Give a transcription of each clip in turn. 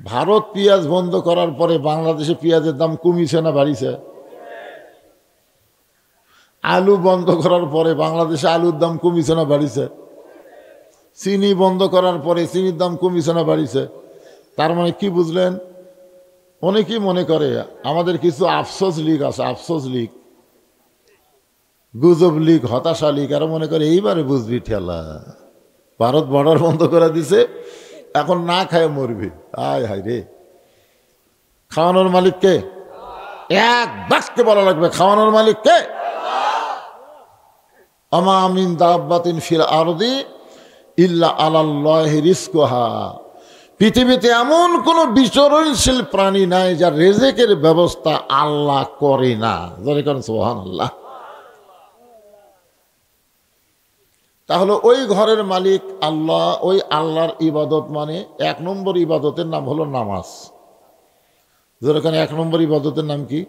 ভারত পেঁয়াজ বন্ধ করার পরে বাংলাদেশে পেঁয়াজের দাম কমিছে না বাড়িছে? আলু বন্ধ করার পরে বাংলাদেশে আলুর দাম কমিছে না বাড়িছে? চিনি বন্ধ করার পরে চিনির দাম কমিছে না বাড়িছে? তার মানে কি বুঝলেন? অনেকেই মনে করে আমাদের কিছু আফসোস লীগ আছে, আফসোস লীগ, গুজব লীগ, হতাশা লীগ, আর মনে করে এইবারে বুঝবি ঠেলা, ভারত বর্ডার বন্ধ করে দিছে, এখন না খায় মরবি। আয় হায় রে, খাওয়ানোর মালিক কে? এক বাক্যে বলা লাগবে, খাওয়ানোর মালিক কে? আমা মিন দাব্বাতিন ফিল আরদি ইল্লা আলাল্লাহি রিজকুহা। পৃথিবীতে এমন কোন বিচরণশীল প্রাণী নাই যার রেজেকের ব্যবস্থা আল্লাহ করে না। সুবহানাল্লাহ। তাহলে ওই ঘরের মালিক আল্লাহ, ওই আল্লাহর ইবাদত মানে এক নম্বর ইবাদতের নাম হলো নামাজ। যেখানে এক নম্বর ইবাদতের নাম কি?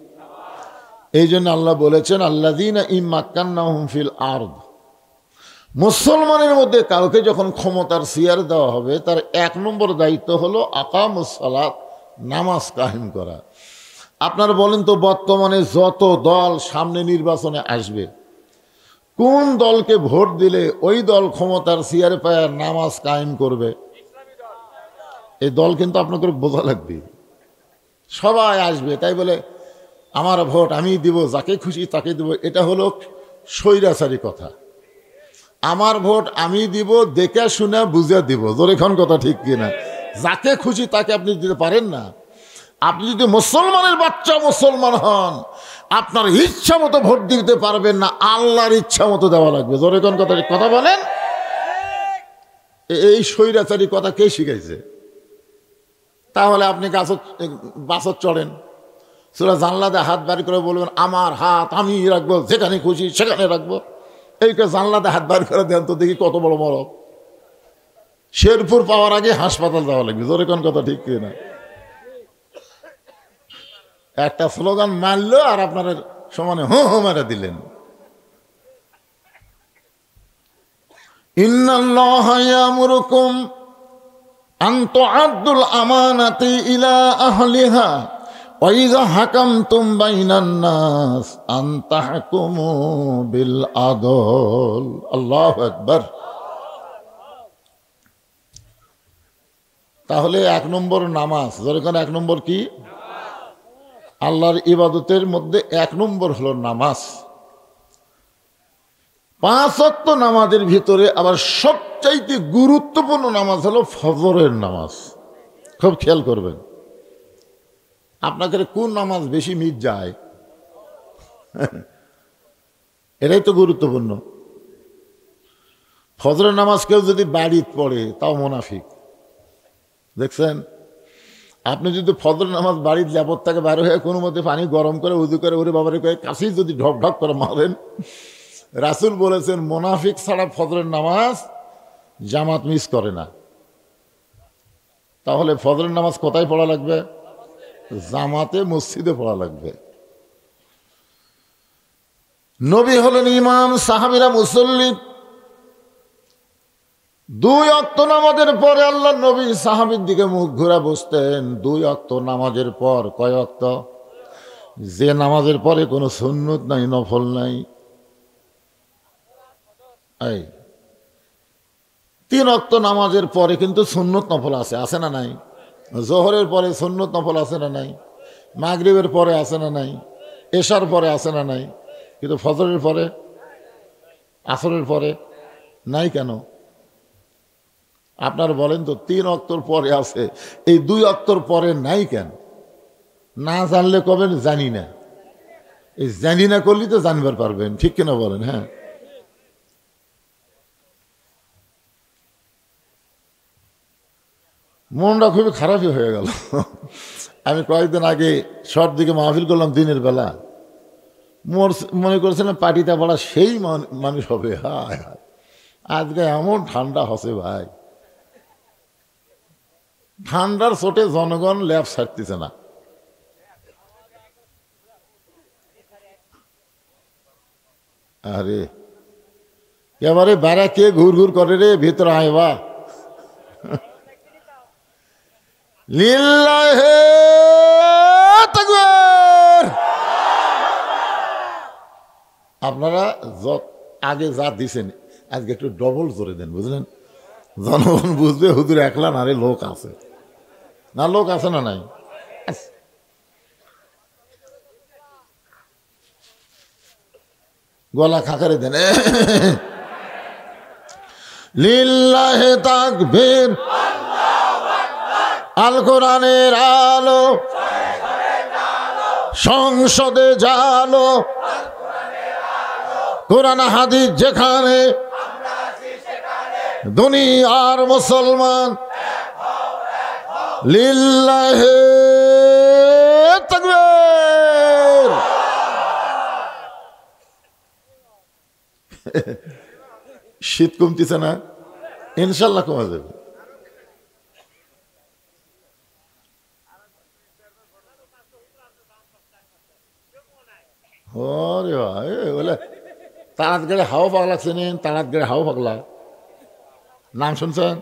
এই জন্য আল্লাহ বলেছেন আল্লাযীনা ইম্মাক্কান্নাহুম ফিল আরদ। মুসলমানের মধ্যে কাউকে যখন ক্ষমতার চেয়ার দেওয়া হবে তার এক নম্বর দায়িত্ব হলো আকামুস সালাত, নামাজ কায়েম করা। আপনারা বলেন তো, বর্তমানে যত দল সামনে নির্বাচনে আসবে, কোন দলকে ভোট দিলে ওই দল ক্ষমতার চেয়ারে পায় নামাজ কায়েম করবে? এই দল কিন্তু আপনাকে বোঝা লাগবে। সবাই আসবে তাই বলে আমার ভোট আমি দিব, যাকে খুশি তাকে দিব, এটা হলো স্বৈরাচারী কথা। আমার ভোট আমি দিব, দেখে শুনে বুঝে দিব। জোরেখন কথা ঠিক কিনা? যাকে খুশি তাকে আপনি দিতে পারেন না। আপনি যদি মুসলমানের বাচ্চা মুসলমান হন, আপনার ইচ্ছা মতো ভোট দিতে পারবেন না, আল্লাহর ইচ্ছা মতো দেওয়া লাগবে। জোরেখন কথা কথা বলেন। এই স্বৈরাচারী কথা কে শিখাইছে? তাহলে আপনি বাসত চড়েন, সেটা জানলাতে হাত বাড়ি করে বলবেন আমার হাত আমি রাখবো, যেখানে খুশি সেখানে রাখবো। এইটা জানলাতে হাত বাড়ি করে দেন তো দেখি কত বড় মরক। শেরপুর পাওয়ার আগে হাসপাতাল যাওয়া লাগবে। জোরে কোন কথা ঠিক কিনা? একটা স্লোগান মারলো আর আপনার সমানে হো হো মেরে দিলেন। ইন্নাল্লাহা ইয়ামুরুকুম আন তুআদ্দুল আমানাতি ইলা আহলিহা ওয়া ইযা হাকামতুম বাইনান নাস আন তাহকুমু বিল আদল। আল্লাহু আকবার। তাহলে এক নম্বর নামাজ। যেখানে এক নম্বর কি? আল্লাহর ইবাদতের মধ্যে এক নম্বর হলো নামাজ। 5 ওয়াক্ত নামাজের ভিতরে আবার সবচাইতে গুরুত্বপূর্ণ নামাজ হলো ফজরের নামাজ। খুব খেয়াল করবেন, আপনাদের কোন নামাজ বেশি মিট যায় এটাই তো গুরুত্বপূর্ণ। ফজরের নামাজ কেউ যদি বাড়িতে পড়ে তাও মুনাফিক। দেখছেন, আপনি যদি ফজর নামাজ বাড়ির ল্যাপট থেকে বাইরে হয়ে কোনো মধ্যে পানি গরম করে উজু করে ওরে বাবারে কয়ে কাছেই যদি ঢক ঢক করে মারেন, রাসূল বলেছেন মুনাফিক ছাড়া ফজরের নামাজ জামাত মিস করে না। তাহলে ফজরের নামাজ কোথায় পড়া লাগবে? জামাতে, মসজিদে পড়া লাগবে। নবী হলেন ইমাম, সাহাবীরা মুসল্লি। 2 ওয়াক্ত নামাজের পরে আল্লাহ নবী সাহাবীর দিকে মুখ ঘুরে বসতেন। 2 ওয়াক্ত নামাজের পর। কয় ওয়াক্ত? যে নামাজের পরে কোনো সুন্নত নাই, নফল নাই। এই 3 ওয়াক্ত নামাজের পরে কিন্তু সুন্নত নফল আছে, আছে না নাই? জোহরের পরে সুন্নত নফল আছে না নাই? মাগরিবের পরে আছে না নাই? এশার পরে আছে না নাই? কিন্তু ফজরের পরে, আসরের পরে নাই কেন? আপনার বলেন তো, 3 ওয়াক্তর পরে আছে, এই 2 ওয়াক্তর পরে নাই কেন? না জানলে কবেন জানি না। এই জানি না করলেই তো জানবার পারবেন, ঠিক কিনা বলেন? হ্যাঁ, মনটা খুবই খারাপই হয়ে গেল। আমি কয়েকদিন আগে শর্ট দিকে মাহফিল করলাম দিনের বেলা, মনে করেছিলাম পার্টিটা পড়া সেই মানুষ হবে। হায় হায়, আজকে এমন ঠান্ডা হচ্ছে ভাই, ঠান্ডার চোটে জনগণ ল্যাব ছাড়তেছে না। আরে এবারে বেড়া কে ঘুর ঘুর করে রে, ভিতরে আইবা। লিল্লাহে তাকবীর। আপনারা আগে যা দিছেন আজকে একটু ডবল জোরে দেন, বুঝলেন? জনগণ বুঝবে হুজুর একলা না রে, লোক আছে না, লোক আছে না নাই? গলা খাকারে দেন। লিল্লাহে তাকবীর, আল কোরআনের আলো সংসদে জালো, কোরআন হাদিস যেখানে দুনিয়ার মুসলমান। লিল্লাহে তাকবীর। শীত কমতেছে না? ইনশাল্লাহ কমে যাবে। ওরে ভাই বলে তারাত গেড়ে হাওয়া পাগলা চেনেন? তারাত গেড়ে হাওয়া পাগলা নাম শুনছেন?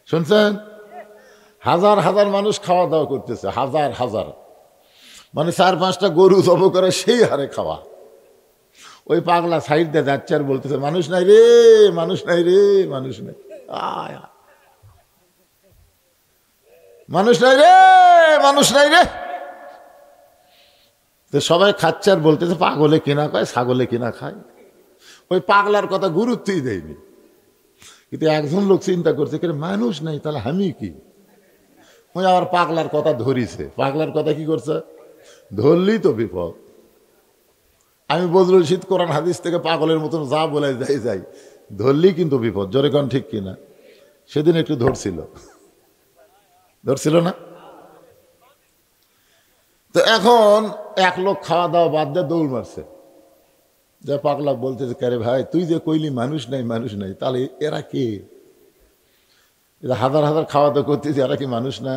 শুনছেন? হাজার হাজার মানুষ খাওয়া দাওয়া করতেছে, হাজার হাজার, মানে 4-5টা গরু জব করে সেই হারে খাওয়া। ওই পাগলা সাইড দিয়ে যাচ্ছে আর বলতেছে মানুষ নাই রে, মানুষ নাই রে, মানুষ নাই, মানুষ নাই রে, মানুষ নাই রে। তো সবাই খাচ্ছে আর বলতেছে পাগলে কিনা কয়, ছাগলে কিনা খায়। ওই পাগলার কথা গুরুত্বই দেয়নি। কিন্তু একজন লোক চিন্তা করছে মানুষ নাই তাহলে আমি কি? ওই আবার পাগলার কথা ধরিছে। পাগলার কথা কি করছে? ধরলেই তো বিপদ। আমি বজরুল রশিদ কোরআন হাদিস থেকে পাগলের মতন যা বলে যাই ধরলেই কিন্তু বিপদ। জোরে কোন ঠিক কিনা? সেদিন একটু ধরছিল না? তো এখন এক লোক খাওয়া দাওয়া বাদ দিয়ে দৌড় মারছে। যে পাগলা বলতেছে কে ভাই তুই যে কইলি মানুষ নাই মানুষ নাই, তাহলে এরা কে? হাজার হাজার খাওয়া দাওয়া করতেছি, এরা কি মানুষ না?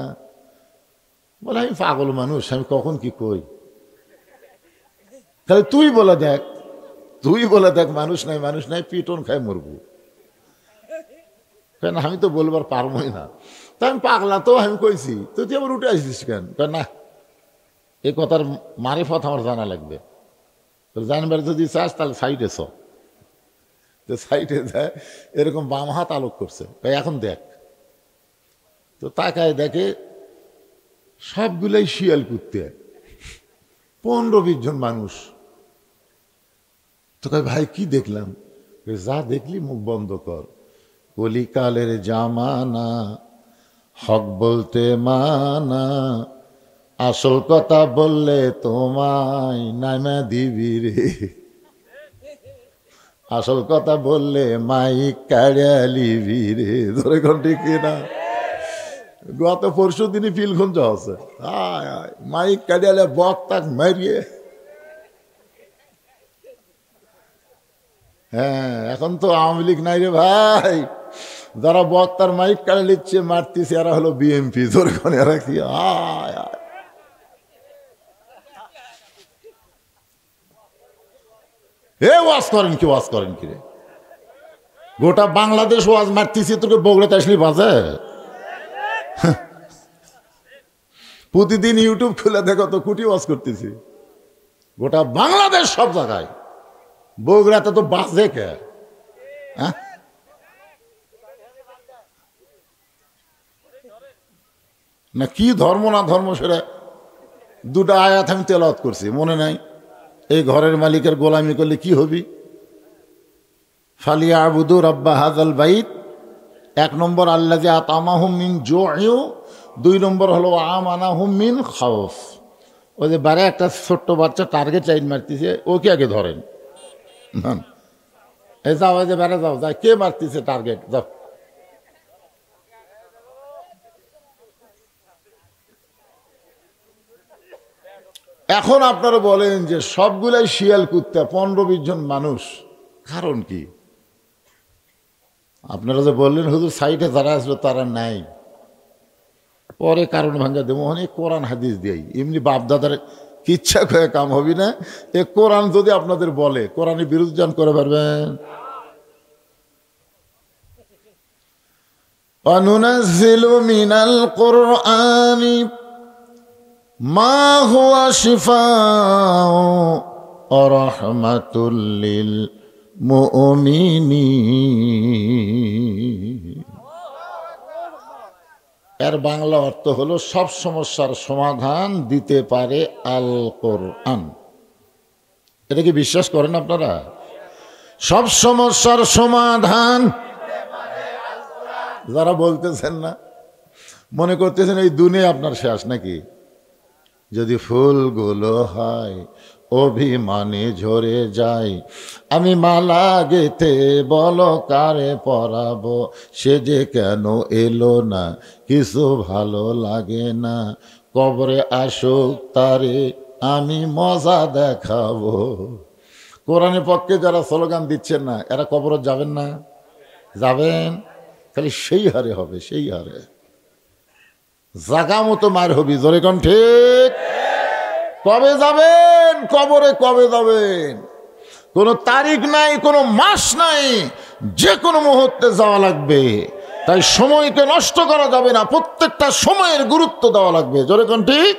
বলে আমি পাগল মানুষ, আমি কখন কি কই? তাহলে তুই বলে দেখ মানুষ নাই মানুষ নাই, পিটন খাই মরবো। কেন আমি তো বলবার পারবোই না। তা আমি পাগলা তো আমি কইছি, তুই আবার উঠে আসিস কেন? না এই কথার মারিফত আমার জানা লাগবে। জানবার যদি চাস তাহলে সাইডে তো সাইডে যায়, এরকম বাম হাত আলোক করছে, এখন দেখ। তো তাকায় দেখে সবগুলাই শিয়াল কুত্তে, 15-20 জন মানুষ। তো কয় ভাই কি দেখলাম? যা দেখলি মুখ বন্ধ কর, কলিকালের জামানা, হক বলতে মানা, আসল কথা বললে তোমায় নামা দিবি রে, আসল কথা বললে মাইক কাড়ালিবি রে। ধরে কোন ঠিক কিনা? গত 4 দিনই ফিলখঞ্জ আছে, মাইক কাড়িয়ালে বক তাক মারিয়ে। হ্যাঁ এখন তো আওয়ামী লীগ নাই রে ভাই, যারা বক্তার মাইক কাড়ে নিচ্ছে মারতেছে এরা হলো বিএমপি। ধরে কোন এরা কি? ওয়াজ করেন কি রে? গোটা বাংলাদেশ ওয়াজ মারতেছি, তোকে বগুড়াতে আসলি বাজে? প্রতিদিন ইউটিউব খুলে দেখো তো কুটি ওয়াজ করতেছি, গোটা বাংলাদেশ সব জায়গায়। বগুড়াতে তো বাজে কে? না কি ধর্ম না ধর্ম সেটা 2টা আয়াত আমি তেলাওয়াত করছি, মনে নাই? এই ঘরের মালিকের গোলামি করলে কি হবি? ফালিয়াবুদু রাব্বা হাযাল বাইত। 1 নম্বর আল্লাযী আতামাহুম মিন জু'ইউ, 2 নম্বর হলো আমানাহুম মিন খাউফ। ওই যে বারে একটা ছোট্ট বাচ্চা টার্গেট চাইন মারতেছে, ওকে আগে ধরেন। এই যাও, এই যে বেড়ে যাও, যাই কে মারতেছে টার্গেট, যাও। এখন আপনারা বলেন যে সবগুলাই শিয়াল কুত্তা, 15-20 জন মানুষ, কারণ কি? আপনারা যে বললেন হুজুর সাইডে যারা আসলো তারা নাই, পরে কারণ ভাঙ্গা দেবো। অনেক কোরআন হাদিস দিই, এমনি বাপদাদার কিচ্ছা করে কাম হবি না। এ কোরআন যদি আপনাদের বলে, কোরআনের বিরুদ্ধে যান করে পারবেন? وَنُنَزِّلُ مِنَ الْقُرْآنِ مَا هُوَ شِفَاءٌ وَرَحْمَةٌ لِّلْمُؤْمِنِينَ। এর বাংলা অর্থ হলো সব সমস্যার সমাধান দিতে পারে আল কোরআন। এটা কি বিশ্বাস করেন আপনারা? সব সমস্যার সমাধান যারা বলতেছেন না, মনে করতেছেন এই দুনিয়া আপনার শেষ নাকি? যদি ফুলগুলো হয় অভিমানে ঝরে যায়, আমি মালা গেতে বলো কারে পরাবো, সে যে কেন এলো না কিছু ভালো লাগে না, কবরে আসুক তারে আমি মজা দেখাবো। কোরআনের পক্ষে যারা স্লোগান দিচ্ছেন না, এরা কবরে যাবেন না? যাবেন, খালি সেই হারে হবে, সেই হারে জাগা মতো মার হবি। জোরে কোন ঠিক? কবে যাবেন কবরে? কবে যাবেন? কোনো তারিখ নাই, কোনো মাস নাই, যে কোনো মুহূর্তে যাওয়া লাগবে। তাই সময়কে নষ্ট করা যাবে না, প্রত্যেকটা সময়ের গুরুত্ব দেওয়া লাগবে। জোরে কোন ঠিক?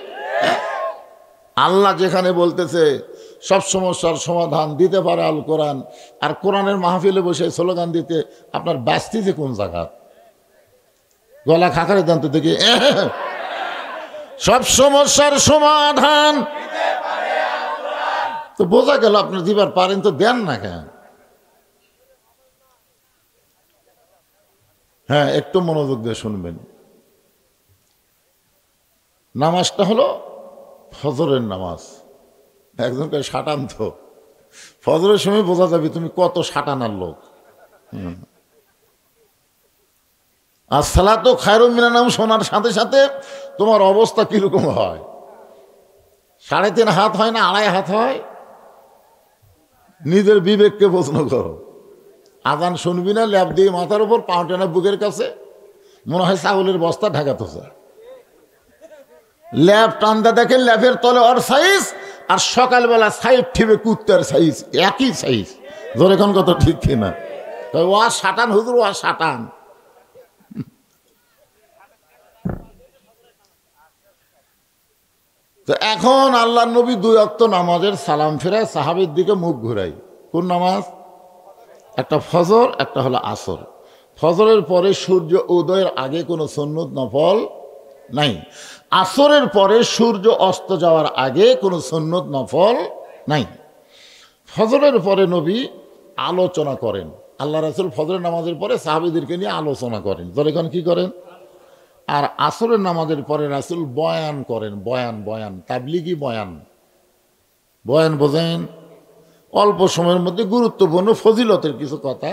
আল্লাহ যেখানে বলতেছে সব সমস্যার সমাধান দিতে পারে আল কোরআন, আর কোরআনের মাহফিলে বসে স্লোগান দিতে আপনার ব্যস্তিতে কোন জায়গা? গলা খাকারে জানতে দেখি সব সমস্যার সমাধান তো বোঝা গেল আপনার দিবার পারেন, তো দেন না কেন? হ্যাঁ, একটু মনোযোগ দিয়ে শুনবেন। নামাজটা হলো ফজরের নামাজ। একজনকে সাটান, তো ফজরের সময় বোঝা যাবে তুমি কত সাটানার লোক। আর সালাতু খায়রুম মিনান নাওম শোনার সাথে সাথে তোমার অবস্থা কিরকম হয়? 3.5 হাত হয় না 2.5 হাত হয়? নিজের বিবেককে প্রশ্ন করো। আজান শুনবি না, ল্যাপ দিয়ে মাথার উপর, পাউটেনা বুকের কাছে, মনে হয় ছাগলের বস্তা ঢাকাতেছে। ল্যাপ টান্দা দেখেন, ল্যাপের তলে ওর সাইজ, আর সকালবেলা সাইড ঠিবে কুত্তার সাইজ, একই সাইজ। ধরে এখন কত ঠিক কিনা? ও সাটান হুজুর, ও সাটান। তো এখন আল্লাহ নবী 2 ওয়াক্ত নামাজের সালাম ফেরায় সাহাবীর দিকে মুখ ঘুরাই। কোন নামাজ? একটা ফজর, একটা হলো আসর। ফজরের পরে সূর্য উদয়ের আগে কোনো সুন্নত নফল নাই। আসরের পরে সূর্য অস্ত যাওয়ার আগে কোনো সুন্নত নফল নাই। ফজরের পরে নবী আলোচনা করেন। আল্লাহ রাসূল ফজরের নামাজের পরে সাহাবীদেরকে নিয়ে আলোচনা করেন। যখন কি করেন? আর আসরের নামাজের পরে রাসূল বয়ান করেন। বয়ান তাবলিগি বয়ান। বয়ান বোঝেন? অল্প সময়ের মধ্যে গুরুত্বপূর্ণ ফজিলতের কিছু কথা,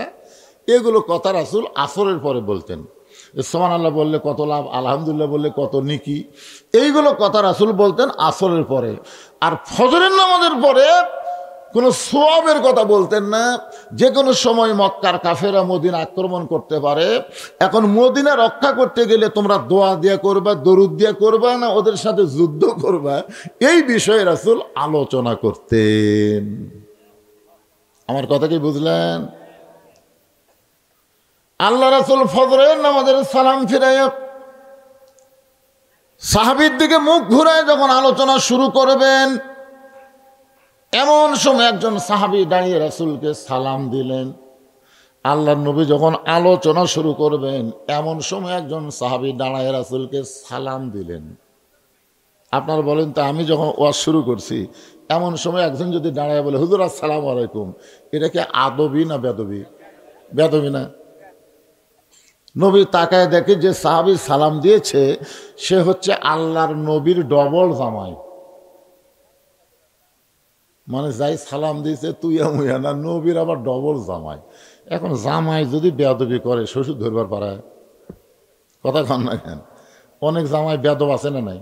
এগুলো কথা রাসূল আসরের পরে বলতেন। সুবহানাল্লাহ বললে কত লাভ, আলহামদুলিল্লাহ বললে কত নেকি, এইগুলো কথা রাসূল বলতেন আসরের পরে। আর ফজরের নামাজের পরে কোনো সওয়াবের কথা বলতেন না। যে কোনো সময় মক্কার কাফেরা মদিনা আক্রমণ করতে পারে, এখন মদিনা রক্ষা করতে গেলে তোমরা দোয়া দিয়া করবা, দরুদ দিয়া করবা, না ওদের সাথে যুদ্ধ করবা, এই বিষয়ে রাসূল আলোচনা করতেন। আমার কথা কি বুঝলেন? আল্লাহ রাসূল ফজরের নামাজের সালাম ফিরাইয়া সাহাবীর দিকে মুখ ঘুরায় যখন আলোচনা শুরু করবেন, এমন সময় একজন সাহাবী দাঁড়িয়ে রাসূলকে সালাম দিলেন। আল্লাহর নবী যখন আলোচনা শুরু করবেন, এমন সময় একজন সাহাবী দাঁড়ায় রাসূলকে সালাম দিলেন। আপনারা বলেন তো, আমি যখন ওয়াজ শুরু করছি, এমন সময় একজন যদি দাঁড়ায় বলে হুজুর আসসালামু আলাইকুম, এটা কি আদবি না বেদবি? বেদবি না? নবী তাকায় দেখে যে সাহাবী সালাম দিয়েছে সে হচ্ছে আল্লাহর নবীর ডবল জামাই। মানে যাই সালাম দিয়েছে তুইয়া মুইয়া না, নবীর আবার ডবল জামাই। এখন জামাই যদি বেয়াদবি করে শ্বশুর ধরবার পারায়? কথা কন না কেন? অনেক জামাই বেয়াদব আছে না নাই?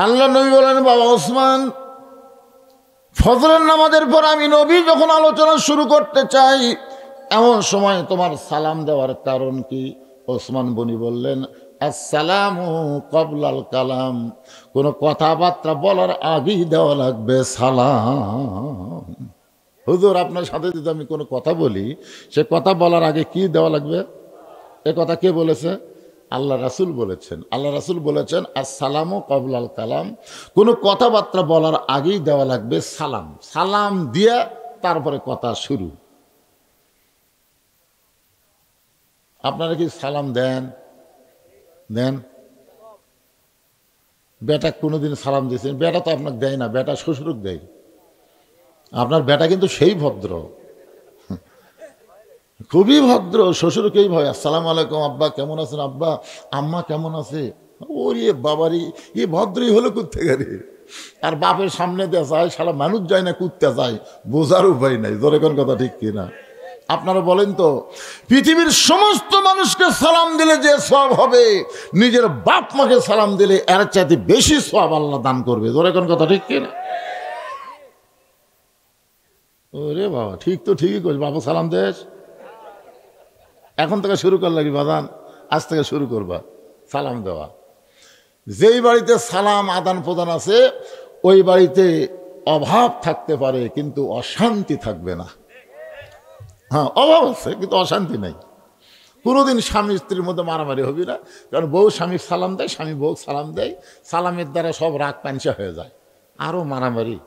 আল্লাহ নবী বলেন, বাবা ওসমান, ফজরের নামাজের পর আমি নবী যখন আলোচনা শুরু করতে চাই, এমন সময় তোমার সালাম দেওয়ার কারণ কি? ওসমান গনি বললেন, আসসালামু কবলাল কালাম, কোনো কথাবার্তা বলার আগেই দেওয়া লাগবে সালাম। হুজুর আপনার সাথে যদি আমি কোনো কথা বলি, সে কথা বলার আগে কি দেওয়া লাগবে? এ কথা কে বলেছে? আল্লাহ রাসূল বলেছেন। আল্লাহ রাসূল বলেছেন আসসালামু ক্বাবলাল কালাম, কোনো কথাবার্তা বলার আগেই দেওয়া লাগবে সালাম। সালাম দিয়া তারপরে কথা শুরু। আপনারা কি সালাম দেন? দেন? বেটা কোনোদিন সালাম দিয়েছেন? বেটা তো আপনাকে দেয় না, বেটা শ্বশুরক দেয়। আপনার বেটা কিন্তু সেই ভদ্র, খুবই ভদ্র, শ্বশুরকেই ভয়। আসসালামু আলাইকুম আব্বা, কেমন আছেন আব্বা? আম্মা কেমন আছে? ওরে বাবারি, এ ভদ্রই হলো কোত্থেকে রে? আর বাপের সামনে দেওয়া যায়, সারা মানুষ যায় না, কুত্তে যায়, বোঝার উপায় নাই। ধরে কোন কথা ঠিক কিনা? আপনারা বলেন তো, পৃথিবীর সমস্ত মানুষকে সালাম দিলে যে সওয়াব হবে, নিজের বাপ মাকে সালাম দিলে এর চাইতে বেশি সওয়াব আল্লাহ দান করবে। ধরে কোন কথা ঠিক কিনা? ওরে বাবা, ঠিক তো ঠিকই করছে। বাবা সালাম দেশ, এখন থেকে শুরু কর লাগি বাদান, আজ থেকে শুরু করবা সালাম দেওয়া। যেই বাড়িতে সালাম আদান প্রদান আছে, ওই বাড়িতে অভাব থাকতে পারে কিন্তু অশান্তি থাকবে না। হ্যাঁ, অভাব আছে কিন্তু অশান্তি নাই। কোনোদিন স্বামী স্ত্রীর মধ্যে মারামারি হবে না, কারণ বউ স্বামী সালাম দেয়, স্বামী বউ সালাম দেয়, সালামের দ্বারা সব রাগ পাঞ্চা হয়ে যায়, আরও মারামারি।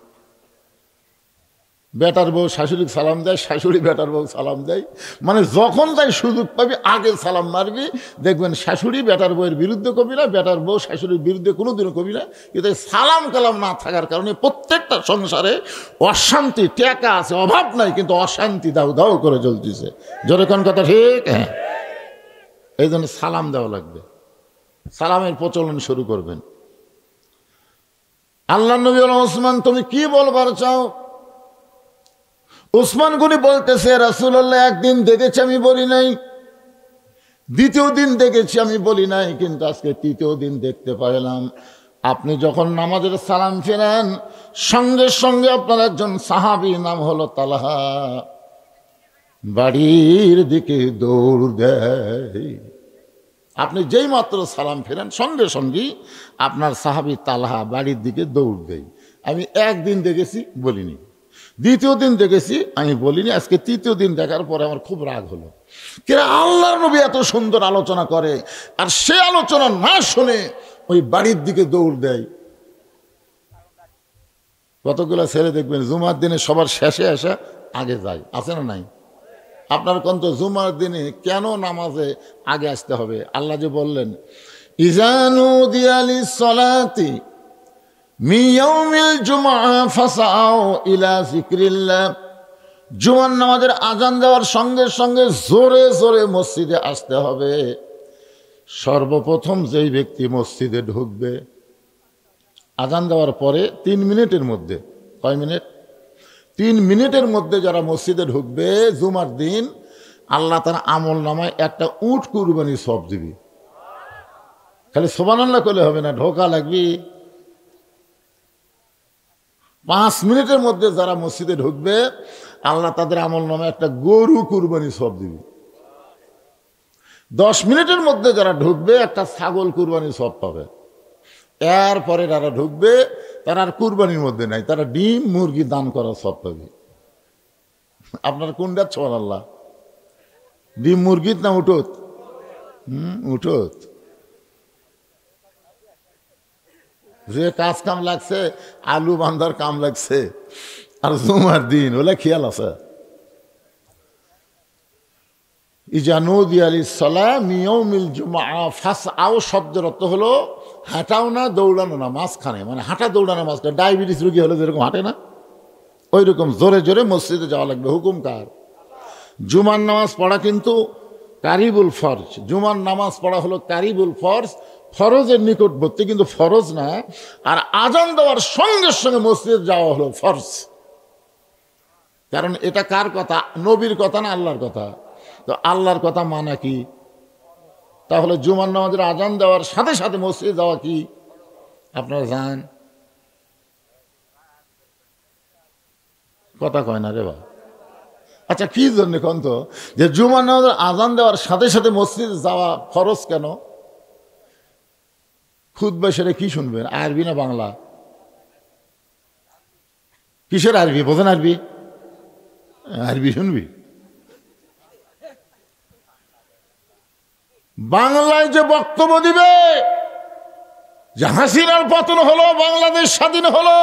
বেটার বউ শাশুড়িকে সালাম দেয়, শাশুড়ি বেটার বউ সালাম দেয়, মানে যখন তাই সুযোগ পাবি আগে সালাম মারবি। দেখবেন শাশুড়ি বেটার বউয়ের বিরুদ্ধে কবি না, বেটার বউ শাশুড়ির বিরুদ্ধে কোনোদিনও কবি না। কিন্তু সালাম কালাম না থাকার কারণে প্রত্যেকটা সংসারে অশান্তি টেকা আছে, অভাব নাই, কিন্তু অশান্তি দাউ দাউ করে চলতেছে। যেরকম কথা ঠিক। হ্যাঁ, এই জন্য সালাম দেওয়া লাগবে, সালামের প্রচলন শুরু করবেন। আল্লাহ নবী বলেন, ওসমান তুমি কি বলবার চাও? ওসমান গনি বলতেছে, রাসূলুল্লাহ একদিন দেখেছি আমি বলি নাই, দ্বিতীয় দিন দেখেছি আমি বলি নাই, কিন্তু আজকে তৃতীয় দিন দেখতে পাইলাম আপনি যখন নামাজের সালাম ফেরেন, সঙ্গে সঙ্গে আপনার একজন সাহাবী নাম হলো তালহা বাড়ির দিকে দৌড় দেয়। আপনি যেই মাত্র সালাম ফেরেন, সঙ্গে সঙ্গেই আপনার সাহাবী তালহা বাড়ির দিকে দৌড় দেয়। আমি একদিন দেখেছি বলিনি, দ্বিতীয় দিন দেখেছি আমি বলিনি, আজকে তৃতীয় দিন দেখার পরে আমার খুব রাগ হলো। কেন আল্লাহর নবী এত সুন্দর আলোচনা করে আর সে আলোচনা না শুনে ওই বাড়ির দিকে দৌড় দেয়। কতগুলো ছেলে দেখবেন জুমার দিনে সবার শেষে এসে আগে যায়, আছে না নাই? আপনার কোন তো জুমার দিনে কেন নামাজে আগে আসতে হবে? আল্লাহ যে বললেন, ইজানু দিয়ালি সলাতি মিয়াউমিল জুমআ ফাসাউ ইলা যিকরিল্লাহ। জুমার নামাজের আজান দেওয়ার সঙ্গে সঙ্গে জোরে জোরে মসজিদে আসতে হবে। সর্বপ্রথম যেই ব্যক্তি মসজিদে ঢুকবে আজান দেওয়ার পরে 3 মিনিটের মধ্যে, কয় মিনিট? 3 মিনিটের মধ্যে যারা মসজিদে ঢুকবে জুমার দিন, আল্লাহ তার আমল নামায় একটা উট কুরবানি সব দিবি। খালি সুবহানাল্লাহ করলে হবে না, ঢোকা লাগবি। 5 মিনিটের মধ্যে যারা মসজিদে ঢুকবে আল্লাহ তাদের আমল নামে একটা গরু কুরবানি সব দিবে। 10 মিনিটের মধ্যে যারা ঢুকবে একটা ছাগল কুরবানি সব পাবে। এরপরে যারা ঢুকবে তারা আর কুরবানির মধ্যে নাই, তারা ডিম মুরগি দান করা সব পাবে। আপনার কোনটা? সুবহানাল্লাহ, ডিম মুরগিত না উঠোত? উঠোত। যে কাজ কাম লাগছে, আলু বান্ধার কাম লাগছে, আর জুমার দিন ওলা খেয়াল আছে। ইজানুদি আলী সালাম ইয়াউমিল জুমআ ফাসআউ শব্দের অর্থ হলো হাঁটাও না দৌড়ানো না, মাঝখানে, মানে হাঁটা দৌড়ানো মাঝখানে। ডায়াবেটিস রোগী হলে যেরকম হাঁটে না, ওই রকম জোরে জোরে মসজিদে যাওয়া লাগবে। হুকুম কার? জুমার নামাজ পড়া কিন্তু কারিবুল ফরজ। জুমার নামাজ পড়া হলো কারিবুল ফরজ, ফরজের নিকটবর্তী, কিন্তু ফরজ না। আর আজান দেওয়ার সঙ্গে সঙ্গে মসজিদে যাওয়া হলো ফরজ। কারণ এটা কার কথা? নবীর কথা না আল্লাহর কথা? তো আল্লাহর কথা মানা কি? তাহলে জুমার নামাজের আজান দেওয়ার সাথে সাথে মসজিদে যাওয়া কি? আপনারা যান? কথা কয় না রে বা। আচ্ছা, কি জন্য কোন তো যে জুমার নামাজের আজান দেওয়ার সাথে সাথে মসজিদে যাওয়া ফরজ কেন? খুতবা সেরে কি শুনবেন? আরবি না বাংলা? কিসের আরবি? বোঝেন আরবি? আরবি শুনবি? বাংলায় যে বক্তব্য দিবে যে হাসিনার পতন হলো, বাংলাদেশ স্বাধীন হলো,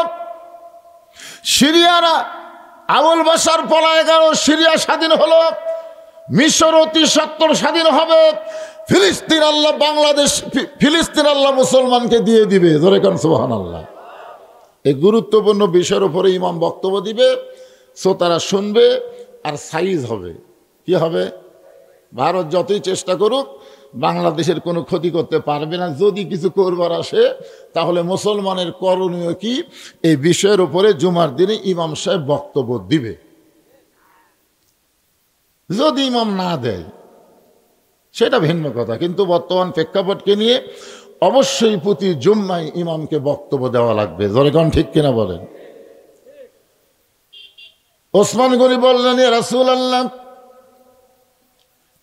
সিরিয়ারা আবুল বাশার পলায় গেল, সিরিয়া স্বাধীন হলো, মিশর অতি সত্তর স্বাধীন হবে, ফিলিস্তিন আল্লাহ বাংলাদেশ, ফিলিস্তিন আল্লাহ মুসলমানকে দিয়ে দিবে। ধরে কারণ সুবহানাল্লাহ। এই গুরুত্বপূর্ণ বিষয়ের উপরে ইমাম বক্তব্য দিবে, শ্রোতারা শুনবে, আর সাইজ হবে। কি হবে? ভারত যতই চেষ্টা করুক বাংলাদেশের কোনো ক্ষতি করতে পারবে না। যদি কিছু করবার আসে তাহলে মুসলমানের করণীয় কি, এই বিষয়ের উপরে জুমার দিনে ইমাম সাহেব বক্তব্য দিবে। যদি ইমাম না দেয় সেটা ভিন্ন কথা, কিন্তু বর্তমান প্রেক্ষাপটকে নিয়ে অবশ্যই প্রতি জুম্মায় ইমামকে বক্তব্য দেওয়া লাগবে। জনগণ ঠিক কিনা বলেন? ওসমান গনি বললেন, ইয়া রাসূলুল্লাহ,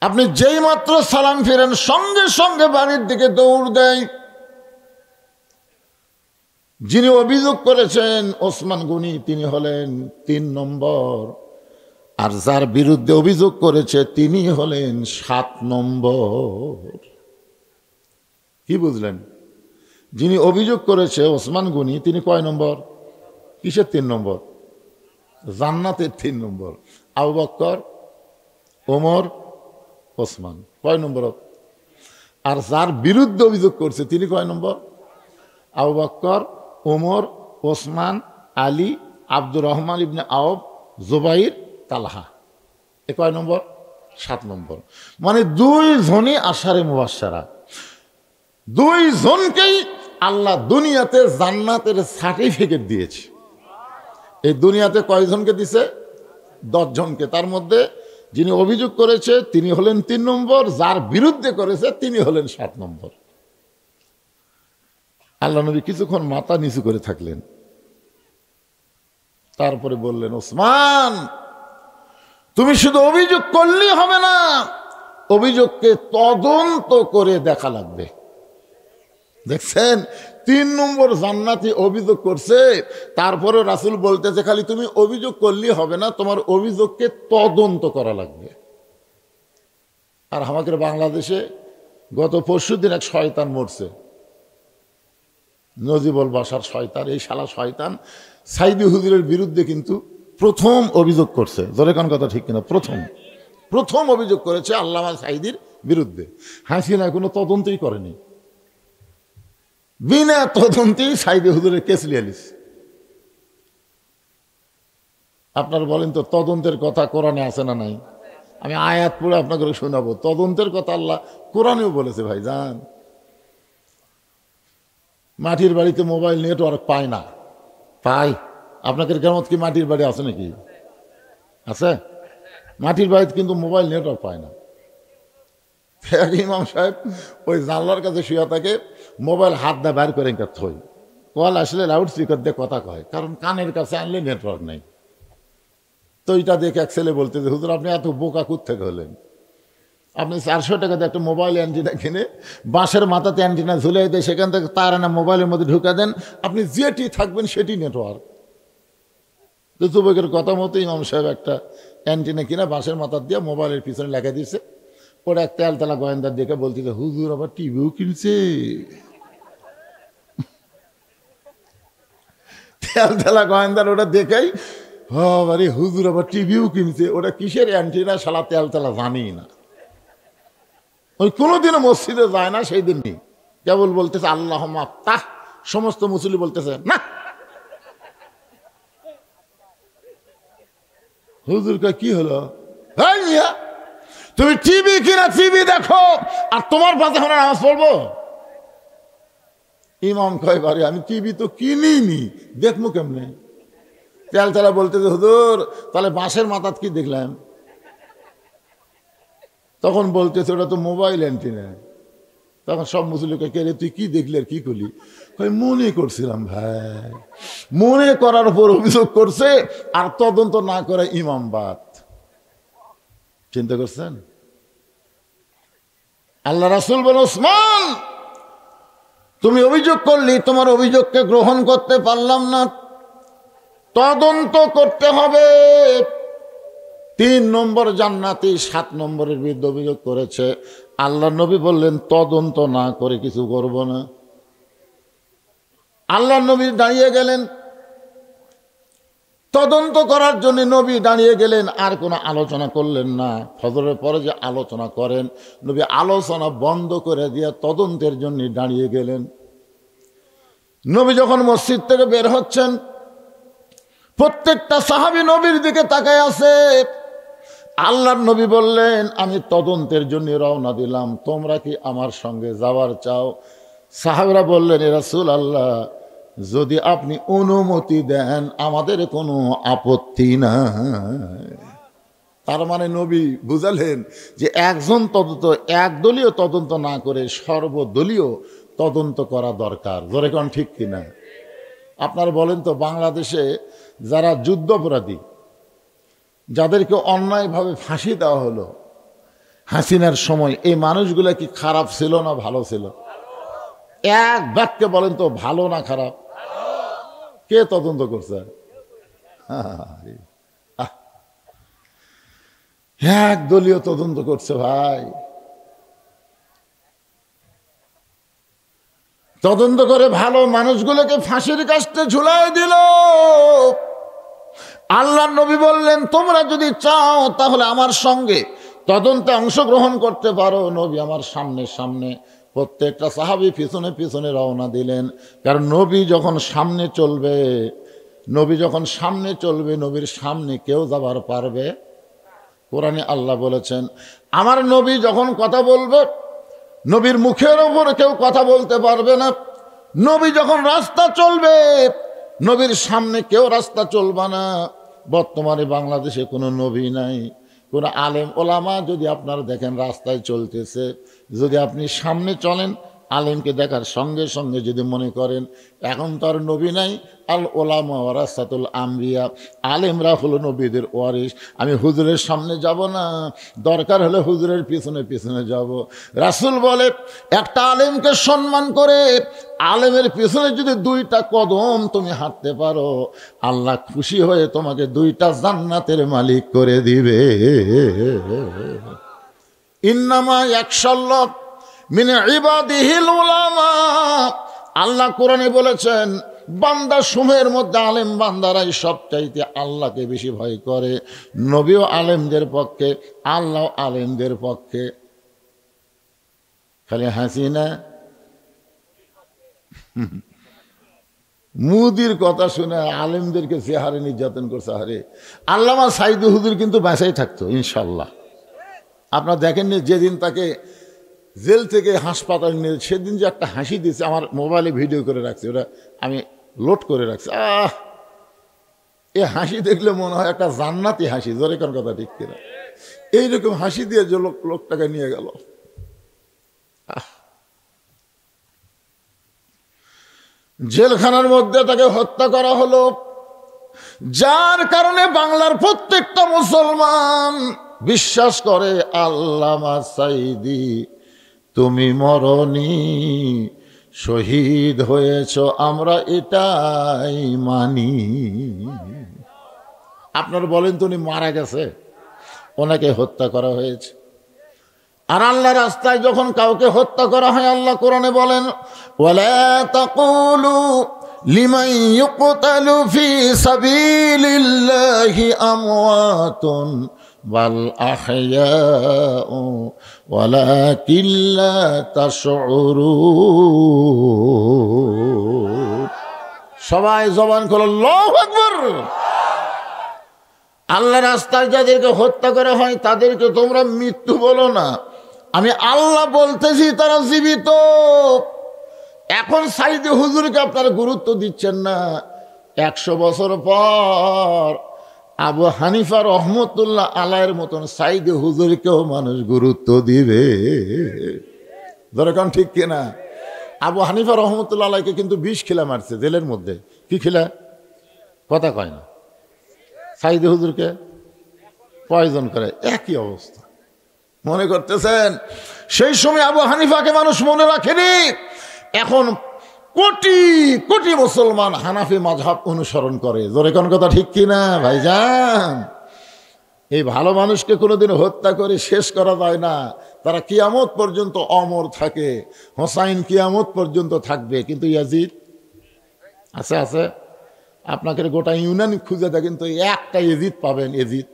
আপনি যেই মাত্র সালাম ফিরেন সঙ্গে সঙ্গে বাড়ির দিকে দৌড় দেয়। যিনি অভিযোগ করেছেন ওসমান গনি তিনি হলেন ৩ নম্বর, আর যার বিরুদ্ধে অভিযোগ করেছে তিনি হলেন ৭ নম্বর। কি বুঝলেন? যিনি অভিযোগ করেছে ওসমান গনি তিনি কয় নম্বর? কিসের ৩ নম্বর? জান্নাতের ৩ নম্বর। আবু বকর, ওমর, ওসমান কয় নম্বর? আর যার বিরুদ্ধে অভিযোগ করছে তিনি কয় নম্বর? আবু বকর, ওমর, ওসমান, আলী, আব্দুর রহমান ইবনে আওফ, জুবাইর, তালহা। এ কয় নম্বর? ৭ নম্বর। মানে ২ জনই আশারে মুবাশশারা। ২ জনকেই আল্লাহ দুনিয়াতে জান্নাতের সার্টিফিকেট দিয়েছে। এই দুনিয়াতে কয়জনকে দিছে? ১০ জনকে। তার মধ্যে যিনি অভিযোগ করেছে তিনি হলেন ৩ নম্বর, যার বিরুদ্ধে করেছে তিনি হলেন ৭ নম্বর। আল্লাহ নবী কিছুক্ষণ মাথা নিচু করে থাকলেন, তারপরে বললেন, ওসমান, তুমি শুধু অভিযোগ করলেই হবে না, অভিযোগকে তদন্ত করে দেখা লাগবে। দেখছেন, ৩ নম্বর জান্নাতি অভিযোগ করছে, তারপরে রাসূল বলতেছে খালি তুমি অভিযোগ করলেই হবে না, তোমার অভিযোগকে তদন্ত করা লাগবে। আর আমাদের বাংলাদেশে গত পরশুদিন এক শয়তান মরছে, নজিবুল বাশার শয়তান। এই শালা শয়তান সাইদি হুজুরের বিরুদ্ধে কিন্তু প্রথম অভিযোগ করছে। জোরে কোন কথা ঠিক কিনা? প্রথম অভিযোগ করেছে আল্লামা সাইদির বিরুদ্ধে। হাসিনা কোনো তদন্তই করেনি, বিনা তদন্তেই সাইদি হুজুরের কেস লিয়ালিস। আপনারা বলেন তো, তদন্তের কথা কোরআনে আছে না নাই? আমি আয়াত পড়ে আপনাকে শোনাবো। তদন্তের কথা আল্লাহ কোরআনেও বলেছে। ভাই যান, মাটির বাড়িতে মোবাইল নেটওয়ার্ক পায় না, পায়। আপনাদের কেমন কি মাটির বাড়ি আছে নাকি? আছে? মাটির বাড়িতে কিন্তু মোবাইল নেটওয়ার্ক পায় না। ইমাম সাহেব ওই জানলার কাছে শুয়ে থাকে, মোবাইল হাত দিয়ে বাইর করে থই, কল আসলে লাউড স্পিকার দিয়ে কথা কয়, কারণ কানের কাছে আনলে নেটওয়ার্ক নেই। তো এটা দেখে এক ছেলে বলতে যে, হুজুর আপনি এত বোকা কোত্থেকে হলেন? আপনি 400 টাকা দিয়ে একটা মোবাইল অ্যান্টিনা কিনে বাঁশের মাথাতে অ্যান্টিনা ঝুলে দেয়, সেখান থেকে তার আনা মোবাইলের মধ্যে ঢুকা দেন, আপনি যেটি থাকবেন সেটি নেটওয়ার্ক। তো যুবকের কথা মতো ইমাম সাহেব একটা অ্যান্টিনা কিনা বাঁশের মাথার দিয়ে মোবাইলের পিছনে লেখা দিয়েছে। ওরা এক তেলতলা গোয়েন্দার দেখে বলতেছে, হুজুর আবার টিভিও কিনছে। তেলতলা গোয়েন্দার ওটা দেখেই, আরে হুজুর আবার টিভিও কিনছে। ওটা কিসের অ্যান্টিনা শালা তেলতলা জানি না, ওই কোনোদিনও মসজিদে যায় না, সেই দিনই কেবল বলতেছে আল্লাহুম্মা আফতাহ। সমস্ত মুসল্লি বলতেছে না। হুজুর কয় কি হলো? তুমি টিভি কিনা টিভি দেখো, আর তোমার পাশে আমরা নামাজ পড়বো? ইমাম কয়, বারে আমি টিভি তো কিনিনি, দেখবো কেমনে? তেলতলা বলতেছে, হুজুর তাহলে বাঁশের মাথাত কি দেখলাম? তখন বলতেছে ওটা তো মোবাইল অ্যান্টিনা। তখন সব মুসলিমকে, কে রে তুই কি দেখলি আর কি করলি? মনে করছিলাম। ভাই, মনে করার উপর অভিযোগ করছে, আর তদন্ত না করে ইমামবাদ। চিন্তা করছেন? আল্লাহ রাসূল বলেন, ওসমান তুমি অভিযোগ করলি, তোমার অভিযোগকে গ্রহণ করতে পারলাম না, তদন্ত করতে হবে। 3 নম্বর জান্নাতি 7 নম্বরের বিরুদ্ধে অভিযোগ করেছে। আল্লাহ নবী বললেন তদন্ত না করে কিছু করব না। আল্লাহ নবী দাঁড়িয়ে গেলেন, তদন্ত করার জন্য নবী দাঁড়িয়ে গেলেন, আর কোনো আলোচনা করলেন না। ফজরের পরে যে আলোচনা করেন, নবী আলোচনা বন্ধ করে দিয়ে তদন্তের জন্য দাঁড়িয়ে গেলেন। নবী যখন মসজিদ থেকে বের হচ্ছেন, প্রত্যেকটা সাহাবী নবীর দিকে তাকায় আছে। আল্লাহর নবী বললেন, আমি তদন্তের জন্য রওনা দিলাম, তোমরা কি আমার সঙ্গে যাওয়ার চাও? সাহাবীরা বললেন, এ রাসূলুল্লাহ, যদি আপনি অনুমতি দেন আমাদের কোনো আপত্তি নাই। তার মানে নবী বুঝালেন যে একজন তদন্ত, একদলীয় তদন্ত না করে সর্বদলীয় তদন্ত করা দরকার। জোরে কোন ঠিক কিনা? আপনারা বলেন তো, বাংলাদেশে যারা যুদ্ধাপরাধী, যাদেরকে অন্যায়ভাবে ফাঁসি দেওয়া হলো হাসিনার সময়, এই মানুষগুলো কি খারাপ ছিল না ভালো ছিল? এক বাক্যে বলেন তো, ভালো না খারাপ? কে তদন্ত করছে? একদলীয় তদন্ত করছে ভাই। তদন্ত করে ভালো মানুষগুলোকে ফাঁসির কাস্তে ঝুলাই দিল। আল্লাহর নবী বললেন, তোমরা যদি চাও তাহলে আমার সঙ্গে তদন্তে অংশগ্রহণ করতে পারো। নবী আমার সামনে সামনে, প্রত্যেকটা সাহাবী পিছনে পিছনে রওনা দিলেন। কারণ নবী যখন সামনে চলবে, নবীর সামনে কেউ যাবার পারবে? কোরআনে আল্লাহ বলেছেন, আমার নবী যখন কথা বলবে, নবীর মুখের ওপর কেউ কথা বলতে পারবে না। নবী যখন রাস্তা চলবে, নবীর সামনে কেউ রাস্তা চলবে না। বর্তমানে বাংলাদেশে কোনো নবী নাই, কোনো আলেম ওলামা যদি আপনারা দেখেন রাস্তায় চলতেছে, যদি আপনি সামনে চলেন, আলেমকে দেখার সঙ্গে সঙ্গে যদি মনে করেন এখন তো আর নবী নাই, আল ওলামা ওয়ারাসাতুল আম্বিয়া, আলেমরা হলো নবীদের ওয়ারিস, আমি হুজুরের সামনে যাব না, দরকার হলে হুজুরের পিছনে পিছনে যাব। রাসূল বলে, একটা আলেমকে সম্মান করে আলেমের পিছনে যদি 2টা কদম তুমি হাঁটতে পারো, আল্লাহ খুশি হয়ে তোমাকে 2টা জান্নাতের মালিক করে দিবে। ইন্নামা ইয়াখশাল্লাহ মিন ইবাদিহিল উলামা। আল্লাহ কোরআনে বলেছেন, বান্দা সমূহের মধ্যে আলেম বান্দারাই সবচাইতে আল্লাহকে বেশি ভয় করে। নবীও আলেমদের পক্ষে, আল্লাহ আলেমদের পক্ষে। খালি হাসিনা মুদির কথা শুনে আলেমদেরকে যে হারে নির্যাতন করছে, হারে আল্লামা সাইদি হুজুর কিন্তু বাঁচাই থাকতো ইনশাল্লাহ। আপনারা দেখেননি যেদিন তাকে জেল থেকে হাসপাতাল নিয়ে, সেদিন যে একটা হাসি দিয়েছে, আমার মোবাইলে ভিডিও করে রাখছে, ওটা আমি লোড করে রাখছি। এ হাসি দেখলে মনে হয় একটা জান্নাতি হাসি। জোরে কোন কথা ঠিক কিনা? এইরকম হাসি দিয়ে যে লোকটাকে নিয়ে গেল। জেলখানার মধ্যে তাকে হত্যা করা হলো, যার কারণে বাংলার প্রত্যেকটা মুসলমান বিশ্বাস করে আল্লামা সাইদি তুমি মরনি, শহীদ হয়েছ, আমরা এটাই মানি। আপনারা বলেন তো, উনি মারা গেছে, ওনাকে হত্যা করা হয়েছে। আর আল্লাহ রাস্তায় যখন কাউকে হত্যা করা হয়, আল্লাহ কোরআনে বলেন, ওয়ালা তাকুলু লিমান ইউকতালু ফি সাবিলিল্লাহি আমওয়াতুন বাল আহইয়াউ ওয়ালাকিন লা তাশউরুন। সবাই জবান খুলে আল্লাহু আকবার। আল্লাহ রাস্তায় যাদেরকে হত্যা করা হয় তাদেরকে তোমরা মৃত্যু বলো না, আমি আল্লাহ বলতেছি তারা জীবিত। এখন সাইদি হুজুরকে আপনারা গুরুত্ব দিচ্ছেন না, 100 বছর পর আবু হানিফা রহমতুল্লাহ আলাইয়ের মতন সাইদি হুজুরকেও মানুষ গুরুত্ব দিবে। দরকার ঠিক কিনা? আবু হানিফা রহমতুল্লাহ আলাইকে কিন্তু 20 খিলা মারছে জেলের মধ্যে। কি খিলা? কথা কয় না। সাইদি হুজুরকে পয়জন করে, একই অবস্থা। মনে করতেছেন সেই সময় আবু হানিফাকে মানুষ মনে রাখেনি। এখন কোটি কোটি মুসলমান হানাফি মাযহাব অনুসরণ করে। জোরে কোন কথা ঠিক কিনা ভাইজান? এই ভালো মানুষকে কোনোদিন হত্যা করে শেষ করা যায় না, তারা কিয়ামত পর্যন্ত অমর থাকে। হোসাইন কিয়ামত পর্যন্ত থাকবে, কিন্তু ইয়াজিদ আছে আছে। আপনাকে গোটা ইউনিয়ন খুঁজে দেখেন তো একটা ইয়াজিদ পাবেন, ইয়াজিদ।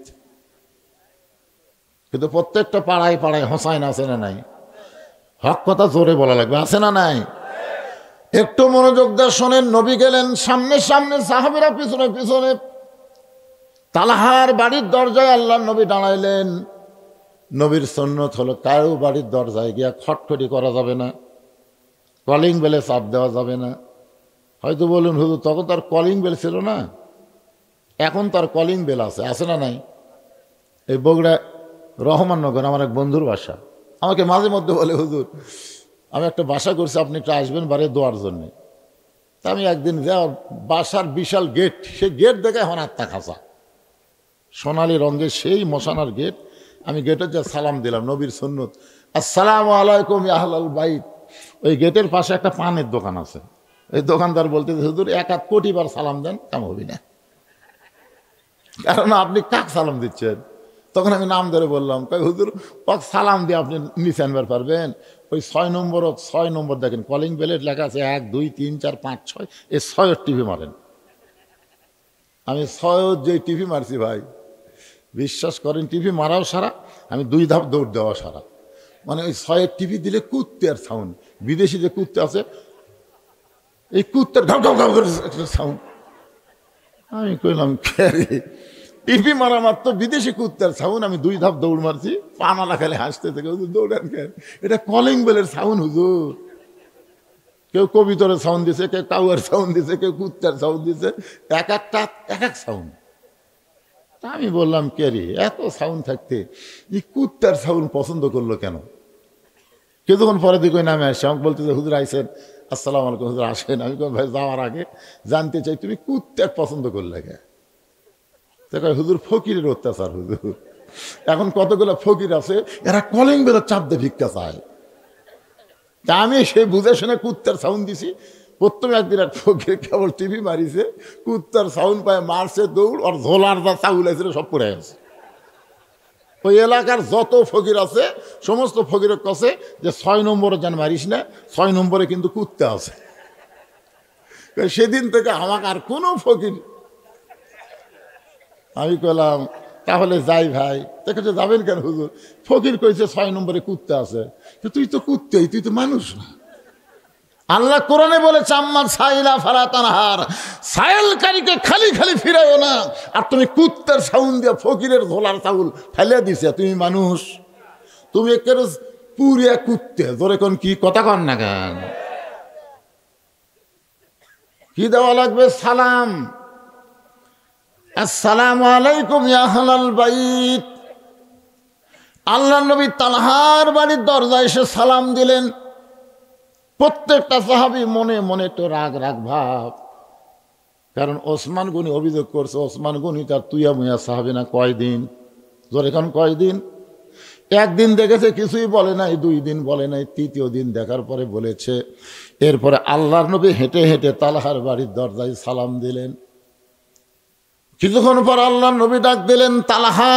কিন্তু প্রত্যেকটা পাড়ায় পাড়ায় হোসাইন আছে না নাই? হক কথা জোরে বলা লাগবে, আছে না নাই? একটু মনোযোগ দিয়ে শোনেন। নবী গেলেন সামনে সামনে, সাহাবীরা পিছনে পিছনে। তালহার বাড়ির দরজায় আল্লাহ নবী দাঁড়াইলেন। নবীর সুন্নত হলো কারো বাড়ির দরজায় গিয়া খটখটি করা যাবে না, কলিং বেলে চাপ দেওয়া যাবে না। হয়তো বলুন হুজুর তখন তার কলিং বেল ছিল না, এখন তার কলিং বেল আছে, আছে না নাই? এই বগুড়া রহমাননগর আমার এক বন্ধুর বাসা। আমাকে মাঝে মধ্যে বলে, হুজুর আমি একটা বাসা করছি, আপনি একটু আসবেন বাড়ি দোয়ার জন্যে। তা আমি একদিন যাও, বাসার বিশাল গেট, সে গেট দেখে এখন আত্মা খাঁচা, সোনালি রঙের সেই মশানার গেট। আমি গেটের যা সালাম দিলাম, নবীর সুন্নত, আসসালামু আলাইকুম ইয়া আহলাল বাইত। ওই গেটের পাশে একটা পানের দোকান আছে। এই দোকানদার বলতে, হুজুর 1-1 কোটি বার সালাম দেন, কাম হবি না, কারণ আপনি কাক সালাম দিচ্ছেন। তখন আমি নাম ধরে বললাম, কই হুজুর পাক সালাম দিয়ে আপনি নিচে আনবার পারবেন? ওই 6 নম্বর দেখেন, কলিং বেলের লেখা আছে 1 2 3 4 5 6, এই 6 টিভি মারেন। আমি 6 যে টিভি মারছি ভাই, বিশ্বাস করেন টিভি মারাও সারা, আমি 2 ধাপ দৌড় দেওয়া সারা। মানে ওই 6 টিভি দিলে কুত্তের সাউন্ড, বিদেশি যে কুত্তে আছে এই কুত্তের ঘাউ ঘাউ ঘাউ করে সাউন্ড। আমি কইলাম টিভি মারা মাত্র বিদেশি কুত্তার সাউন্ড, আমি 2 ধাপ দৌড় মারছি। পানালা খেলে হাসতে থেকে, হুজুর দৌড়ান কেন? এটা কলিং বেলের সাউন্ড হুজুর। কেউ কবিতরের সাউন্ড দিছে, কেউ কাউয়ার সাউন্ড দিছে, কেউ কুত্তার সাউন্ড দিছে, এক একটা এক এক সাউন্ড। তা আমি বললাম, কে রে এত সাউন্ড থাকতে এই কুত্তার সাউন্ড পছন্দ করলো কেন? কিছুক্ষণ পরে দিকে নামে আসছে, আমাকে বলতে যে হুজুর আইসেন, আসসালামু আলাইকুম। হুজুর আসেন। আমি ভাই যাওয়ার আগে জানতে চাই তুমি কুত্তার পছন্দ করলে কে? হুজুর ফকিরের অত্যাচার হুজুর। এখন কতগুলো ফকির আছে, এরা কলিং বেলের চাপ দিয়ে ভিক্ষা চায়। তা আমি সেই বুঝে শুনে কুত্তার সাউন্ড দিছি। প্রথমে একদিন এক ফকির কেবল টিভি মারিছে, কুত্তার সাউন্ড পায় মারছে দৌড়, আর ঝোলার যা চাউল আছে সব পড়ে গেছে। ওই এলাকার যত ফকির আছে সমস্ত ফকিরের কাছে যে 6 নম্বরে যেন মারিস না, 6 নম্বরে কিন্তু কুত্তা আছে। সেদিন থেকে আমাকে আর কোনো ফকির। আমি কইলাম তাহলে যাই ভাই। দেখে যাবেন কেন হুজুর? ফকির কইছে 6 নম্বরে কুত্তা আছে। তুই তো কুত্তেই, তুই তো মানুষ না। আল্লাহ কোরআনে বলেছে, আম্মা সাইলা ফালা তানহার, সাইলকারীকে খালি খালি ফিরাইও না। আর তুমি কুত্তার সাউন্ড দিয়ে ফকিরের ঝোলার চাউল ফেলে দিছে, তুমি মানুষ? তুমি একেবারে পুরিয়া কুত্তে। জোরে কোন কি কথা কন না কেন? কি দেওয়া লাগবে? সালাম। আসসালামু আলাইকুম ইয়া আহলাল বাইত। আল্লাহ নবী তালহার বাড়ির দরজায় এসে সালাম দিলেন। প্রত্যেকটা সাহাবী মনে মনে একটু রাগ রাগ ভাব, কারণ ওসমান গনি অভিযোগ করছে, ওসমান গনি তার তুইয়া মুয়া সাহাবী না। কয়দিন? জোরে এখন কয়দিন? একদিন দেখেছে কিছুই বলে নাই, 2 দিন বলে নাই, 3য় দিন দেখার পরে বলেছে। এরপরে আল্লাহর নবী হেঁটে হেঁটে তালহার বাড়ির দরজায় সালাম দিলেন। কিছুক্ষণ পর আল্লাহর নবী ডাক দিলেন, তালহা।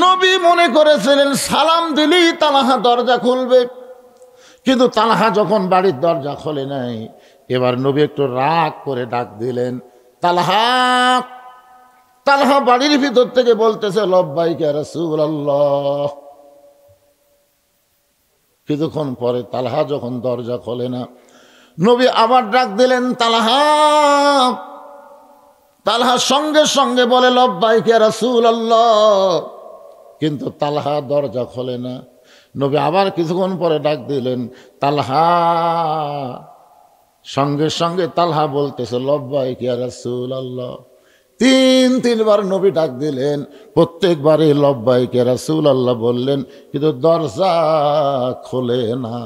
নবী মনে করেছিলেন সালাম দিলেই তালহা দরজা খুলবে, কিন্তু তালহা যখন বাড়ির দরজা খোলে নাই, এবার নবী একটু রাগ করে ডাক দিলেন, তালহা। তালহা বাড়ির ভিতর থেকে বলতেছে, লব্বাইক ইয়া রাসূলুল্লাহ। কিছুক্ষণ পরে তালহা যখন দরজা খোলে না, নবী আবার ডাক দিলেন, তালহা। তালহা সঙ্গে সঙ্গে বলে, লব্বাইক ইয়া রাসূলুল্লাহ। কিন্তু তালহা দরজা খোলে না। নবী আবার কিছুক্ষণ পরে ডাক দিলেন, তালহা। সঙ্গে সঙ্গে তালহা বলতেছে, লব্বাইক ইয়া রাসূলুল্লাহ। 3বার নবী ডাক দিলেন, প্রত্যেকবারে লব্বাইক ইয়া রাসূলুল্লাহ বললেন, কিন্তু দরজা খোলে না।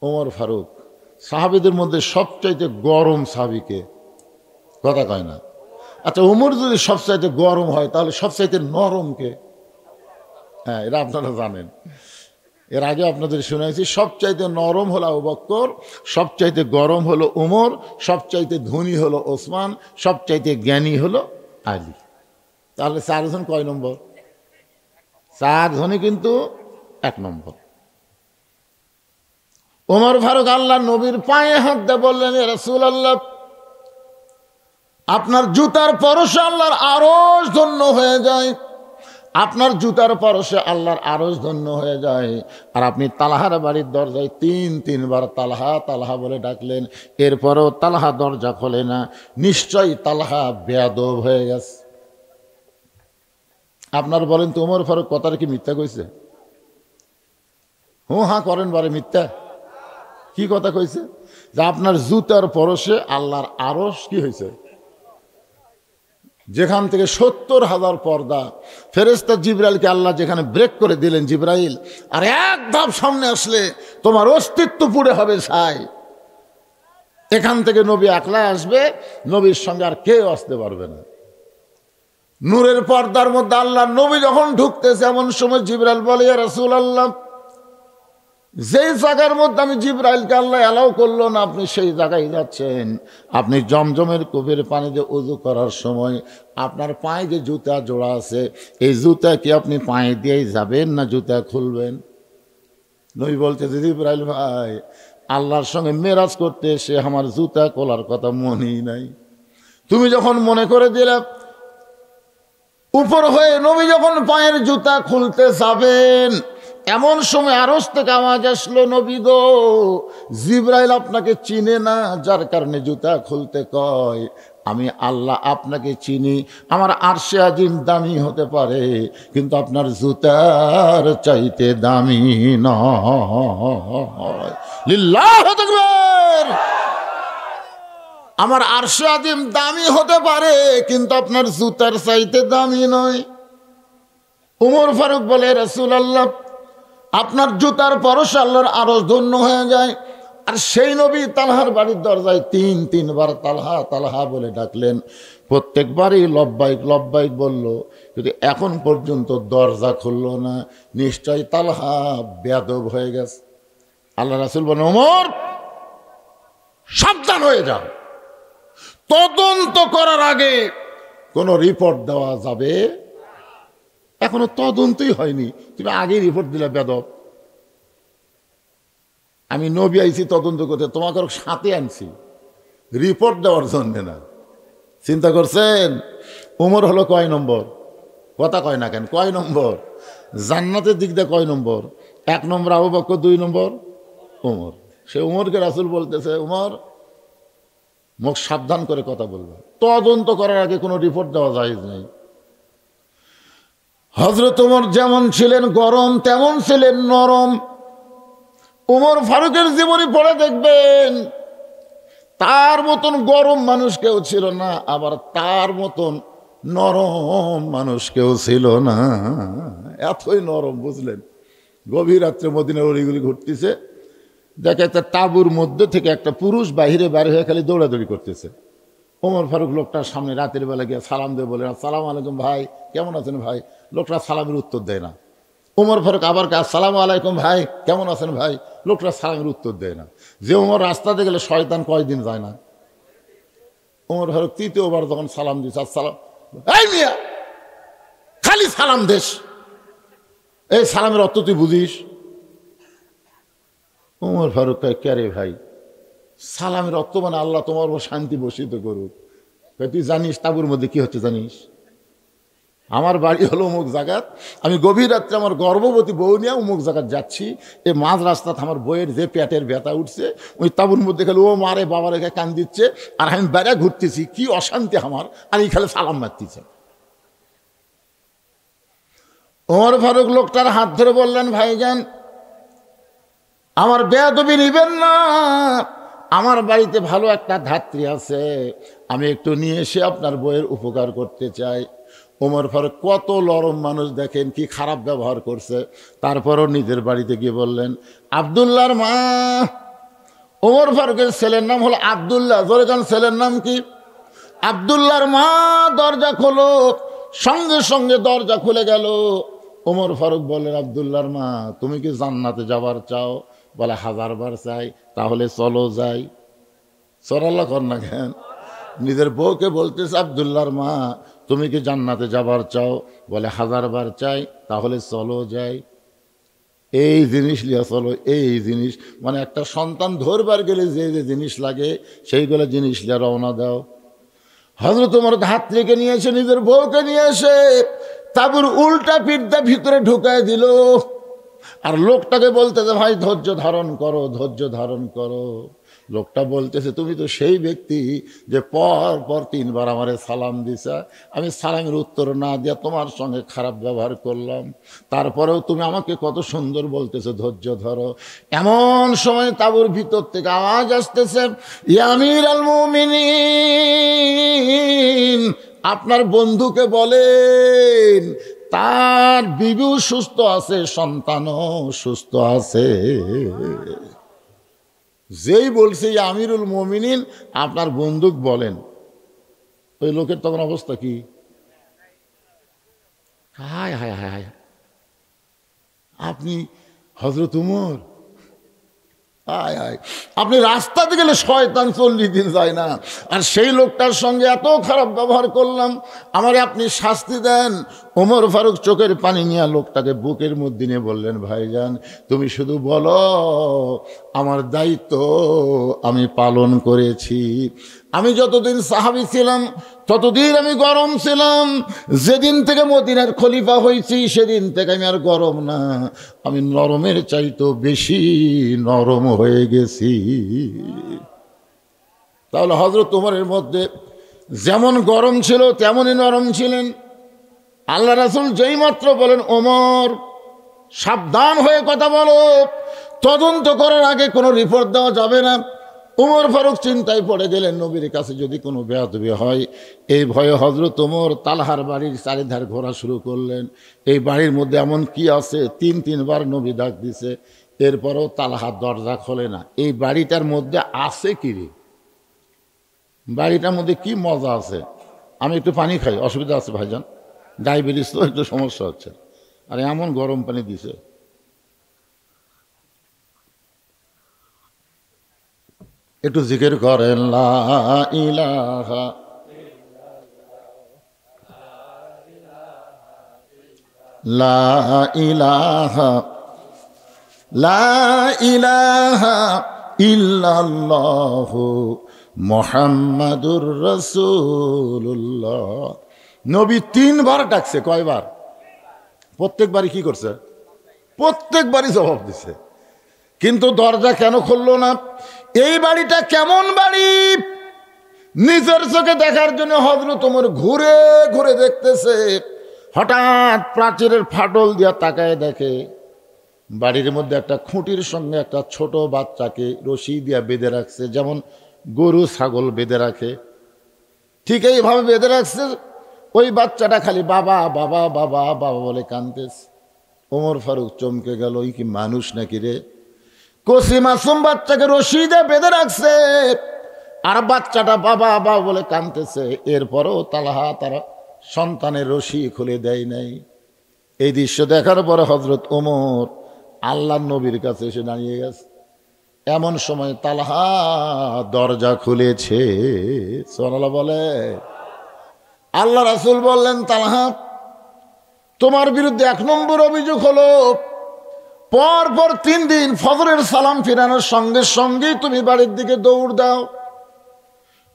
ওমর ফারুক সাহাবীদের মধ্যে সবচাইতে গরম সাহাবীকে? কথা কয় না। আচ্ছা, ওমর যদি সবচাইতে গরম হয়, তাহলে সবচাইতে নরম কে? হ্যাঁ, এটা আপনারা জানেন। এর আগে আপনাদের শুনেছি সবচাইতে নরম হলো আবু বকর, সবচাইতে গরম হলো উমর, সবচাইতে ধনী হলো ওসমান, সবচাইতে জ্ঞানী হলো আলী। তাহলে চারজন কয় নম্বর? চারজনই কিন্তু 1 নম্বর। ওমর ফারুক আল্লাহ নবীর পায়ে হাত দিয়ে বললেন, ইয়া রাসূলুল্লাহ, আপনার জুতার পরশে আল্লাহর আরশ ধন্য হয়ে যায়, আপনার জুতার পরশে আল্লাহর আরশ ধন্য হয়ে যায়। আর আপনি তালহার বাড়ির দরজায় 3-3 বার তালহা তালহা বলে ডাকলেন, এরপরেও তালহা দরজা খোলে না, নিশ্চয়ই তালহা বেয়াদব হয়ে গেছে। আপনার বলেন তো ওমর ফারুক কথাটা কি মিথ্যা কইছে? হ্যাঁ করেন বারে মিথ্যা। কি কথা কইছে? যে আপনার জুতার পরশে আল্লাহর আরশ কি হয়েছে, যেখান থেকে 70,000 পর্দা, ফেরেশতা জিবরাইলকে আল্লাহ যেখানে ব্রেক করে দিলেন, জিবরাইল আর এক ধাপ সামনে আসলে তোমার অস্তিত্ব পুড়ে হবে ছাই। এখান থেকে নবী একলা আসবে, নবীর সঙ্গে আর কেউ আসতে পারবে না। নূরের পর্দার মধ্যে আল্লাহ নবী যখন ঢুকতেছে, এমন সময় জিবরাইল বলে, ইয়া রাসূলুল্লাহ, যেই জায়গার মধ্যে আমি জিবরাইলকে আল্লাহ অ্যালাউ করলো না, আপনি সেই জায়গায় যাচ্ছেন। আপনি জমজমের কূপের পানি দিয়ে ওযু করার সময় আপনার পায়ে যে জুতা জোড়া আছে, এই জুতা কি আপনি পায়ে দিয়েই যাবেন না জুতা খুলবেন? নবী বলছে, জিবরাইল ভাই, আল্লাহর সঙ্গে মেরাজ করতে এসে আমার জুতা খোলার কথা মনেই নাই। তুমি যখন মনে করে দিলে, উপর হয়ে নবী যখন পায়ের জুতা খুলতে যাবেন, এমন সময় আরশ থেকে আওয়াজ আসলো, নবী গো, জিবরাইল আপনাকে চিনে না, যার কারণে জুতা খুলতে কয়। আমি আল্লাহ আপনাকে চিনি, আমার আরশে আজিম দামি হতে পারে, কিন্তু আপনার জুতার চাইতে দামি নয়। লিল্লাহু তাকবীর। আমার আরশে আজিম দামি হতে পারে, কিন্তু আপনার জুতার চাইতে দামি নয়। ওমর ফারুক বলে, রাসূলুল্লাহ, আপনার জুতার পরশে আল্লাহর আরশ ধন্য হয়ে যায়। আর সেই নবী তালহার বাড়ির দরজায় 3-3 বার তালহা তালহা বলে ডাকলেন, প্রত্যেকবারই লব্বাইক লব্বাইক বলল, কিন্তু এখন পর্যন্ত দরজা খুলল না, নিশ্চয় তালহা বেয়াদব হয়ে গেছে। আল্লাহ রাসূল বলেন, ওমর সাবধান হয়ে যাও, তদন্ত করার আগে কোনো রিপোর্ট দেওয়া যাবে। এখনো তদন্তই হয়নি, তুমি আগেই রিপোর্ট দিলে বেদব। আমি নবী আইছি তদন্ত করতে, তোমাকে সাথে আনছি রিপোর্ট দেওয়ার জন্য না। চিন্তা করছেন ওমর হলো কয় নম্বর? কথা কয় না কেন? কয় নম্বর? জান্নাতের দিক দিয়ে কয় নম্বর? 1 নম্বর আবু বকর, 2 নম্বর ওমর। সে ওমরকে রাসূল বলতেছে, ওমর মুখ সাবধান করে কথা বলবে, তদন্ত করার আগে কোনো রিপোর্ট দেওয়া জায়েজ নেই। হযরত ওমর যেমন ছিলেন গরম, তেমন ছিলেন নরম। ওমর ফারুকের জীবনী পড়ে দেখবেন, তার মতন গরম মানুষ কেউ ছিল না, আবার তার মতন নরম মানুষ কেউ ছিল না। এতই নরম, বুঝলেন? গভীর রাত্রে মদিনার অলিগুলি ঘুরতেছে, দেখে একটা তাঁবুর মধ্যে থেকে একটা পুরুষ বাহিরে বাইরে হয়ে খালি দৌড়াদৌড়ি করতেছে। ওমর ফারুক লোকটার সামনে রাতের বেলা গিয়ে সালাম দিয়ে বলে, আসসালামু আলাইকুম ভাই, কেমন আছেন ভাই? লোকটা সালামের উত্তর দেয় না। ওমর ফারুক আবার আসসালামু আলাইকুম ভাই, কেমন আছেন ভাই? লোকটা সালামের উত্তর দেয় না। যে ওমর রাস্তাতে গেলে শয়তান কয়দিন যায় না। ওমর ফারুক 3য় বার যখন সালাম দিচ্ছে, আসসালাম, এই মিয়া খালি সালাম দেশ, এই সালামের অর্থ তুই বুঝিস? ওমর ফারুক কয়, কে রে ভাই, সালামের অর্থ মানে আল্লাহ তোমার উপর শান্তি বর্ষিত করুক। তুই জানিস তাঁবুর মধ্যে কি হচ্ছে জানিস? আমার বাড়ি হলো অমুক জায়গাত, আমি গভীর রাত্রে আমার গর্ভবতী বউ নিয়ে অমুক জায়গায় যাচ্ছি, এই মাঝ রাস্তাতে আমার বইয়ের যে পেটের ব্যথা উঠছে, ওই তাঁবুর মধ্যে খেলে ও মারে বাবা রেখে কান দিচ্ছে, আর আমি বেড়া ঘুরতেছি, কি অশান্তি আমার, আর এই খেলে সালাম মারতেছে। ওমর ফারুক লোকটার হাত ধরে বললেন, ভাইজান আমার বেয়াদবি নিবেন না, আমার বাড়িতে ভালো একটা ধাত্রী আছে, আমি একটু নিয়ে এসে আপনার বইয়ের উপকার করতে চাই। ওমর ফারুক কত নরম মানুষ, দেখেন কি খারাপ ব্যবহার করছে, তারপরও নিজের বাড়িতে গিয়ে বললেন, আব্দুল্লাহর মা। ওমর ফারুকের ছেলের নাম হলো আব্দুল্লাহ। জোরেখান ছেলের নাম কি? আব্দুল্লাহর মা। দরজা খোলো, সঙ্গে সঙ্গে দরজা খুলে গেল। ওমর ফারুক বলেন, আব্দুল্লাহর মা তুমি কি জান্নাতে যাবার চাও? বলে 1000 বার চাই। তাহলে চলো যাই। সরাল্লা কর না কেন? নিজের বউকে বলতেছে, আব্দুল্লাহর মা তুমি কি জান্নাতে যাবার চাও? বলে 1000 বার চাই। তাহলে চলো যাই। এই জিনিস লিয়া চলো, এই জিনিস মানে একটা সন্তান ধরবার গেলে যে যে জিনিস লাগে সেইগুলো জিনিস লিয়া রওনা দাও। হযরত ওমর হাত থেকে নিয়ে এসে নিজের বউকে নিয়ে এসে তাঁবুর উল্টা পিঠটা ভিতরে ঢুকায় দিল। আর লোকটাকে বলতেছে, ভাই ধৈর্য ধারণ করো, ধৈর্য ধারণ করো। লোকটা বলতেছে, তুমি তো সেই ব্যক্তি যে পর পর 3 বার আমারে সালাম দিছা, আমি সালামের উত্তর না দিয়া তোমার সঙ্গে খারাপ ব্যবহার করলাম, তারপরেও তুমি আমাকে কত সুন্দর বলতেছো ধৈর্য ধরো। এমন সময় তাঁবুর ভিতর থেকে আওয়াজ আসতেছে, ইয়া আমিরুল মুমিনিন, আপনার বন্ধুকে বলেন তার বিবিও সুস্থ আছে, সন্তানও সুস্থ আছে। যেই বলছে আমিরুল মুমিনিন আপনার বন্ধুক বলেন, ওই লোকের তখন অবস্থা কি? হায় হায় হায় হায়, আপনি হযরত ওমর, আয় আয়, আপনি রাস্তাতে গেলে শয়তান 40 দিন যায় না, আর সেই লোকটার সঙ্গে এত খারাপ ব্যবহার করলাম, আমারে আপনি শাস্তি দেন। ওমর ফারুক চোখের পানি নিয়ে লোকটাকে বুকের মধ্যে নিয়ে বললেন, ভাইজান তুমি শুধু বলো, আমার দায়িত্ব আমি পালন করেছি। আমি যতদিন সাহাবী ছিলাম ততদিন আমি গরম ছিলাম, যেদিন থেকে মদিনার খলিফা হয়েছি সেদিন থেকে আমি আর গরম না, আমি নরমের চাইতেও বেশি নরম হয়ে গেছি। তাহলে হযরত ওমরের মধ্যে যেমন গরম ছিল তেমনই নরম ছিলেন। আল্লাহ রাসূল যেই মাত্র বলেন, ওমর সাবধান হয়ে কথা বলো, তদন্ত করার আগে কোনো রিপোর্ট দেওয়া যাবে না। ওমর ফারুক চিন্তায় পড়ে গেলেন, নবীর কাছে যদি কোনো বেয়াদবি হয়। এই ভয়ে হযরত ওমর তালহার বাড়ির চারিধার ঘোরা শুরু করলেন। এই বাড়ির মধ্যে এমন কি আছে? 3-3 বার নবী ডাক দিছে, এরপরও তালহার দরজা খোলে না। এই বাড়িটার মধ্যে আছে কি রে? বাড়িটার মধ্যে কি মজা আছে? আমি একটু পানি খাই, অসুবিধা আছে ভাইজান? ডায়াবেটিস তো একটু সমস্যা হচ্ছে। আর এমন গরম পানি দিছে, একটু জিকির করেন, লা ইলাহা লা ইলাহা লা ইলাহা ইল্লাল্লাহু মুহাম্মাদুর রাসূলুল্লাহ। নবী 3 বার ডাকছে। কয়বার? প্রত্যেকবারই কি করছে? প্রত্যেকবারই জবাব দিছে। কিন্তু দরজা কেন খুললো না? এই বাড়িটা কেমন বাড়ি নিজের চোখে দেখার জন্য হযরত ওমর ঘুরে ঘুরে দেখতেছে। হঠাৎ প্রাচীরের ফাটল দিয়া তাকায় দেখে বাড়ির মধ্যে একটা খুঁটির সঙ্গে একটা ছোট বাচ্চাকে রশি দিয়া বেঁধে রাখছে, যেমন গরু ছাগল বেঁধে রাখে, ঠিক এইভাবে বেঁধে রাখছে। ওই বাচ্চাটা খালি বাবা বাবা বাবা বাবা বলে কাঁদতেছে। ওমর ফারুক চমকে গেল, এই কি মানুষ নাকি রে? কচি মাসুম বাচ্চাকে রশি দিয়ে বেঁধে রাখছে, আর বাচ্চাটা বাবা বাবা বলে কাঁদতেছে। এরপরও তালহা তারা সন্তানের রশি খুলে দেয় নাই। এই দৃশ্য দেখার পরে হযরত ওমর আল্লাহর নবীর কাছে এসে দাঁড়িয়ে গেছে। এমন সময় তালহা দরজা খুলেছে। সুবহানাল্লাহ বলে। আল্লাহ রাসূল বললেন, তালহা তোমার বিরুদ্ধে 1 নম্বর অভিযোগ হলো, পর পর 3 দিন ফজরের সালাম ফিরানোর সঙ্গে সঙ্গেই তুমি বাড়ির দিকে দৌড় দাও।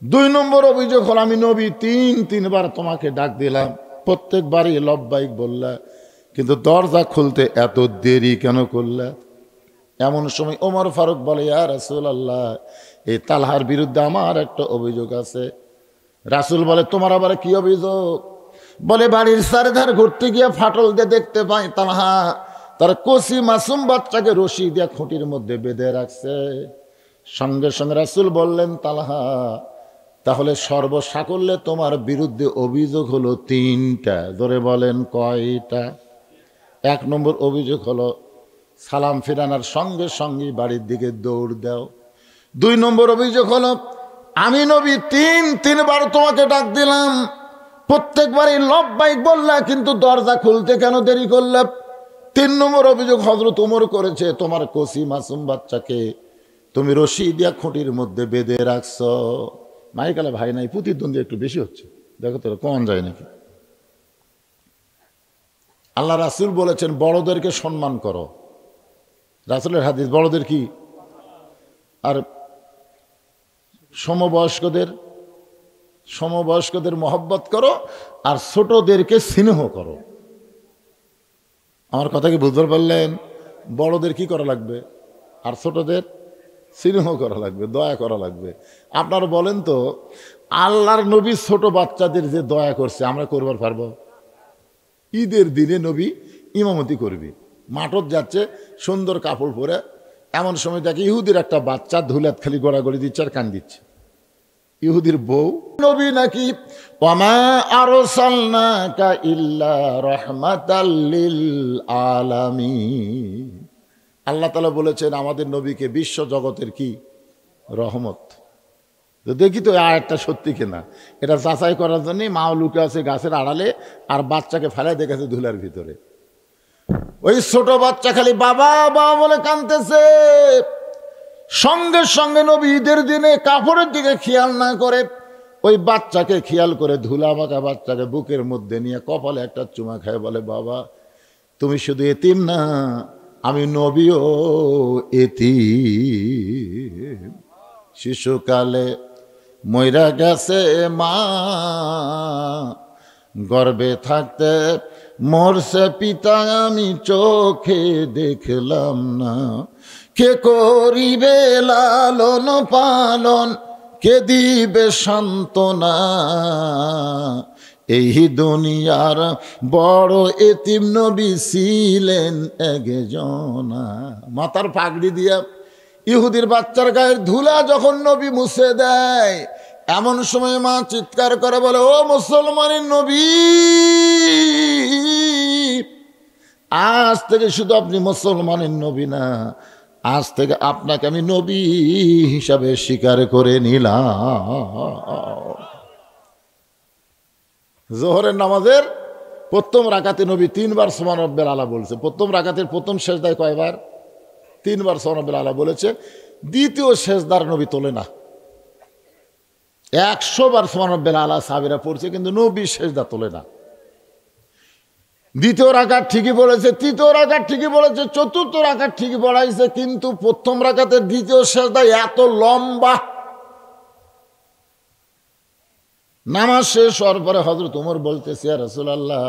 2 নম্বর অভিযোগ হলো, আমি নবী 3 বার তোমাকে ডাক দিলাম, প্রত্যেকবারই লব্বাইক বললা, কিন্তু দরজা খুলতে এত দেরি কেন করলা? এমন সময় ওমর ফারুক বলে, ইয়া রাসূলুল্লাহ, এই তালহার বিরুদ্ধে আমার একটা অভিযোগ আছে। রাসূল বলে, তোমার আবার কি অভিযোগ? বলে, বাড়ির চারিধার ঘুরতে গিয়ে ফাটল দিয়ে দেখতে পাই তালহা তার কচি মাসুম বাচ্চাকে রশি দিয়ে খুঁটির মধ্যে বেঁধে রাখছে। সঙ্গে সঙ্গে রাসূল বললেন, তালহা তাহলে সর্বসাকল্যে তোমার বিরুদ্ধে অভিযোগ হলো 3টা। ধরে বলেন কয়টা? 1 নম্বর অভিযোগ হলো সালাম ফিরানোর সঙ্গে সঙ্গে বাড়ির দিকে দৌড় দাও। 2 নম্বর অভিযোগ হলো, আমি নবী 3 বার তোমাকে ডাক দিলাম, প্রত্যেকবারই লব্বাইক বললা, কিন্তু দরজা খুলতে কেন দেরি করলে? তিন নম্বর অভিযোগ হযরত ওমর করেছে, তোমার কচি মাসুম বাচ্চাকে তুমি রশি দিয়া খুঁটির মধ্যে বেঁধে রাখছ। মাইকালে ভাই নাই, প্রতিদ্বন্দ্বী একটু বেশি হচ্ছে, দেখো তো কম যায় নাকি। আল্লাহ রাসূল বলেছেন বড়দেরকে সম্মান করো, রাসূলের হাদিস, বড়দের কি আর সমবয়স্কদের মহব্বত করো, আর ছোটদেরকে স্নেহ করো। আমার কথা কি বুঝতে পারলেন? বড়দের কি করা লাগবে আর ছোটদের স্নেহ করা লাগবে, দয়া করা লাগবে। আপনারা বলেন তো, আল্লাহর নবী ছোট বাচ্চাদের যে দয়া করছে আমরা করবার পারবো? ঈদের দিনে নবী ইমামতি করবি, মাঠত যাচ্ছে সুন্দর কাপড় পরে, এমন সময় দেখে ইহুদির একটা বাচ্চা ধুলাত খালি গড়াগড়ি দিচ্ছে আর কান দিচ্ছে। ইহুদির বউ নবী নাকি, ওয়ামা আরসালনাকা ইল্লা রাহমাতাল লিল আলামিন। আল্লাহ তাআলা বলেছেন আমাদের নবীকে বিশ্ব জগতের কি রহমত। তো দেখি তো আয়াতটা সত্যি কিনা, এটা যাচাই করার জন্য মা লুকে আছে গাছের আড়ালে, আর বাচ্চাকে ফেলে দেখেছে ধুলার ভিতরে। ওই ছোট বাচ্চা খালি বাবা বাবা বলে কাঁদতেছে। সঙ্গে সঙ্গে নবী ঈদের দিনে কাপড়ের দিকে খেয়াল না করে ওই বাচ্চাকে খেয়াল করে ধুলা মাখা বাচ্চাকে বুকের মধ্যে নিয়ে কপালে একটা চুমা খায়, বলে বাবা তুমি শুধু এতিম না, আমি নবীও এতিম। শিশুকালে মইরা গেছে মা, গর্ভে থাকতে মরছে পিতা, আমি চোখে দেখলাম না। কে করিবে লালন পালন, কে দিবে সান্ত্বনা, এই দুনিয়ার বড় এতিম নবী ছিলেন একজনা। মাথার পাগড়ি দিয়া ইহুদির বাচ্চার গায়ের ধুলা যখন নবী মুছে দেয়, এমন সময় মা চিৎকার করে বলে, ও মুসলমানের নবী, আজ থেকে শুধু আপনি মুসলমানের নবী না, আজ থেকে আপনাকে আমি নবী হিসাবে স্বীকার করে নিলাম। জোহরের নামাজের প্রথম রাকাতে নবী 3 বার সুবহান রাব্বিল আলা বলছে। প্রথম রাকাতের প্রথম সেজদায় কয়বার? 3 বার সুবহান রাব্বিল আলা বলেছে। দ্বিতীয় সেজদার নবী তোলে না। 100 বার সুবহান রাব্বিল আলা সাহাবীরা পড়ছে, কিন্তু নবী সেজদা তোলে না। দ্বিতীয় রাকাত ঠিকই বলেছে, তৃতীয় রাকাত ঠিকই বলেছে, চতুর্থ রাকাত ঠিকই পড়াইছে, কিন্তু প্রথম রাকাতের দ্বিতীয় সেজদা এত লম্বা। নামাজ শেষ হওয়ার পরে হযরত ওমর বলতেছে, ইয়া রাসূলুল্লাহ,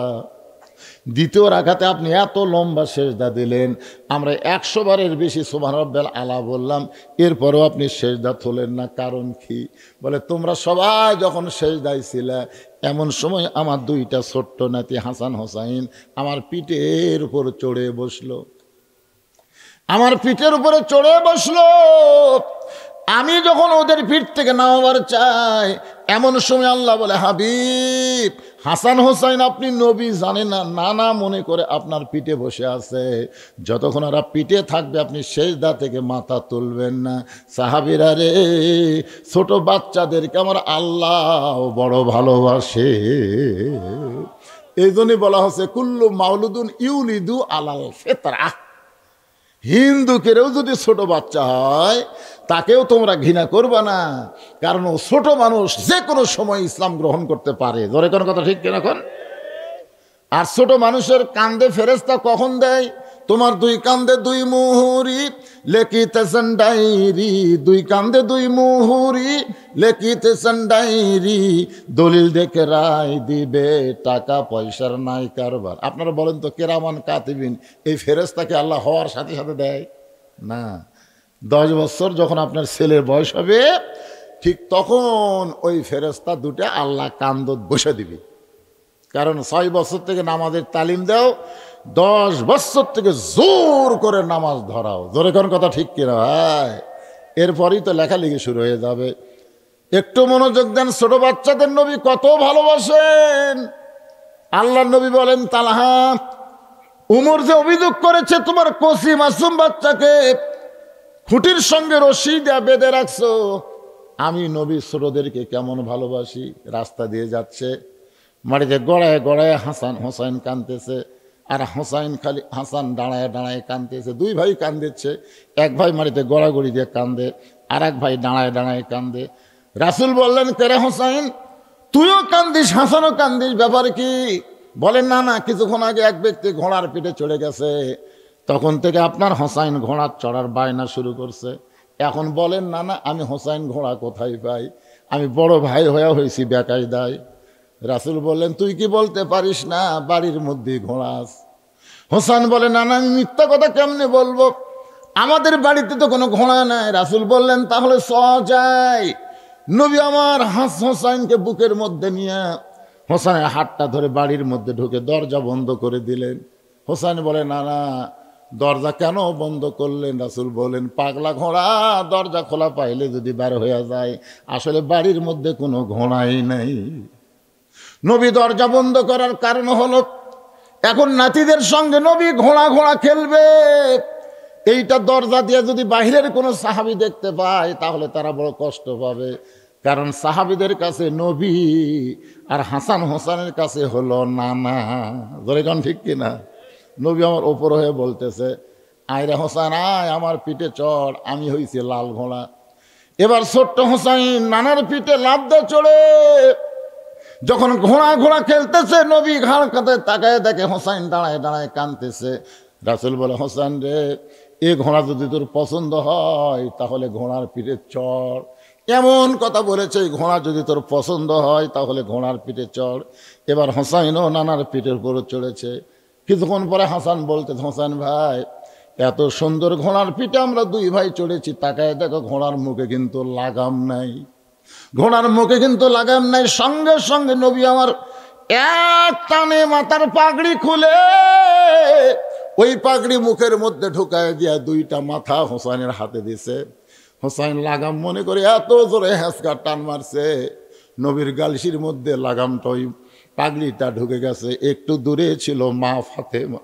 দ্বিতীয় রাকাতে আপনি এত লম্বা সেজদা দিলেন, আমরা 100 বারের বেশি সুবহান রাব্বিল আলা বললাম, এরপরেও আপনি সেজদা তোলেন না, কারণ কি? বলে তোমরা সবাই যখন সেজদায় ছিলে, এমন সময় আমার 2টা ছোট্ট নাতি হাসান হোসাইন আমার পিঠের উপর চড়ে বসলো, আমার পিঠের উপরে চড়ে বসলো। আমি যখন ওদের পিঠ থেকে নামাবার চাই, এমন সময় আল্লাহ বলে, হাবিব, হাসান হোসাইন আপনি নবী জানেন না, নানা মনে করে আপনার পিঠে বসে আছে, যতক্ষণ ওরা পিঠে থাকবে আপনি সেজদা থেকে মাথা তুলবেন না। সাহাবীরা রে, ছোট বাচ্চাদেরকে আমার আল্লাহ বড় ভালোবাসে। এই জন্যই বলা হচ্ছে কুল্লু মাউলুদুন ইউলিদু আলাল ফিতরা। হিন্দুকেও যদি ছোট বাচ্চা হয় তাকেও তোমরা ঘৃণা করবে না, কারণ ও ছোট মানুষ, যে কোনো সময় ইসলাম গ্রহণ করতে পারে। ধরে কোনো কথা ঠিক কিনা এখন? আর ছোট মানুষের কান্দে ফেরেশতা কখন দেয়? তোমার 2 কান্দে 2 মুহুরি লেখিতেছেন ডায়েরি, 2 কান্দে 2 মুহুরি লেখিতেছেন ডায়েরি, দলিল দেখে রায় দিবে, টাকা পয়সার নাই কারবার। আপনারা বলেন তো, কেরামান কাতিবিন এই ফেরেশতাকে আল্লাহ হওয়ার সাথে সাথে দেয় না। 10 বছর যখন আপনার ছেলের বয়স হবে, ঠিক তখন ওই ফেরেশতা 2টা আল্লাহ কান্দত বসে দিবি। কারণ 6 বছর থেকে নামাজের তালিম দাও, 10 বছর থেকে জোর করে নামাজ ধরাও। জোরে কোন কথা ঠিক কিনা ভাই? এরপরই তো লেখালেখি শুরু হয়ে যাবে। একটু মনোযোগ দেন, ছোট বাচ্চাদের নবী কত ভালোবাসেন। আল্লাহর নবী বলেন, তালহা, উমর যে অভিযোগ করেছে তোমার কচি মাসুম বাচ্চাকে খুঁটির সঙ্গে রশি দিয়ে বেঁধে রাখছো, আমি নবী ছোটদেরকে কেমন ভালোবাসি। রাস্তা দিয়ে যাচ্ছে, মাটিতে গড়ায় গড়ায় হাসান হোসাইন কাঁদতেছে, আর হোসাইন খালি হাসান দাঁড়ায় দাঁড়ায় কাঁদতেছে, দুই ভাই কান্দিচ্ছে, এক ভাই মাটিতে গড়াগড়ি দিয়ে কান্দে, আর এক ভাই দাঁড়ায় দাঁড়ায় কান্দে। রাসূল বললেন, কেরে হোসাইন তুইও কান্দিস হাসানও কান্দিস, ব্যাপার কি? বলেন, না না, কিছুক্ষণ আগে এক ব্যক্তি ঘোড়ার পিঠে চড়ে গেছে, তখন থেকে আপনার হোসাইন ঘোড়ার চড়ার বায়না শুরু করছে। এখন বলেন, না না, আমি হোসাইন ঘোড়া কোথায় পাই? আমি বড় ভাই হয়ে হয়েছি বেকায়দায়। রাসূল বললেন, তুই কি বলতে পারিস না বাড়ির মধ্যে ঘোড়া আছে? হোসাইন বলে, না না, আমি মিথ্যা কথা কেমনে বলবো, আমাদের বাড়িতে তো কোনো ঘোড়া নাই। রাসূল বললেন, তাহলে যাই। নবী আমার হোসাইনকে বুকের মধ্যে নিয়ে হোসাইনের হাতটা ধরে বাড়ির মধ্যে ঢুকে দরজা বন্ধ করে দিলেন। হোসাইন বলে, না না, দরজা কেন বন্ধ করলেন? রাসূল বলেন, পাগলা ঘোড়া দরজা খোলা পাইলে যদি বের হয়ে যায়, আসলে বাড়ির মধ্যে কোনো ঘোড়াই নাই। নবী দরজা বন্ধ করার কারণ হলো, এখন নাতিদের সঙ্গে নবী ঘোড়া ঘোড়া খেলবে, এইটা দরজা দিয়ে যদি বাহিরের কোনো সাহাবী দেখতে পায় তাহলে তারা বড় কষ্ট পাবে। কারণ সাহাবীদের কাছে নবী আর হাসান হোসেনের কাছে হলো নানা। ধরে কোন ঠিক কিনা? নবী আমার ওপর হয়ে বলতেছে, আয়রে হোসেন আয়, আমার পিঠে চড়, আমি হইছি লাল ঘোড়া। এবার ছোট্ট হোসাইন নানার পিঠে লাফ দিয়ে চড়ে যখন ঘোড়া ঘোড়া খেলতেছে, নবী ঘাড় কাঁধে তাকায় দেখে হোসাইন দাঁড়ায় দাঁড়ায় কাঁদতেছে। রাসূল বলে, হোসেন রে, এ ঘোড়া যদি তোর পছন্দ হয় তাহলে ঘোড়ার পিঠে চড়। এমন কথা বলেছে, ঘোড়া যদি তোর পছন্দ হয় তাহলে ঘোড়ার পিঠে চড়। এবার হোসাইনও নানার পিঠের উপর চড়েছে। কিছুক্ষণ পরে হাসান বলতে, হোসেন ভাই, এত সুন্দর ঘোড়ার পিঠে আমরা দুই ভাই চড়েছি, তাকায় দেখো ঘোড়ার মুখে কিন্তু লাগাম নাই, ঘোড়ার মুখে কিন্তু লাগাম নাই। সঙ্গে সঙ্গে নবী আমার এক টানে মাথার পাগড়ি খুলে ওই পাগড়ি মুখের মধ্যে ঢুকায় দিয়া দুইটা মাথা হোসাইনের হাতে দিছে। হোসাইন লাগাম মনে করে এত জোরে হ্যাঁচকা টান মারছে, নবীর গালসির মধ্যে লাগামটা ওই পাগড়িটা ঢুকে গেছে। একটু দূরে ছিল মা ফাতেমা,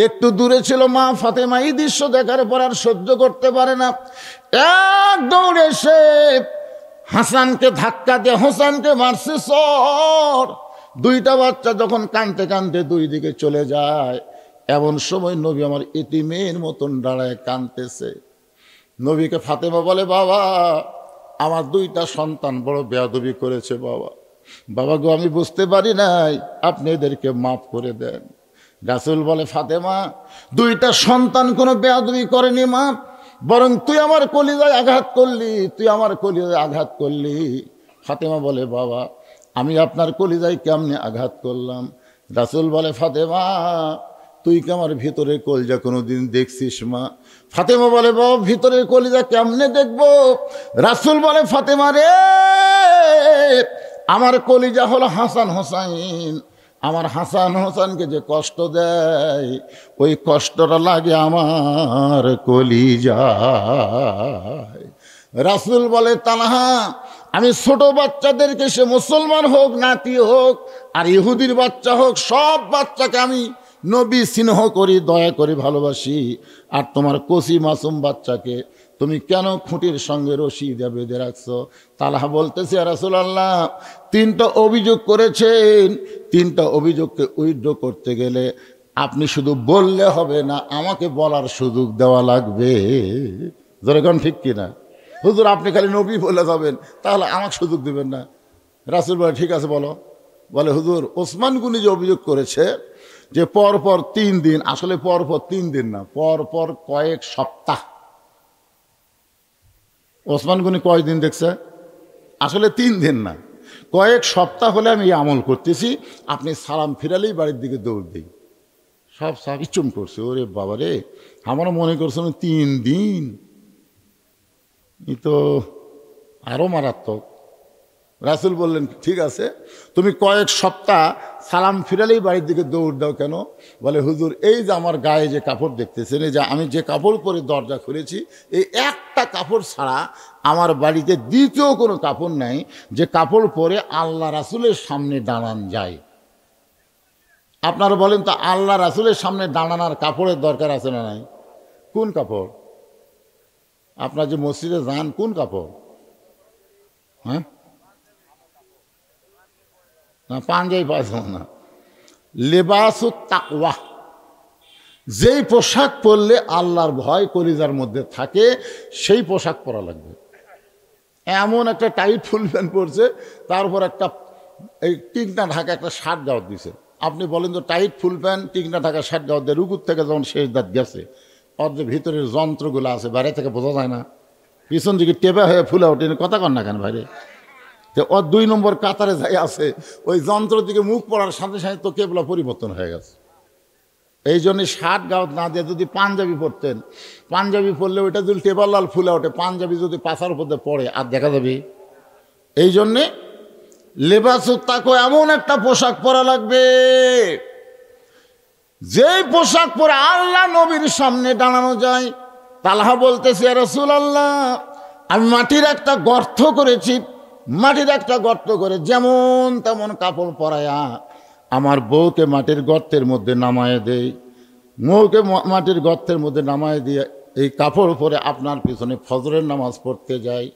একটু দূরে ছিল মা ফাতেমা। এই দৃশ্য দেখার পর আর সহ্য করতে পারে না, এক দৌড়ে এসে হাসানকে ধাক্কা দিয়ে হোসেনকে মারছে চর। দুইটা বাচ্চা যখন কাঁদতে কাঁদতে দুই দিকে চলে যায়, এমন সময় নবী আমার এতিমের মতন দাঁড়ায় কাঁদতেছে। নবীকে ফাতেমা বলে, বাবা, আমার দুইটা সন্তান বড় বেয়াদবি করেছে বাবা, বাবা গো, আমি বুঝতে পারি নাই, আপনি এদেরকে মাফ করে দেন। রাসূল বলে, ফাতেমা, দুইটা সন্তান কোনো বেয়াদবি করেনি মা, বরং তুই আমার কলিজায় আঘাত করলি, তুই আমার কলিজায় আঘাত করলি। ফাতেমা বলে, বাবা, আমি আপনার কলিজায় কেমনে আঘাত করলাম? রাসূল বলে, ফাতেমা, তুই কি আমার ভিতরের কলিজা কোনোদিন দেখছিস মা? ফাতেমা বলে, বাবা, ভিতরের কলিজা কেমনে দেখবো? রাসূল বলে, ফাতেমা রে, আমার কলিজা হলো হাসান হোসাইন, আমার হাসান হোসেনকে যে কষ্ট দেয় ওই কষ্টটা লাগে আমার কলিজায়। রাসূল বলে, তালহা, আমি ছোট বাচ্চাদেরকে, সে মুসলমান হোক নাতি হোক আর ইহুদির বাচ্চা হোক, সব বাচ্চাকে আমি নবী স্নেহ করি, দয়া করি, ভালোবাসি। আর তোমার কচি মাসুম বাচ্চাকে তুমি কেন খুঁটির সঙ্গে রশি দিয়ে বেঁধে রাখছো? তালহা বলতেছে, রাসূলুল্লাহ, তিনটা অভিযোগ করেছেন, তিনটা অভিযোগকে উইথড্র করতে গেলে আপনি শুধু বললে হবে না, আমাকে বলার সুযোগ দেওয়া লাগবে। যেরকম ঠিক কিনা? হুজুর, আপনি খালি নবী বলে যাবেন, তাহলে আমাকে সুযোগ দিবেন না? রাসূল বলে, ঠিক আছে বলো। বলে, হুজুর, ওসমান গনি যে অভিযোগ করেছে যে পরপর 3 দিন, আসলে পরপর 3 দিন না, পরপর কয়েক সপ্তাহ। ওসমান গনি কয়দিন দেখছে? আসলে 3 দিন না, কয়েক সপ্তাহ হলে আমি এই আমল করতেছি, আপনি সালাম ফিরালেই বাড়ির দিকে দৌড় দিই। সব সাহাবী চুম করছে, ওরে বাবা রে, আমারও মনে করছে 3 দিন, ই তো আরো মারাত্মক। রাসূল বললেন, ঠিক আছে, তুমি কয়েক সপ্তাহ সালাম ফিরালেই বাড়ির দিকে দৌড় দাও কেন? বলে, হুজুর, এই যে আমার গায়ে যে কাপড় দেখতেছেন, এই যে আমি যে কাপড় পরে দরজা খুলেছি, এই একটা কাপড় ছাড়া আমার বাড়িতে দ্বিতীয় কোনো কাপড় নাই যে কাপড় পরে আল্লাহ রাসূলের সামনে দাঁড়ান যায়। আপনারা বলেন তো, আল্লাহ রাসূলের সামনে দাঁড়ানোর কাপড়ের দরকার আছে না নাই? কোন কাপড়? আপনার যে মসজিদে যান, কোন কাপড়? হ্যাঁ, না পাঞ্জাবি পায়জামা না, লেবাসুত তাকওয়া, যেই পোশাক পরলে আল্লাহর ভয় কলিজার মধ্যে থাকে সেই পোশাক পরা লাগবে। এমন একটা টাইট ফুল প্যান্ট পরছে, তারপর একটা এই টিকনা ঢাকা একটা শার্ট গাউট দিছে। আপনি বলেন তো টাইট ফুল প্যান্ট টিকনা ঢাকা শার্ট গাউট দিয়ে রুকুর থেকে যখন শেষ দাঁত গেছে, ওর যে ভিতরের যন্ত্রগুলো আছে বাইরে থেকে বোঝা যায় না, পিছন দিকে টেপা হয়ে ফুলে ওঠে, কথা কন না কেন বাইরে, তো ওর 2 নম্বর কাতারে যাই আছে, ওই যন্ত্র দিকে মুখ পড়ার সাথে সাথে তো কেবলা পরিবর্তন হয়ে গেছে। এই জন্য শার্ট গাউট না দিয়ে যদি পাঞ্জাবি পরতেন, পাঞ্জাবি পরলে ওইটা যদি টেবার লাল ফুলে ওঠে, পাঞ্জাবি যদি পাছার উপর পড়ে আর দেখা যাবে। এই জন্যে লেবাসুত তাকওয়া, এমন একটা পোশাক পরা লাগবে যেই পোশাক পরে আল্লাহ নবীর সামনে দাঁড়ানো যায়। তালহা বলতেছে, ইয়া রাসূলুল্লাহ, আমি মাটির একটা গর্ত করেছি, মাটির একটা গর্ত করে যেমন তেমন কাপড় পরায়া আমার বউকে মাটির গর্তের মধ্যে নামায় দেই, বউকে মাটির গর্তের মধ্যে নামায় দিয়ে এই কাপড় পরে আপনার পিছনে ফজরের নামাজ পড়তে যাই।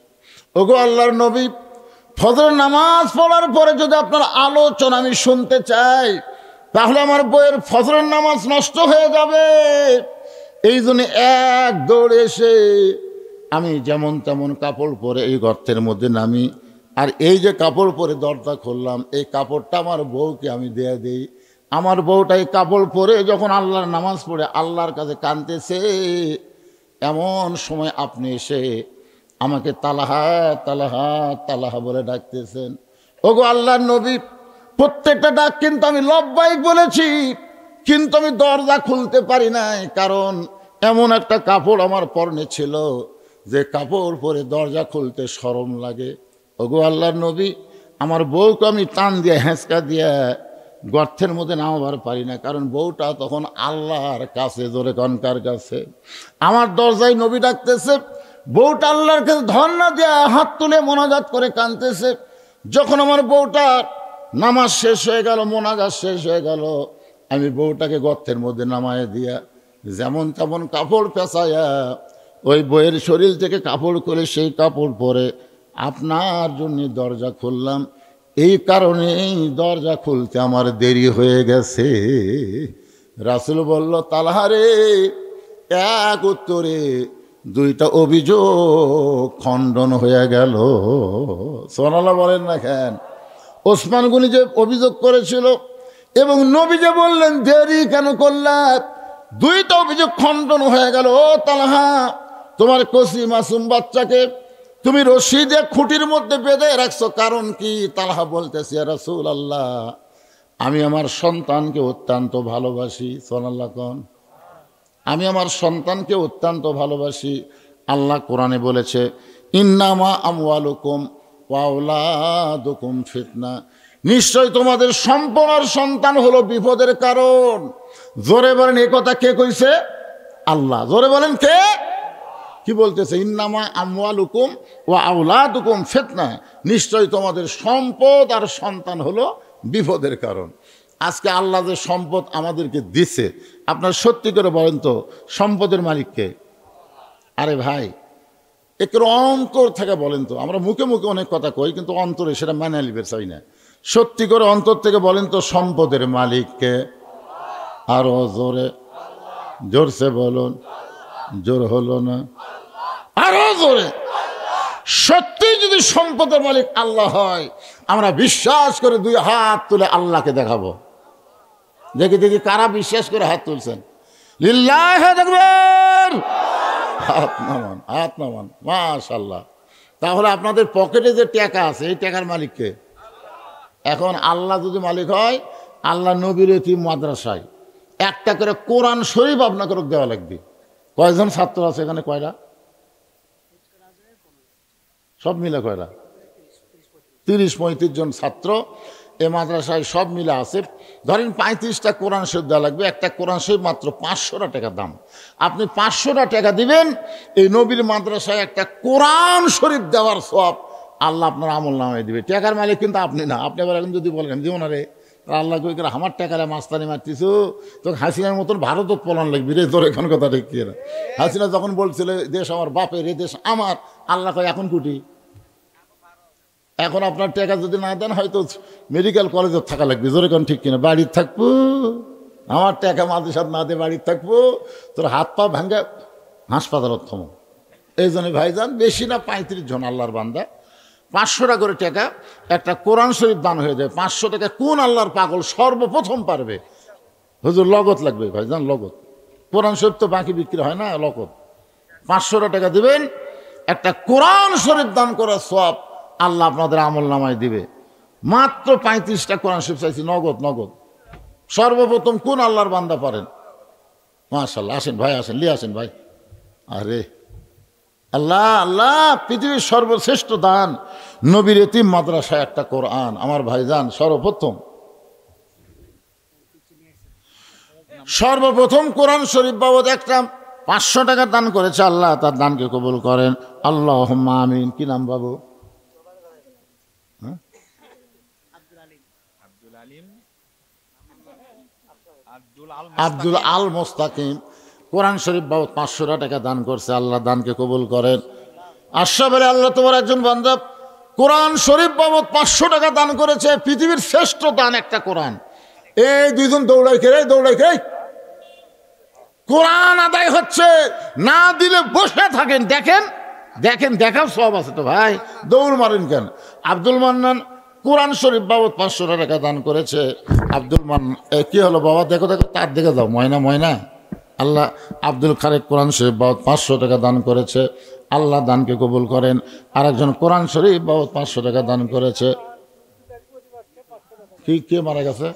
ওগো আল্লাহর নবী, ফজরের নামাজ পড়ার পরে যদি আপনার আলোচনা আমি শুনতে চাই, তাহলে আমার বউয়ের ফজরের নামাজ নষ্ট হয়ে যাবে। এই জন্য এক দৌড়ে এসে আমি যেমন তেমন কাপড় পরে এই গর্তের মধ্যে নামি, আর এই যে কাপড় পরে দরজা খুললাম, এই কাপড়টা আমার বউকে আমি দিয়ে দিই। আমার বউটা এই কাপড় পরে যখন আল্লাহর নামাজ পড়ে আল্লাহর কাছে কাঁদতেছে, এমন সময় আপনি এসে আমাকে তালহা তালহা তালহা বলে ডাকতেছেন। ওগো আল্লাহর নবী, প্রত্যেকটা ডাক কিন্তু আমি লব্বাইক বলেছি, কিন্তু আমি দরজা খুলতে পারি নাই, কারণ এমন একটা কাপড় আমার পরনে ছিল যে কাপড় পরে দরজা খুলতে শরম লাগে। ওগো আল্লাহর নবী, আমার বউকে আমি টান দিয়ে হেঁচকা দিয়ে গর্তের মধ্যে নামাবার পারি না, কারণ বউটা তখন আল্লাহর কাছে, জোরে কনকার কাছে। আমার দরজায় নবী ডাকতেছে, বউটা আল্লাহর কাছে ধর্ণা দিয়ে হাত তুলে মোনাজাত করে কাঁদতেছে। যখন আমার বউটার নামাজ শেষ হয়ে গেল, মোনাজাত শেষ হয়ে গেল, আমি বউটাকে গর্তের মধ্যে নামায় দিয়া যেমন তেমন কাপড় পেঁচাইয়া ওই বইয়ের শরীর থেকে কাপড় করে সেই কাপড় পরে আপনার জন্য দরজা খুললাম। এই কারণেই দরজা খুলতে আমার দেরি হয়ে গেছে। রাসূল বলল, তালহারে, এক উত্তরে 2টা অভিযোগ খণ্ডন হয়ে গেল। সুবহানাল্লাহ বলেন না কেন? ওসমান গনি যে অভিযোগ করেছিল এবং নবী যে বললেন দেরি কেন করলেন, 2টা অভিযোগ খণ্ডন হয়ে গেল। ও তালহা, তোমার কচি মাসুম বাচ্চাকে তুমি রশি দিয়ে খুঁটির মধ্যে বেঁধে রাখছো, কারণ কি? তালহা বলতেছে, ইয়া রাসূলুল্লাহ, আমি আমার সন্তানকে অত্যন্ত ভালোবাসি। সুবহানাল্লাহ কোন? আমি আমার সন্তানকে অত্যন্ত ভালোবাসি। আল্লাহ কোরআনে বলেছে, ইন্নামা আমওয়ালুকুম ওয়া আওলাদুকুম ফিতনা, নিশ্চয় তোমাদের সম্পদ আর সন্তান হলো বিপদের কারণ। জোরে বলেন, এই কথা কে কইছে? আল্লাহ। জোরে বলেন, কে? কি বলতেছে? ইন্নামা আমওয়ালুকুম ওয়া আওলাদুকুম ফিতনা, নিশ্চয় তোমাদের সম্পদ আর সন্তান হলো বিপদের কারণ। আজকে আল্লাহ যে সম্পদ আমাদেরকে দিছে, আপনার সত্যি করে বলেন তো সম্পদের মালিককে? আরে ভাই, একটু অন্তর থেকে বলেন তো। আমরা মুখে মুখে অনেক কথা কই, কিন্তু অন্তরে সেটা মেনে নিতে চাই না। সত্যি করে অন্তর থেকে বলেন তো সম্পদের মালিককে? আরো জোরে, জোরসে বলুন। জোর হলো না, আরো জোরে। সত্যি যদি সম্পদের মালিক আল্লাহ হয়, আমরা বিশ্বাস করে 2 হাত তুলে আল্লাহকে দেখাবো। দেখি দেখি কারা বিশ্বাস করে হাত তুলছেন। লিল্লাহি তাকবীর। হাত নামান, হাত নামান। মাশাআল্লাহ। তাহলে আপনাদের পকেটে যে টাকা আছে, এই টাকার মালিককে? এখন আল্লাহ যদি মালিক হয়, আল্লাহ নবীর এতিম মাদ্রাসায় 1টা করে কোরআন শরীফ আপনাকে দেওয়া লাগবে। কয়জন ছাত্র আছে এখানে? কয়টা? সব মিলে কয়টা? 30-35 জন ছাত্র এ মাদ্রাসায় সব মিলে আছে। ধরেন 35টা কোরআন শরীফ দেওয়া লাগবে। একটা কোরআন শরীফ মাত্র 500 টাকা দাম। আপনি 500 টাকা দিবেন, এই নবীর মাদ্রাসায় একটা কোরআন শরীফ দেওয়ার সওয়াব আল্লাহ আপনার আমল নামায় দিবে। টাকার মালিক কিন্তু আপনি না। আপনি আবার এখন যদি বলেন জীবন রে আল্লাহ কই করে আমার টাকারে মাস্তানি মারতিস, তো হাসিনার মতন ভারত পলান লাগবি রে। তোর এখন কথা ঠিক কি না? হাসিনা যখন বলছিল দেশ আমার বাপের, এ দেশ আমার, আল্লাহ কয় এখন কুটি, এখন আপনার টাকা যদি না দেন হয়তো মেডিকেল কলেজে থাকা লাগবে, জোরে কোন ঠিক কিনা? বাড়ির থাকবো, আমার টাকা মাঝে সাথে না দিয়ে বাড়ির থাকবো, তোর হাত পা ভাঙ্গা হাসপাতালত থমো। এই জন্য ভাইজান বেশি না 35 জন আল্লাহর বান্দা 500 টাকা করে টাকা একটা কোরআন শরীফ দান হয়ে যায়। 500 টাকা কোন আল্লাহর পাগল সর্বপ্রথম পারবে? হুজুর লগত লাগবে ভাইজান, লগত। কোরআন শরীফ তো বাকি বিক্রি হয় না, লগত। 500 টাকা দিবেন, একটা কোরআন শরীফ দান করার সওয়াব আল্লাহ আপনাদের আমল নামায় দিবে। মাত্র 35টা কোরআন শরীফ চাইছি, নগদ নগদ। সর্বপ্রথম কোন আল্লাহর বান্দা পারেন? মাশাআল্লাহ, আসেন ভাই, আসেন, লিয়ে আসেন ভাই। আরে আল্লাহ আল্লাহ, পৃথিবীর সর্বশ্রেষ্ঠ দান নবীর এতিম মাদ্রাসায় একটা কোরআন। আমার ভাইজান সর্বপ্রথম কোরআন শরীফ বাবদ একটা 500 টাকা দান করেছে। আল্লাহ তার দানকে কবুল করেন, আল্লাহুম্মা আমিন। কি নাম বাবু? আব্দুল আল মোস্তাকিম। কোরআন শরীফ বাবদ 500 টাকা দান করছে। আল্লাহ দানকে কবুল করেন। আশরাফ আল্লাহ তোমার একজন বান্দা কোরআন শরীফ বাবদ 500 টাকা দান করেছে। পৃথিবীর শ্রেষ্ঠ দান একটা কোরআন। এই দুইজন দৌড়াই খেয়ে কোরআন আদায় হচ্ছে, না দিলে বসে থাকেন, দেখেন দেখেন, দেখাও সব আছে তো ভাই, দৌড় মারেন কেন? আব্দুল মান্নান কোরআন শরীফ বাবদ 500 টাকা দান করেছে। আব্দুল মান্নান কি হলো বাবা? দেখো দেখো, তার দিকে যাও, ময়না ময়না। আল্লাহ আব্দুল খালেক কোরআন শরীফ বাবদ 500 টাকা দান করেছে। আল্লাহ দানকে কবুল করেন। আরেকজন কোরআন শরীফ বাবদ 500 টাকা দান করেছে। কি কে মারা গেছে?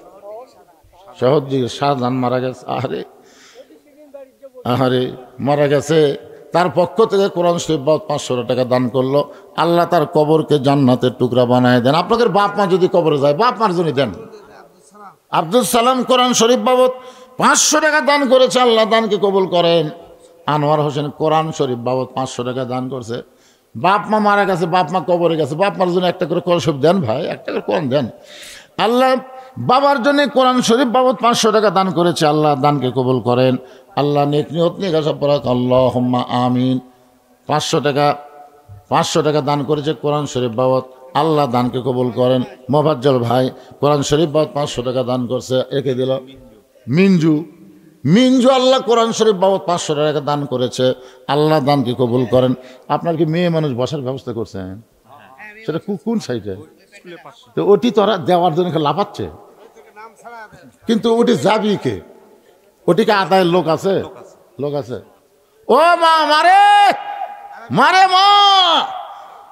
সহজি শাহজাহান মারা গেছে। আরে মারা গেছে, তার পক্ষ থেকে কোরআন শরীফ বাবদ 500 টাকা দান করলো। আল্লাহ তার কবরকে জান্নাতের টুকরা বানায় দেন। আপনাদের বাপ মা যদি কবরে যায়, বাপ মার জন্য দেন। আব্দুল সালাম কোরআন শরীফ বাবদ 500 টাকা দান করেছে। আল্লাহ দানকে কবুল করেন। আনোয়ার হোসেন কোরআন শরীফ বাবদ 500 টাকা দান করছে। বাপ মা মারা গেছে, বাপ মা কবরে গেছে, বাপ মার জন্য একটা করে কোরআন শরীফ দেন ভাই, একটা করে কোরআন দেন। আল্লাহ বাবার জন্য কোরআন শরীফ বাবদ 500 টাকা দান করেছে। আল্লাহ দানকে কবুল করেন। আল্লাহ নেক নিয়ত নিয়ে গেছে পড়া, আল্লাহুম্মা আমিন। 500 টাকা দান করেছে কোরআন শরীফ বাবদ। আল্লাহ দানকে কবুল করেন। মোফাজ্জল ভাই কোরআন শরীফ বাবদ 500 টাকা দান করছে। একে দিল মিঞ্জু আল্লাহ কোরআন শরীফ বাবদ 500 টাকা দান করেছে। আল্লাহ দানকে কবুল করেন। আপনার কি মেয়ে মানুষ বসার ব্যবস্থা করছেন? সেটা কোন সাইডে? তো ওটি তোরা দেওয়ার জন্য লাফাচ্ছে, কিন্তু ওটি যাবি কে? ওটিকে আদায়ের লোক আছে, লোক আছে। ও মা মারে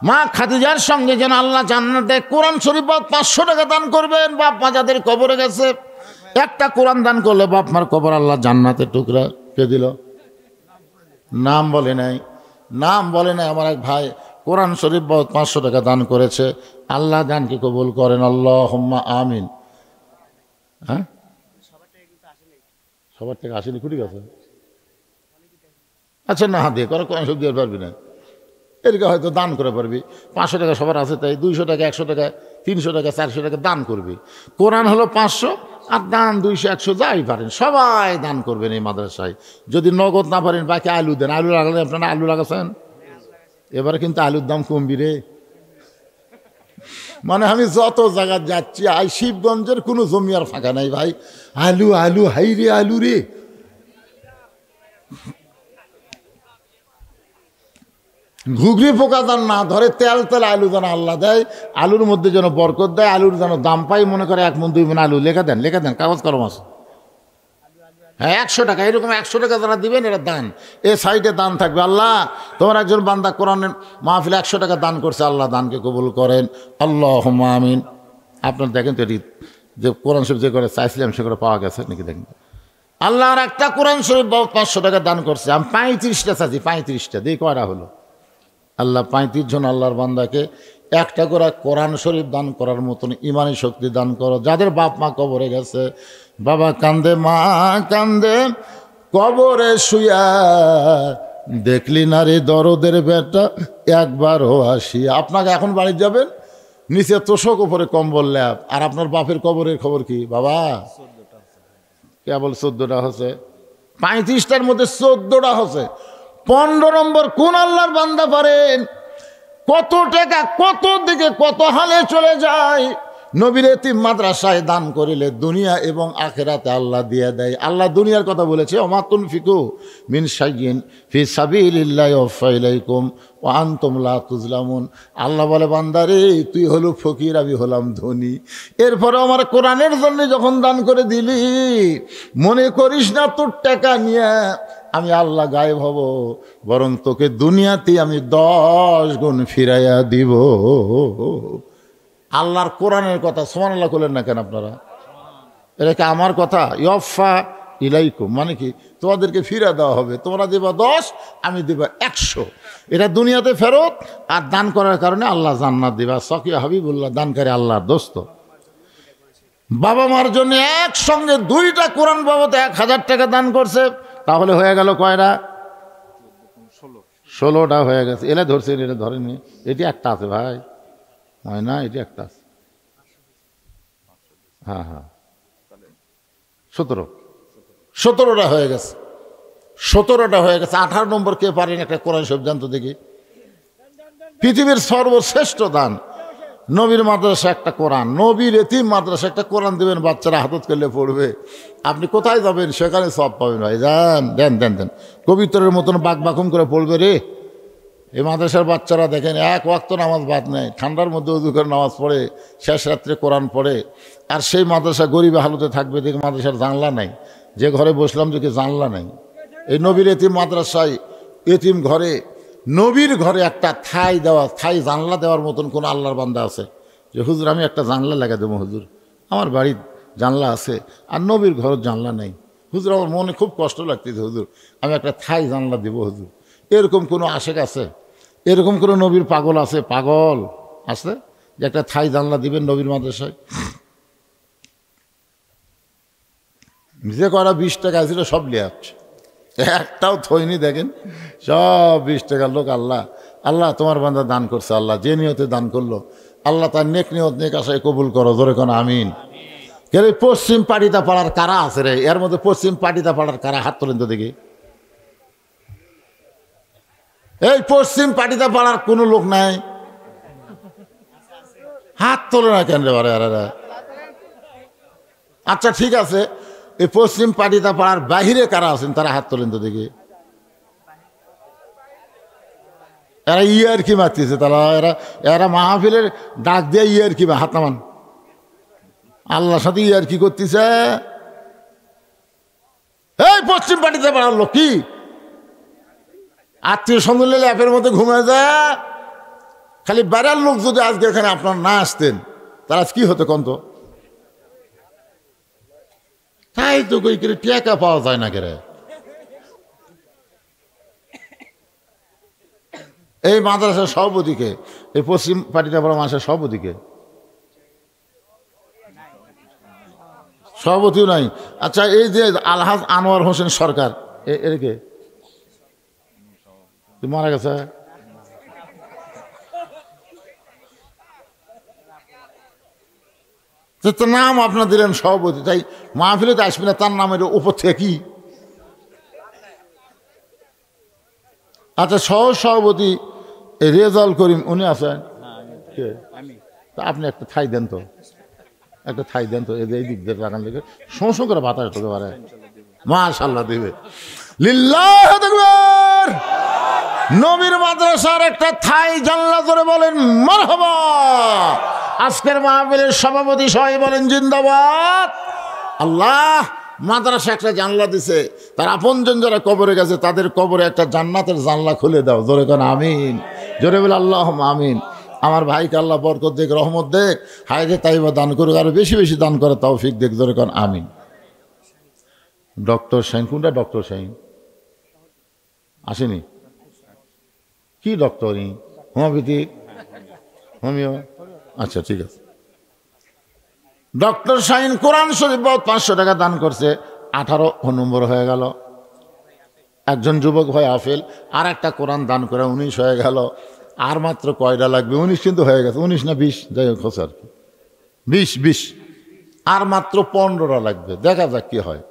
মা খাদিজার সঙ্গে যেন আল্লাহ জান্নাত দেয়। কোরআন শরীফ বাবদ 500 টাকা দান করবেন। বাপ মা যাদের কবরে গেছে, একটা কোরআন দান করলে বাপ মার কবর আল্লাহ জান্নাতের টুকরা কে দিল? নাম বলে নাই, নাম বলে নাই। আমার এক ভাই কোরআন শরীফ বাবদ 500 টাকা দান করেছে। আল্লাহ দানকে কবুল করেন, আল্লাহুম্মা আমিন। হ্যাঁ, সবার থেকে আসেনি, কুটি গেছে। আচ্ছা না, দিয়ে করে কোরআন শরীফ দিয়ে পারবি না, এদিকে হয়তো দান করে পারবি। 500 টাকা সবার আছে, তাই 200 টাকা, 100 টাকা, 300 টাকা, 400 টাকা দান করবি। কোরআন হলো 500, আর দান 200, 100 যাই পারেন সবাই দান করবেন এই মাদ্রাসায়। যদি নগদ না পারেন বাকি আলু দেন। আলু লাগালে, আপনারা আলু লাগাচ্ছেন, এবারে কিন্তু আলুর দাম কমবি রে। মানে আমি যত জায়গা যাচ্ছি, শিবগঞ্জের কোনো জমি আর ফাঁকা নাই ভাই। আলু আলু হাই রে, আলু রে। ঘুগরি পোকা যেন না ধরে, তেল আলু যেন আল্লাহ দেয়, আলুর মধ্যে যেন বরকত দেয়, আলুর যেন দাম পাই। মনে করে 1 মণ 2 মণ আলু লেখা দেন, কাগজ কলম আছে। হ্যাঁ 100 টাকা, এরকম 100 টাকা যারা দিবেন এরা দান। এ সাইডে দান থাকবে। আল্লাহ তোমার একজন বান্দা কোরআনের মাহফিলে 100 টাকা দান করছে। আল্লাহ দানকে কবুল করেন, আল্লাহুম্মা আমিন। আপনার দেখেন তো এটি যে কোরআন শরীফ যে করে চাইছিলাম সে করে পাওয়া গেছে নাকি দেখেন। আল্লাহর একটা কোরআন শরীফ 500 টাকা দান করছে। আমি 35টা চাচ্ছি, 35টা দিয়ে কয়টা হলো? আল্লাহ 35 জন আল্লাহর বান্দাকে একটা করে কোরআন শরীফ দান করার মতন ইমানি শক্তি দান করো। যাদের বাপ মা কবরে গেছে, বাবা কান্দে, মা কান্দে, কবরে শুয়া, দেখলি না রে দরদের বেটা একবারও আসি। আপনাকে এখন বাড়ি যাবেন, নিচে তোষক, উপরে কম্বল ল্যাপ, আর আপনার বাপের কবরের খবর কি বাবা? কেবল 14টা হচ্ছে, 35টার মধ্যে 14টা হচ্ছে। 15 নম্বর কোন আল্লাহর বান্দা পারেন? কত টাকা কত দিকে কত হালে চলে যায়। নবীর এতিম মাদ্রাসায় দান করিলে দুনিয়া এবং আখিরাতে আল্লাহ দিয়ে দেয়। আল্লাহ দুনিয়ার কথা বলেছে, ওমা তুনফিকু মিন শাইইন ফি সাবিলিল্লাহি ওয়াফা ইলাইকুম ওয়া আনতুম লা তুজলামুন। আল্লাহ বলে, বান্দারে তুই হলো ফকির, আমি হলাম ধনী, এরপরে আমার কোরআনের জন্য যখন দান করে দিলি, মনে করিস না তোর টাকা নিয়ে আমি আল্লাহ গায়েব হব, বরং তোকে দুনিয়াতে আমি 10 গুণ ফিরাইয়া দিব। আল্লাহর কোরআনের কথা, সুবহানাল্লাহ বলেন না কেন আপনারা? এটা কি আমার কথা? ইয়ফা ইলাইকুম মানে কি? তোমাদেরকে ফিরা দেওয়া হবে, তোমরা দেবা 10, আমি দেবা 100। এটা দুনিয়াতে ফেরত, আর দান করার কারণে আল্লাহ জান্নাত দিবা। সকিয়া হাবিবুল্লাহ দানকারী আল্লাহর দোস্ত। বাবা মার জন্য একসঙ্গে 2টা কোরআন বাবদ 1000 টাকা দান করছে, তাহলে হয়ে গেল কয়টা? 16টা হয়ে গেছে। এলে ধরছে, এটা ধরেনি, এটি একটা আছে ভাই, হয় না? এটি একটা আছে, হ্যাঁ হ্যাঁ, 17টা হয়ে গেছে। 17টা হয়ে গেছে। 18 নম্বর কে পারেন একটা কোরআন শরীফ জানতো দেখি? পৃথিবীর সর্বশ্রেষ্ঠ দান নবীর মাদ্রাসা একটা কোরআন, নবীর এতিম মাদ্রাসা একটা কোরআন দেবেন, বাচ্চারা হাতত করলে পড়বে। আপনি কোথায় যাবেন? সেখানে সব পাবেন ভাই। যান, দেন দেন দেন, কবিতরের মতন বাকবাকুম করে পড়বে রে। এই মাদ্রাসার বাচ্চারা দেখেন, 1 ওয়াক্ত নামাজ বাদ নেয়, ঠান্ডার মধ্যে উজু করে নামাজ পড়ে, শেষ রাত্রে কোরআন পড়ে। আর সেই মাদ্রাসা গরিব হালতে থাকবে, দেখে মাদ্রাসার জানলা নাই। যে ঘরে বসলাম দেখে জানলা নাই। এই নবীর এতিম মাদ্রাসায়, এতিম ঘরে, নবীর ঘরে একটা ঠাই দেওয়া, ঠাই জানলা দেওয়ার মতন কোন আল্লাহর বান্দা আছে যে হুজুর আমি একটা জানলা লাগা দেবো? হুজুর আমার বাড়ির জানলা আছে, আর নবীর ঘরের জানলা নেই। হুজুর আমার মনে খুব কষ্ট লাগতেছে, হুজুর আমি একটা ঠাই জানলা দেবো হুজুর। এরকম কোনো আশেক আছে? এরকম কোনো নবীর পাগল আছে? পাগল আছে যে একটা ঠাই জানলা দিবেন নবীর মাদ্রাসায়? যে করা 20 টাকা ছিল সব লিয়ে আসছে, একটাও থইনি। দেখেন সব 20 টাকার লোক। আল্লাহ আল্লাহ তোমার বান্দা দান করছে, আল্লাহ যে নিয়তে দান করলো, আল্লাহ তার নেক নিয়ত নেক আশায় কবুল করো। ধরে কোন আমিন। কেন পশ্চিম পাটিতা পাড়ার কারা আছে রে? এর মধ্যে পশ্চিম পাটিতা পাড়ার কারা? হাত তোলেন তো দেখি। এই পশ্চিম পাটিতা পাড়ার কোনো লোক নাই? হাত তোলে না কেন রে? বারে আচ্ছা ঠিক আছে, এই পশ্চিম পাটিতা পাড়ার বাহিরে কারা আছেন? তারা হাত তোলেন তো দেখি। এরা ইয়ার কি মারতেছে? তারা এরা মাহফিলের ডাক দিয়ে ইয়ার কি হাত নামান, আল্লাহর সাথে ইয়ার কি করতেছে? এই পশ্চিম পাটিতা পাড়ার লোক কি আত্মীয় স্বজন ল্যাপের মধ্যে ঘুমিয়ে যায়? খালি বেড়ার লোক যদি আজকে এখানে আপনার না আসতেন, তার আজ কি হতো কন্ত? তাই তো কই করে টেকা পাওয়া যায় না কেরে? এই মাদ্রাসার সভাপতিকে, এই পশ্চিম পাটিতা পাড়া মাদ্রাসার সভাপতিকে? সভাপতিও নাই। আচ্ছা এই যে আলহাজ আনোয়ার হোসেন সরকার, এর কে? মারা গেছে। নাম আপনার দিলেন সভাপতি, তাই মাহফিলে তো আসবে না, তার নামের উপর থেকে কি? আচ্ছা সহ সভাপতি রেজাউল করিম উনি আছেন? তা আপনি একটা ঠাই দেন তো, একটা ঠাই দেন তো, এই দিক দিয়ে লাগান দিকে শোঁ করে বাতাস ঢুকে পারে। মাশাআল্লাহ দিবে। লিল্লাহু আকবার। নবীর মাদ্রাসার একটা ঠাই জানলা ধরে বলেন মারহাবা। আজকের মাহফিলের সভাপতি সবাই বলেন জিন্দাবাদ। আল্লাহ মাদ্রাসা একটা জানলা দিছে, তার আপনজন যারা কবরে গেছে তাদের কবরে একটা জান্নাতের জানলা খুলে দাও। জোরে কোন আমিন। জোরে বলে আল্লাহ আমিন। আমার ভাইকে আল্লাহ বরকত দেখ, রহমত দেখ, হায়রে তাইবা দান করুক, আরো বেশি বেশি দান করে তৌফিক দেখ। জোরে কোন আমিন। ডক্টর শাহিন কোনটা? ডক্টর শাহিন আসেনি? কি ডক্টরই? হোমিওপ্যাথিক? হোমিও? আচ্ছা ঠিক আছে। ডক্টর শাহিন কোরআন শরীফ 500 টাকা দান করছে, 18 নম্বর হয়ে গেল। একজন যুবক ভাই আফেল আর একটা কোরআন দান করে 19 হয়ে গেল। আর মাত্র কয়টা লাগবে? 19 কিন্তু হয়ে গেছে। 19 না 20, যাই হোক আর কি, 20 আর মাত্র 15টা লাগবে। দেখা যাক কি হয়।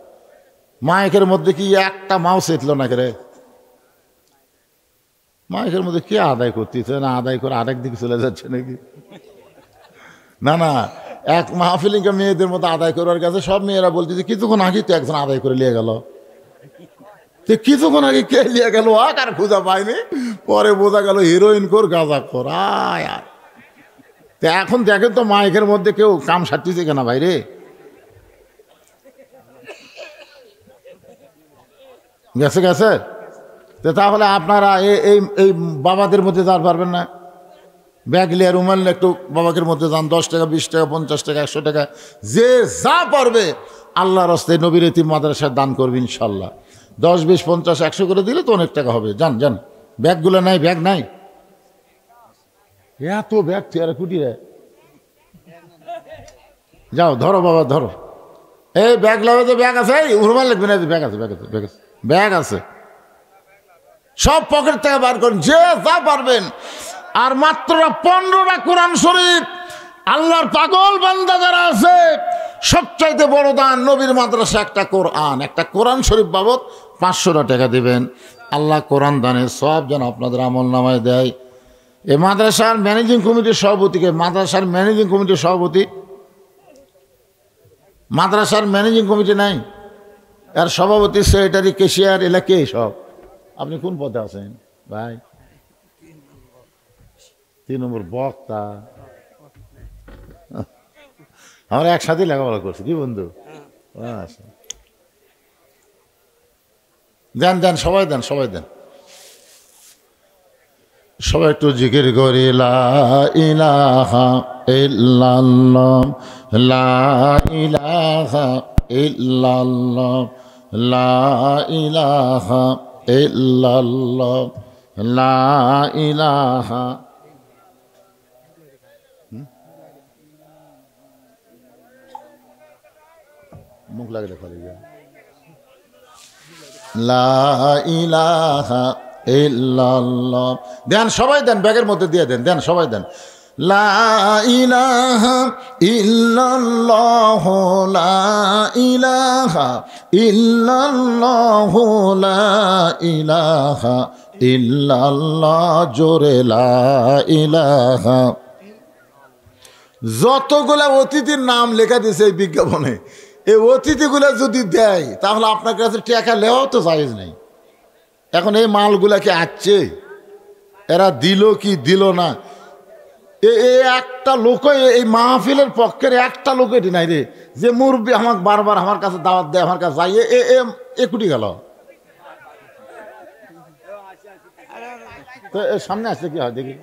মাইকের মধ্যে কি একটা মাউস এতলো না রে? মাইকের মধ্যে কে আদায় করতেছে না, আদায় করে আরেক দিকে চলে যাচ্ছে নাকি? না না, এক মাহফিলিকে মেয়েদের মতো আদায় করার কাছে সব মেয়েরা বলতেছে কিছুক্ষণ আগে তো একজন আদায় করে নিয়ে গেল, কিছুক্ষণ আগে কে নিয়ে গেল আর খুঁজা পায়নি, পরে বোঝা গেল হিরোইন কর গাঁজা কর। আয় আর এখন দেখেন তো মাইকের মধ্যে কেউ কাম সারতেছে কেনা ভাইরে? গেছে গেছে। তাহলে আপনারা এই বাবাদের মধ্যে যার পারবেন না, ব্যাগ লিয়ে রুমাল একটু বাবাকের মধ্যে যান, 10 টাকা 20 টাকা 50 টাকা 100 টাকা যে যা পারবে আল্লাহর রাস্তায় নবীর এতিম মাদ্রাসায় দান করবে ইনশাল্লাহ। 10 20 50 100 করে দিলে তো অনেক টাকা হবে। যান যান, ব্যাগগুলো নাই, ব্যাগ নাই, এত ব্যাগ চেয়ারে কুটিয়ে যাও, ধরো বাবা ধরো, এই ব্যাগ লাগবে তো, ব্যাগ আছে, এই রুমাল লাগবে না, ব্যাগ আছে ব্যাগ আছে ব্যাগ আছে ব্যাগ আছে, সব পকেট থেকে বার করেন যে যা পারবেন। আর মাত্র 15টা কোরআন শরীফ আল্লাহর পাগল বান্দা যারা আছে সবচাইতে বড় দান নবীর মাদ্রাসা একটা কোরআন শরীফ বাবদ 500 টাকা দিবেন। আল্লাহ কোরআন দানের সব যেন আপনাদের আমল নামায় দেয়। এই মাদ্রাসার ম্যানেজিং কমিটির সভাপতিকে, মাদ্রাসার ম্যানেজিং কমিটির সভাপতি, মাদ্রাসার ম্যানেজিং কমিটি নাই, আর সভাপতি সেক্রেটারি কেশিয়ার এলাকে সব, আপনি কোন পদে আছেন ভাই? 3 নম্বর বক্তা। আমরা একসাথে লেখাপড়া করছি কি বন্ধু? দেন দেন সবাই দেন, সবাই দেন, সবাই একটু জিকির করি লা ইলাহা ইল্লাল্লাহ, লা ইলাহা ইল্লাল্লাহ, লা ইলাহা ইল্লাল্লাহ, লা ইলাহা। মুখ লাগে দেখা লা ইলাহা ইল্লাল্লাহ। দেন সবাই দেন, ব্যাগের মধ্যে দিয়ে দেন, দেন সবাই দেন। লা ইলাহা ইল্লাল্লাহ, লা ইলাহা ইল্লাল্লাহ, লা ইলাহা ইল্লাল্লাহ, জোরে লা ইলাহা। যতগুলা অতিথির নাম লেখা দিয়েছে এই বিজ্ঞাপনে, এই অতিথিগুলা যদি দেয় তাহলে আপনার কাছে টাকা নেওয়াও তো জায়েজ নেই। এখন এই মালগুলাকে আসছে, এরা দিল কি দিল না, একটা লোক এই মাহফিলের পক্ষের একটা লোক এটি নাই রে যে মুরব্বী আমাকে বারবার আমার কাছে দাওয়াত দেয়, আমার কাছে যাই এ কুটি গেল। তো এর সামনে আসলে কি হয় দেখি?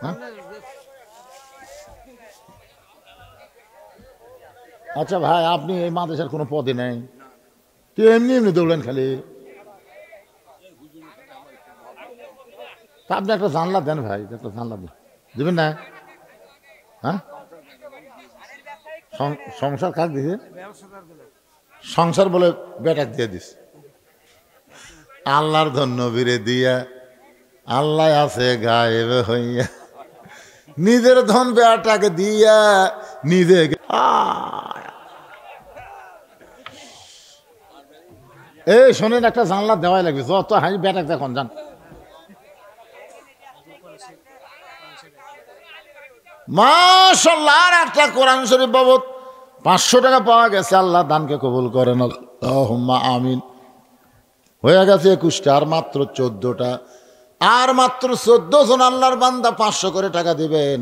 হ্যাঁ আচ্ছা ভাই, আপনি এই মাদ্রাসার কোনো পদে নেই, তুই এমনি এমনি দৌড়েন খালি, তা আপনি একটা জানলা দেন ভাই, একটা জানলা দেবেন না? হ্যাঁ সংসার কাজ দিছে, সংসার বলে বেটাক দিয়ে দিস। আল্লাহর ধন্য বীরে দিয়া আল্লাহ আছে গায়েব হইয়া, নিজের ধন বেটাকে দিয়া নিজে। এই শোনেন, একটা জানলা দেওয়াই লাগবে, যত হাই বেটাক দেখুন যান। মাশাআল্লাহ, আর একটা কোরআন শরীফ বাবদ 500 টাকা পাওয়া গেছে। আল্লাহ দানকে কবুল করেন, আল্লাহুম্মা আমিন। হয়ে গেছে 21টা, আর মাত্র 14টা, আর মাত্র 14 জন আল্লাহর বান্দা 500 করে টাকা দিবেন।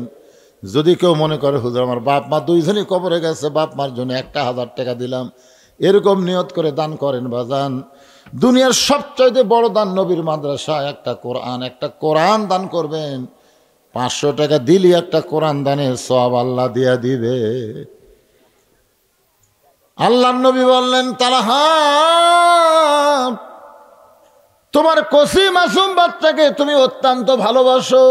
যদি কেউ মনে করে হুজুর আমার বাপ মা দুইজনই কবরে গেছে, বাপ মার জন্য 1000 টাকা দিলাম, এরকম নিয়ত করে দান করেন বাজান। দুনিয়ার সবচাইতে বড় দান নবীর মাদ্রাসা একটা কোরআন দান করবেন। 500 টাকা দিলি একটা কোরআন দানের সওয়াব আল্লাহ দিয়া দিবে। আল্লাহর নবী বললেন, তালহা তোমার কসি মাসুম বাচ্চাকে তুমি অত্যন্ত ভালোবাসো।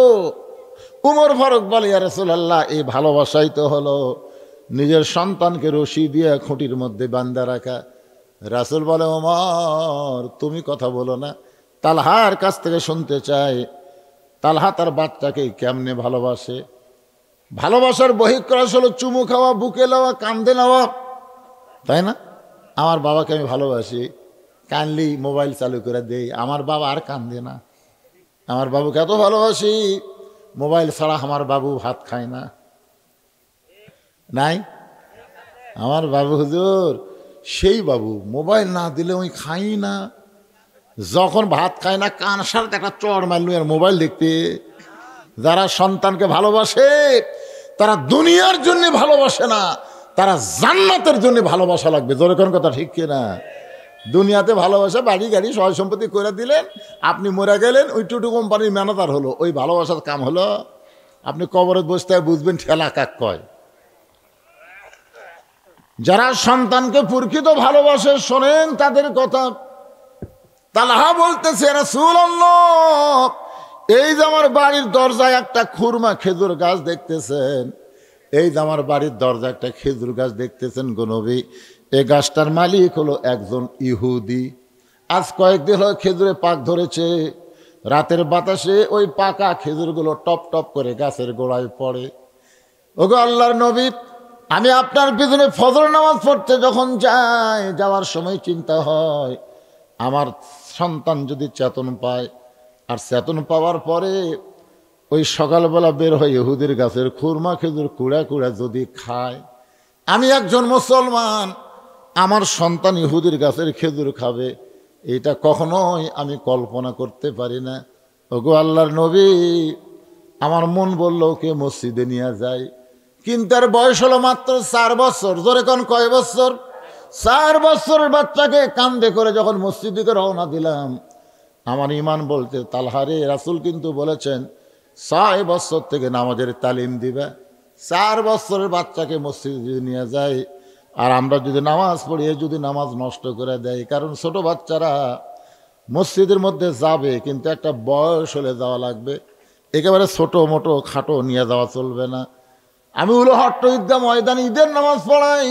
উমর ফারুক বলে, ইয়া রাসূলুল্লাহ, এই ভালোবাসাই তো হলো নিজের সন্তানকে রশি দিয়ে খুঁটির মধ্যে বাঁধা রাখা। রাসূল বলে, ওমর তুমি কথা বলো না, তালহার কাছ থেকে শুনতে চাই তালহা তার বাচ্চাকে কেমনে ভালোবাসে। ভালোবাসার বহিঃপ্রকাশ হলো চুমু খাওয়া, বুকে নেওয়া, কান্দে নেওয়া, তাই না? আমার বাবাকে আমি ভালোবাসি, কানলি মোবাইল চালু করে দেই, আমার বাবা আর কান্দে না। আমার বাবুকে এত ভালোবাসি, মোবাইল ছাড়া আমার বাবু ভাত খায় না। নাই আমার বাবু হুজুর সেই বাবু, মোবাইল না দিলে ওই খাই না। যখন ভাত খায় না কান সারতে একটা চড় মারল আর মোবাইল দেখতে। যারা সন্তানকে ভালোবাসে তারা দুনিয়ার জন্য ভালোবাসে না, তারা জান্নাতের জন্য ভালোবাসা লাগবে। জোরে কোন কথা ঠিক কিনা? দুনিয়াতে ভালোবাসা বাড়ি গাড়ি সয় সম্পত্তি করে দিলেন, আপনি মরে গেলেন, ওই টুটু কোম্পানির ম্যানেজার হলো, ওই ভালোবাসার কাম হলো? আপনি কবরে বসতে বুঝবেন ঠেলা কাক কয়। যারা সন্তানকে প্রকৃত ভালোবাসে শোনেন তাদের কথা। তালহা বলতেছে রাসূলুল্লাহ, এই যে আমার বাড়ির দরজায় একটা খুরমা খেজুর গাছ দেখতেছেন, এই যে আমার বাড়ির দরজায় একটা খেজুর গাছ দেখতেছেন গো নবী, এই গাছটার মালিক হলো একজন ইহুদি। আজ কয়েকদিন হলো খেজুরে পাক ধরেছে, রাতের বাতাসে ওই পাকা খেজুরগুলো টপ টপ করে গাছের গোড়ায় পড়ে। ওগো আল্লাহর নবী, আমি আপনার পিছনে ফজর নামাজ পড়তে যখন যাই, যাওয়ার সময় চিন্তা হয় আমার সন্তান যদি চেতন পায়, আর চেতন পাওয়ার পরে ওই সকালবেলা বের হয়ে ইহুদির গাছের খুরমা খেজুর কুড়া কুড়া যদি খায়, আমি একজন মুসলমান, আমার সন্তান ইহুদির গাছের খেজুর খাবে, এটা কখনোই আমি কল্পনা করতে পারি না। ওগো আল্লাহর নবী, আমার মন বলল ওকে মসজিদে নিয়ে যায়, কিন্তু তার বয়স হলো মাত্র 4 বছর। জোরে কোন কয় বছর? 4 বছরের বাচ্চাকে কান্দে করে যখন মসজিদ দিকে রওনা দিলাম, আমার ইমান বলতে তালহারে রাসূল কিন্তু বলেছেন 6 বছর থেকে নামাজের তালিম দিবে। 4 বছরের বাচ্চাকে মসজিদে নিয়ে যায়, আর আমরা যদি নামাজ পড়িয়ে যদি নামাজ নষ্ট করে দেয়, কারণ ছোট বাচ্চারা মসজিদের মধ্যে যাবে কিন্তু একটা বয়স হলে যাওয়া লাগবে, একেবারে ছোট মোটো খাটো নিয়ে যাওয়া চলবে না। আমি উলহট্ট ঈদগাহ ময়দানে ঈদের নামাজ পড়াই,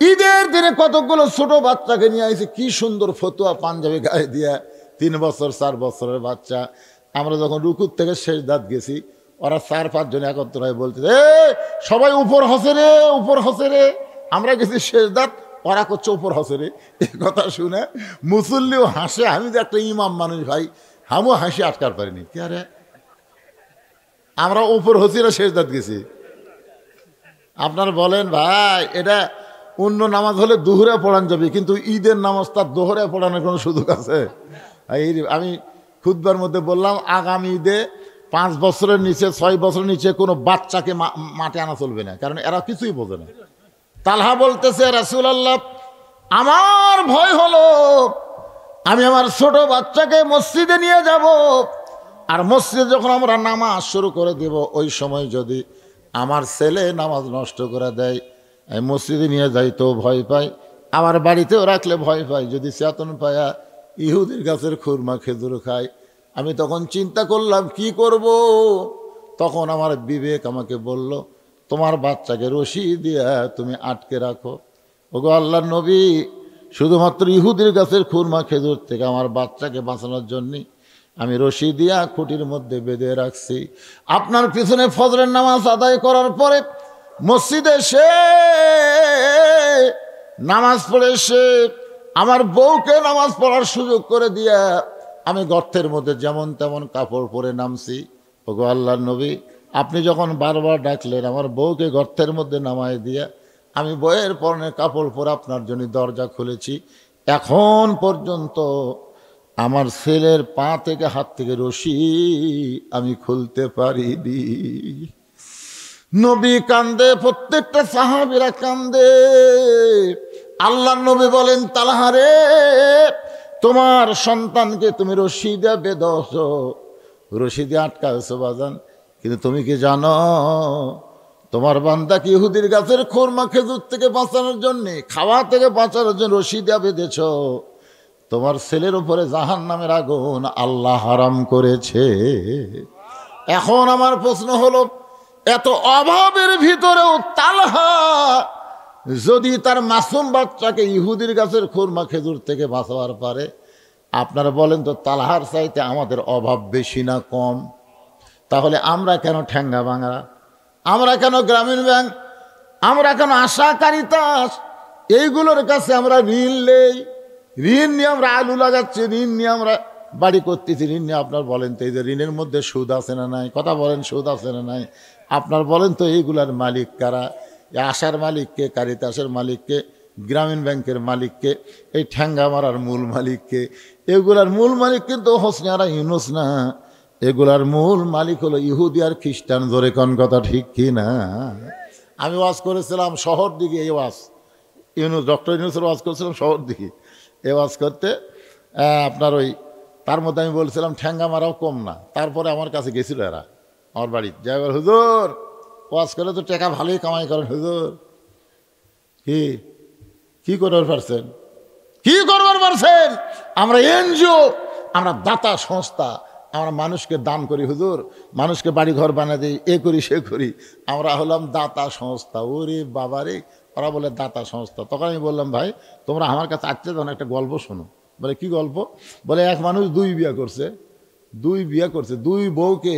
ঈদের দিনে কতগুলো ছোট বাচ্চাকে নিয়ে আসি, কি সুন্দর ফতুয়া পাঞ্জাবি গায়ে দিয়া, 3 বছর 4 বছরের বাচ্চা। আমরা যখন রুকুর থেকে শেষ দাঁত গেছি, ওরা 4-5 জন একত্র হয়ে বলতে, সবাই উপর হসে রে, উপর হসে রে। আমরা গেছি শেষ দাঁত, ওরা করছে উপর হসে রে। এই কথা শুনে মুসল্লিও হাসে, আমি যে একটা ইমাম মানুষ ভাই, আমিও হাসি আটকার পারিনি। কে আরে আমরা উপর হসি না শেষ দাঁত গেছি? আপনার বলেন ভাই, এটা অন্য নামাজ হলে দুহরে পড়ান যাবে, কিন্তু ঈদের নামাজ তার দোহরে পড়ানোর কোনো সুযোগ আছে? আমি খুতবার মধ্যে বললাম, আগামী ঈদে 5 বছরের নিচে 6 বছরের নিচে কোনো বাচ্চাকে মাঠে আনা চলবে না, কারণ এরা কিছুই বোঝে না। তালহা বলতেছে রাসূলুল্লাহ, আমার ভয় হলো আমি আমার ছোট বাচ্চাকে মসজিদে নিয়ে যাব, আর মসজিদে যখন আমরা নামাজ শুরু করে দেব, ওই সময় যদি আমার ছেলে নামাজ নষ্ট করে দেয়, আমি মসজিদে নিয়ে যাইতেও ভয় পাই, আমার বাড়িতেও রাখলে ভয় পাই, যদি চেতন পায়া ইহুদির গাছের খুরমা খেজুর খায়। আমি তখন চিন্তা করলাম কি করব। তখন আমার বিবেক আমাকে বলল, তোমার বাচ্চাকে রশি দিয়া তুমি আটকে রাখো। ওগো আল্লাহর নবী, শুধুমাত্র ইহুদির গাছের খুরমা খেজুর থেকে আমার বাচ্চাকে বাঁচানোর জন্যে আমি রশি দিয়া খুঁটির মধ্যে বেঁধে রাখছি। আপনার পিছনে ফজরের নামাজ আদায় করার পরে মসজিদে এসে নামাজ পড়ে এসে আমার বউকে নামাজ পড়ার সুযোগ করে দিয়া আমি গর্তের মধ্যে যেমন তেমন কাপড় পরে নামছি। ওগো আল্লাহর নবী, আপনি যখন বারবার ডাকলেন, আমার বউকে গর্তের মধ্যে নামায় দিয়া আমি বউয়ের পরনে কাপড় পরে আপনার জন্য দরজা খুলেছি। এখন পর্যন্ত আমার ছেলের পা থেকে হাত থেকে রশি আমি খুলতে পারিনি। নবী কান্দে, প্রত্যেকটা সাহাবীরা কান্দে। আল্লাহর নবী বলেন, তালহা রে, তোমার সন্তানকে তুমি রশি দিয়ে বেঁধেছ, রশি দিয়ে আটকাছো বাজান, কিন্তু তুমি কি জানো তোমার বান্দাকে ইহুদির গাছের খুরমা খেজুর থেকে বাঁচানোর জন্যে, খাওয়া থেকে বাঁচানোর জন্য রশি দিয়ে বেঁধেছ, তোমার ছেলের উপরে জাহান্নামের আগুন আল্লাহ হারাম করেছে। এখন আমার প্রশ্ন হলো, এত অভাবের ভিতরেও তালহা যদি তার মাসুম বাচ্চাকে ইহুদির গাছের খুরমা খেজুর থেকে বাঁচাবার পারে, আপনারা বলেন তো তালহার চাইতে আমাদের অভাব বেশি না কম? তাহলে আমরা কেন ঠ্যাঙ্গা ভাঙা, আমরা কেন গ্রামীণ ব্যাংক, আমরা কেন আশা কারিতাস, এইগুলোর কাছে আমরা ঋণ নেই? ঋণ নিয়ে আমরা আলু লাগাচ্ছি, ঋণ নিয়ে আমরা বাড়ি করতেছি, ঋণ নিয়ে আপনার বলেন তো এই যে ঋণের মধ্যে সুদ আছে না নাই? কথা বলেন, সুদ আছে না নাই? আপনার বলেন তো এইগুলার মালিক কারা? আশার মালিককে, কারিতাসের মালিককে, গ্রামীণ ব্যাংকের মালিককে, এই ঠ্যাঙ্গা মারার মূল মালিককে? এগুলার মূল মালিক কিন্তু হোসনে আরা ইউনুস না, এগুলার মূল মালিক হলো ইহুদি আর খ্রিস্টান। জোরে কোন কথা ঠিক কি না? আমি ওয়াজ করেছিলাম শহর দিকে, এই ওয়াজ ইউনুস, ডক্টর ইউনুসের ওয়াজ করেছিলাম শহর দিকে। এই ওয়াজ করতে আপনার ওই তার মধ্যে আমি বলছিলাম ঠ্যাঙ্গা মারাও কম না। তারপরে আমার কাছে গেছিল এরা, আমার বাড়ি যাই, হুজুর ওয়াজ করে তো টাকা ভালোই কামাই করেন হুজুর, কি করবার পারছেন, কি করবার পারছেন? আমরা এনজিও, আমরা দাতা সংস্থা, আমরা মানুষকে দান করি হুজুর, মানুষকে বাড়ি ঘর বানিয়ে দিই, এ করি সে করি, আমরা হলাম দাতা সংস্থা। ওরে বাবারে, ওরা বলে দাতা সংস্থা। তখন আমি বললাম ভাই তোমরা আমার কাছে আসছে তখন একটা গল্প শোনো। বলে কি গল্প? বলে এক মানুষ দুই বিয়ে করছে, দুই বউকে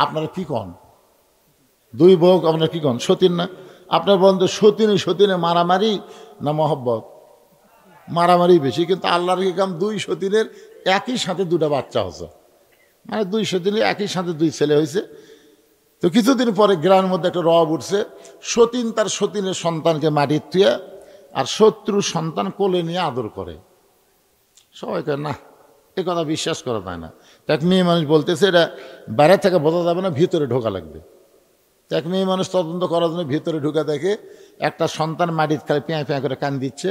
আপনারা কি কন? দুই বউ আপনারা কি কন? সতীন না? আপনার বলেন তো সতীনে মারামারি না মহব্বত? মারামারি বেশি, কিন্তু আল্লাহর কি কাম, দুই সতীনের একই সাথে দুটা বাচ্চা হচ্ছে, মানে দুই সতীনের একই সাথে দুই ছেলে হয়েছে। তো কিছুদিন পরে গ্রামের মধ্যে একটা রব উঠছে, সতীন তার সতীনের সন্তানকে মাটির থুয়ে আর শত্রুর সন্তান কোলে নিয়ে আদর করে। সবাই কয় না, এ কথা বিশ্বাস করা যায় না। তো এক মেয়ে মানুষ বলতেছে এটা বাইরে থেকে বোঝা যাবে না, ভিতরে ঢোকা লাগবে। তো এক মেয়ে মানুষ তদন্ত করার জন্য ভিতরে ঢুকে দেখে একটা সন্তান মাটির খালি পেঁয়া পেঁয়া করে কান দিচ্ছে,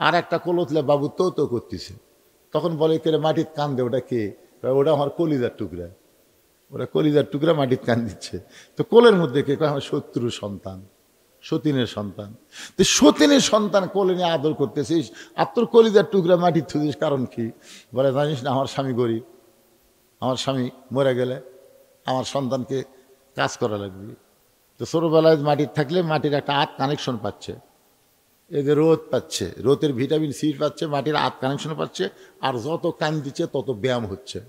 আর একটা কোলতলে বাবু তো করতেছে। তখন বলে কে মাটির কান দে, ওটা কে? ওটা আমার কলিজার টুকরা, ওরা কলিজার টুকরা মাটির কান দিচ্ছে। তো কোলের মধ্যে কে? আমার শত্রুর সন্তান, সতীনের সন্তান। তো সতীনের সন্তান কোলে নিয়ে আদর করতেছিস আর তোর কলিজার টুকরা মাটির থুদিস, কারণ কি? বলে জানিস না আমার স্বামী গরিব, আমার স্বামী মরে গেলে আমার সন্তানকে কাজ করা লাগবে। তো ছোটোবেলায় মাটির থাকলে মাটির একটা আত কানেকশন পাচ্ছে, এই যে রোদ পাচ্ছে, রোদের ভিটামিন সি পাচ্ছে, মাটির আত কানেকশন পাচ্ছে, আর যত কান দিচ্ছে তত ব্যায়াম হচ্ছে।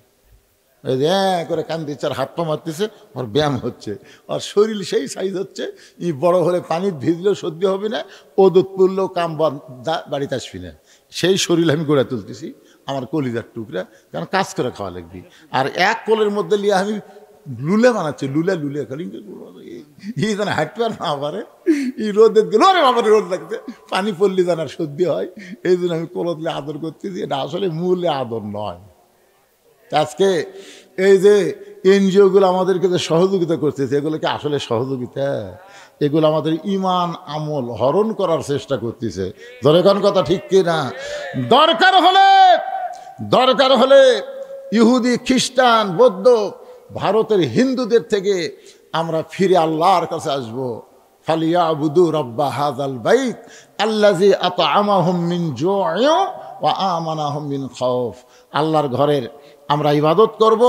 এই যে করে কান দিচ্ছে আর হাত পা মারতেছে, ওর ব্যায়াম হচ্ছে, আর শরীর সেই সাইজ হচ্ছে। ই বড় হলে পানি ভিজলেও সর্দি হবে না, ও দুধ পড়লেও কাম বাড়িতে আসবি না। সেই শরীর আমি গড়ে তুলতেছি, আমার কলিজার টুকরা, কারণ কাজ করে খাওয়া লাগবে। আর এক কোলের মধ্যে নিয়ে আমি লুলে বানাচ্ছি, লুলে খালি ই যেন হাঁটতে পারে না পারে, ই রোদের দিল রে বাবার রোদ লাগছে, পানি পড়লে যেন আর সর্দি হয়। এই জন্য আমি কোলতলে আদর করতেছি। এটা আসলে মূলে আদর নয়। আজকে এই যে এনজিওগুলো আমাদেরকে যে সহযোগিতা করতেছে, এগুলো কি আসলে সহযোগিতা? এগুলো আমাদের ইমান আমল হরণ করার চেষ্টা করতেছে। ধরে কোন কথা ঠিক কিনা? দরকার হলে ইহুদি, খ্রিস্টান, বৌদ্ধ, ভারতের হিন্দুদের থেকে আমরা ফিরে আল্লাহর কাছে আসবো। ফালিয়াবুদু রাব্বা হাযাল বাইত আল্লাযী আত'আমাহুম মিন জু'ইন ওয়া আমানাহুম মিন খাউফ। আল্লাহর ঘরের আমরা ইবাদত করব,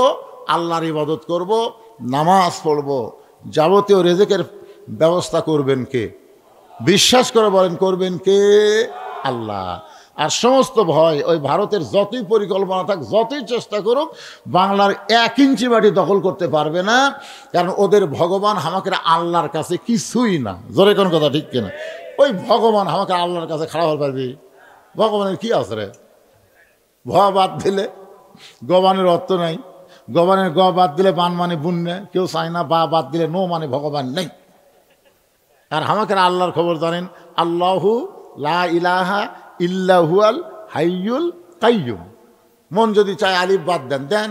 আল্লাহর ইবাদত করব, নামাজ পড়ব, যাবতীয় রিজিকের ব্যবস্থা করবেন কে? বিশ্বাস করে বলেন, করবেন কে? আল্লাহ। আর সমস্ত ভয় ওই ভারতের যতই পরিকল্পনা থাক, যতই চেষ্টা করুক, বাংলার 1 ইঞ্চি মাটি দখল করতে পারবে না। কারণ ওদের ভগবান আমাকে আল্লাহর কাছে কিছুই না। জোরে কোন কথা ঠিক কিনা? ওই ভগবান আমাকে আল্লাহর কাছে খাড়া হতে পারবি? ভগবানের কি আছে রে? ভ বাদ দিলে গবানের অর্থ নাই। গবানের গ বাদ দিলে বান মানে বুন্নে, কেউ চায় না। বা বাদ দিলে নো মানে ভগবান নেই। আর আমাকে আল্লাহর খবর জানেন, আল্লাহু লা ইলাহা ইল্লাহুয়াল হাইয়ুল কাইয়ুম। মন যদি চায় আলিফ বাদ দেন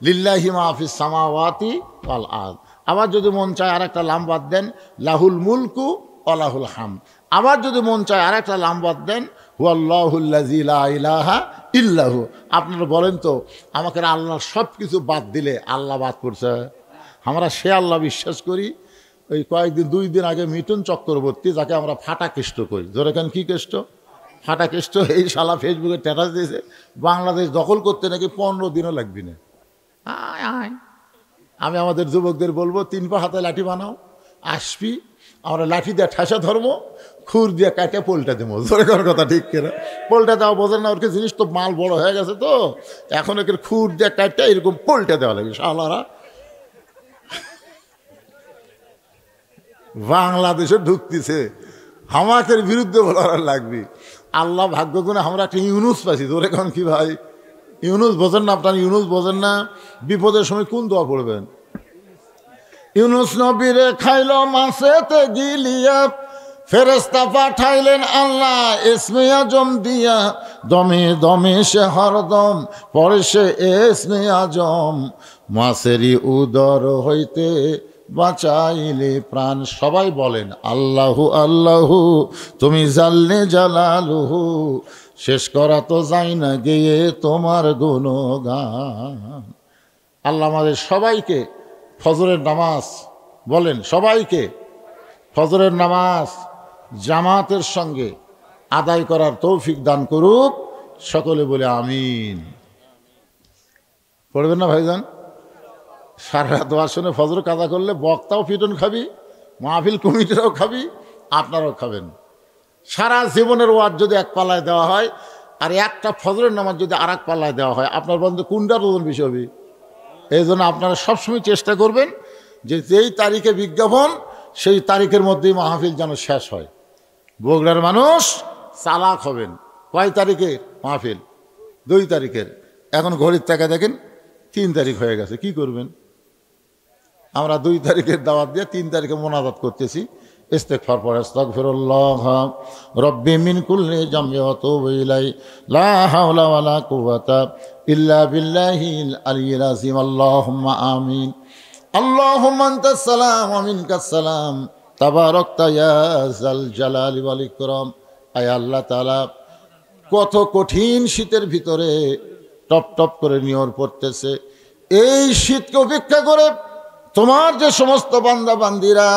লিল্লাহি মা ফিস সামাওয়াতি ওয়াল আরদ। আবার যদি মন চায় আরেকটা লাম বাদ দেন, লাহুল মুলকু ওয়া লাহুল হামদ। আবার যদি মন চায় আরেকটা লাম বাদ দেন, হুয়াল্লাহুল্লাযী লা ইলাহা ইল্লাহু। আপনারা বলেন তো আমাকে আল্লাহর সব কিছু বাদ দিলে আল্লাহ বাদ করছে? আমরা সে আল্লাহ বিশ্বাস করি। ওই কয়েকদিন 2 দিন আগে মিঠুন চক্রবর্তী, যাকে আমরা ফাটা কেষ্ট করি, ধরে কেন কি কেষ্ট? ফাটা কেষ্ট। এই শালা ফেসবুকে স্ট্যাটাস দিয়েছে বাংলাদেশ দখল করতে নাকি 15 দিনও লাগবে না। আয় আমি আমাদের যুবকদের বলবো 3 পা হাতে লাঠি বানাও, আসবি, আমরা লাঠি দিয়ে ঠাসা ধরবো, খুর দিয়ে কাটে পোলটা দেবো। জোরে করার কথা ঠিক কিনা? পোলটা দেওয়া বোঝেন না? ওরকে জিনিস তো মাল বড় হয়ে গেছে, তো এখন ওকে খুর দিয়ে কাটতে এরকম পোলটা দেওয়া লাগে। শালারা বাংলাদেশে ঢুকতেছে, হামাকের বিরুদ্ধে বলার লাগবে। আল্লাহ ভাগ্য গুণে আমরা একটা ইউনুস পাইছি। ধরে এখন কি ভাই, ইউনুস বোঝেন না? আপনার ইউনুস বোঝেন না? বিপদের সময় কোন দোয়া পড়বেন? ইউনুস নবীরে খাইল মাছেতে গিলিয়া, ফেরেশতা পাঠাইলেন আল্লাহ ইসমে আজম দিয়া, দমে দমে সে হরদম পড়ে সে ইসমে আজম, মাছেরই উদর হইতে বাঁচাইলে প্রাণ। সবাই বলেন আল্লাহু আল্লাহু তুমি জাল্লে জালালুহু, শেষ করা তো যায় না গেয়ে তোমার গুণগান। আল্লাহ আমাদের সবাইকে ফজরের নামাজ, বলেন সবাইকে ফজরের নামাজ জামাতের সঙ্গে আদায় করার তৌফিক দান করুক। সকলে বলে আমিন। পড়বেন না ভাইজান? সারা রাত ওয়াজ শুনে ফজর কাজা করলে বক্তাও পিটন খাবি, মাহফিল কমিটিরাও খাবি, আপনারাও খাবেন। সারা জীবনের ওয়াজ যদি এক পাল্লায় দেওয়া হয় আর একটা ফজরের নামাজ যদি আর এক পাল্লায় দেওয়া হয়, আপনার বন্ধু কোনটার ওজন বেশি হবে? এই জন্য আপনারা সবসময় চেষ্টা করবেন যে যেই তারিখে বিজ্ঞাপন সেই তারিখের মধ্যেই মাহফিল যেন শেষ হয়। বগুড়ার মানুষ চালাক হবেন। কয় তারিখের মাহফিল? 2 তারিখের। এখন ঘড়ির টাকা দেখেন 3 তারিখ হয়ে গেছে, কি করবেন? আমরা 2 তারিখের দাওয়াত দিয়ে 3 তারিখে মোনাজাত করতেছি। ইস্তেগফার পড়ে আস্তাগফিরুল্লাহ রব্বি মিন কুল্লি জামবি ওয়া তুবু ইলাই, লা হাওলা ওয়ালা কুওয়াতা ইল্লা বিল্লাহিল আলিয়্যিল আযীম। আল্লাহুম্মা আমিন। আল্লাহুম্মা আনতাস সালাম ওয়া মিনকাস সালাম, তাবারাকতা ইয়া যাল জালালি ওয়াল ইকরাম। আয় আল্লাহ তাআলা, কত কঠিন শীতের ভিতরে টপ টপ করে নিয়র পড়তেছে। এই শীতকে উপেক্ষা করে তোমার যে সমস্ত বান্দা বান্দিরা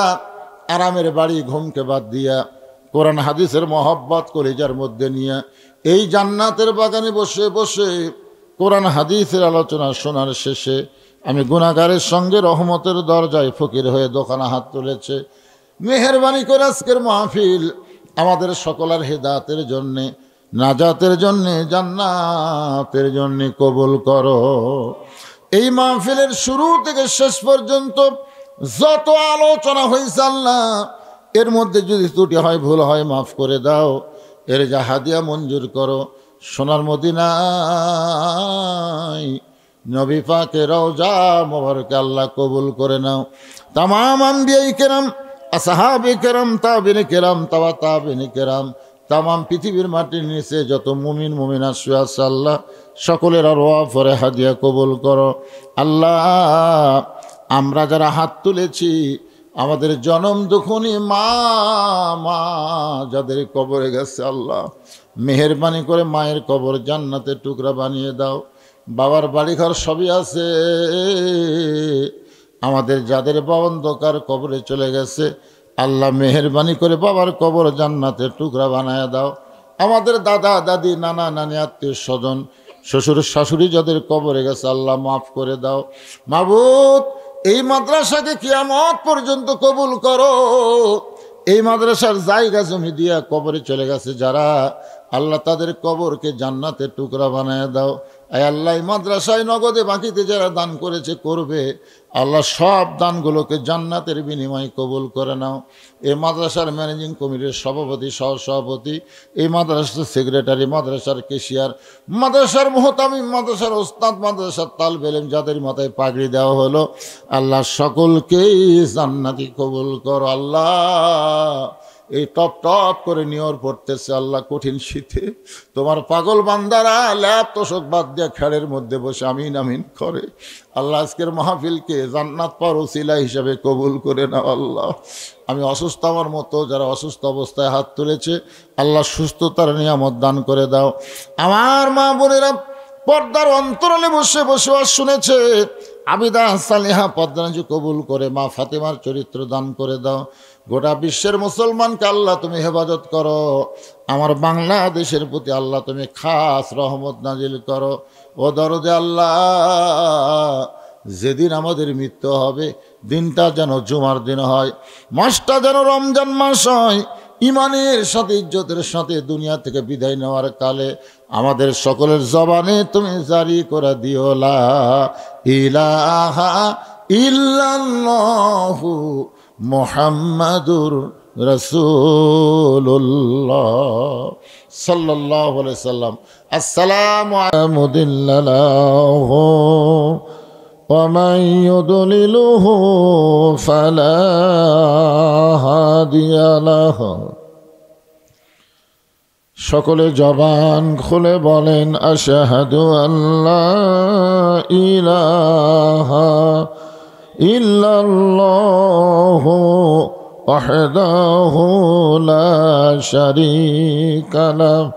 আরামের বাড়ি ঘুমকে বাদ দিয়া কোরআন হাদিসের মহব্বত কলিজার মধ্যে নিয়ে এই জান্নাতের বাগানে বসে বসে কোরআন হাদিসের আলোচনা শোনার শেষে আমি গুনাহগারের সঙ্গে রহমতের দরজায় ফকির হয়ে দোকানে হাত তুলেছে। মেহেরবানি করে আজকের মাহফিল আমাদের সকলের হেদায়েতের জন্যে, নাজাতের জন্যে, জান্নাতের জন্যে কবুল করো। এই মাহফিলের শুরু থেকে শেষ পর্যন্ত যত আলোচনা হয়েছে আল্লাহ, এর মধ্যে যদি ত্রুটি হয়, ভুল হয়, মাফ করে দাও। এর যা হাদিয়া মঞ্জুর করো। সোনার মদিনায় নবী পাকের রওজা মোবারকে আল্লাহ কবুল করে নাও। তামাম আম্বিয়ায়ে কেরাম, আসহাবে কেরাম, তাবিনে কেরাম, তাবা তাবিনে কেরাম, তামাম পৃথিবীর মাটির নিচে যত মুমিন মুমিনাত শুয়ে আছে আল্লাহ, সকলের আরওয়াহ পরে হাদিয়া কবুল করো। আল্লাহ, আমরা যারা হাত তুলেছি, আমাদের জনম দুখুনি মা যাদের কবরে গেছে আল্লাহ, মেহেরবানি করে মায়ের কবর জান্নাতের টুকরা বানিয়ে দাও। বাবার বাড়িঘর সবই আছে, আমাদের যাদের অন্ধকার কবরে চলে গেছে আল্লাহ, মেহেরবানি করে বাবার কবর জান্নাতের টুকরা বানায় দাও। আমাদের দাদা দাদি, নানা নানি, আত্মীয় স্বজন, শ্বশুর শাশুড়ি যাদের কবরে গেছে আল্লাহ মাফ করে দাও। মাবুদ, এই মাদ্রাসাকে কিয়ামত পর্যন্ত কবুল করো। এই মাদ্রাসার জায়গা জমি দিয়া কবরে চলে গেছে যারা, আল্লাহ তাদের কবরকে জান্নাতের টুকরা বানায় দাও। আয় আল্লাহ, এই মাদ্রাসায় নগদে বাকিতে যারা দান করেছে, করবে আল্লাহ, সব দানগুলোকে জান্নাতের বিনিময়ে কবুল করে নাও। এই মাদ্রাসার ম্যানেজিং কমিটির সভাপতি, সহসভাপতি, এই মাদ্রাসার সেক্রেটারি, মাদ্রাসার কেশিয়ার, মাদ্রাসার মুহতামিম, মাদ্রাসার ওস্তাদ, মাদ্রাসার তালবে ইলম, যাদের মাথায় পাগড়ি দেওয়া হলো আল্লাহ, সকলকেই জান্নাতি কবুল করো। আল্লাহ, এই টপ টপ করে নিয়র পড়তেছে আল্লাহ, কঠিন শীতে তোমার পাগল বান্দারা ল্যাপ তোষক বাদ দিয়ে খেড়ের মধ্যে বসে আমিন আমিন করে। আল্লাহ, আজকের মাহফিলকে জান্নাত পাওয়ার ওসিলা হিসাবে কবুল করে নাও। আল্লাহ, আমি অসুস্থ, আমার মতো যারা অসুস্থ অবস্থায় হাত তুলেছে আল্লাহ, সুস্থতার নিয়ামত দান করে দাও। আমার মা বোনেরা পর্দার অন্তরালে বসে বসে শুনেছে, আবিদা সালিহা পদ্মাঞ্জু কবুল করে মা ফাতেমার চরিত্র দান করে দাও। গোটা বিশ্বের মুসলমানকে আল্লাহ তুমি হেফাজত করো। আমার বাংলাদেশের প্রতি আল্লাহ তুমি খাস রহমত নাজিল করো। ও দরদে আল্লাহ, যেদিন আমাদের মৃত্যু হবে দিনটা যেন জুমার দিন হয়, মাসটা যেন রমজান মাস হয়, ইমানের সাথে ইজ্জতের সাথে দুনিয়া থেকে বিদায় নেওয়ার কালে আমাদের সকলের জবানে তুমি জারি করে দিও লা ইলাহা ইল্লাল্লাহু মুহাম্মাদুর রাসূলুল্লাহ সাল্লাল্লাহু আলাইহি সাল্লাম। আসসালামু আলাইকুম মুদিল্লাহু ওয়া মান ইউদলিলহু ফালা হাদিয়া লাহু। সকলে জবান খুলে বলেন আশহাদু আল্লা ইলাহা ইল্লাল্লাহু ওয়াহদাহু লা শারীকা লাহু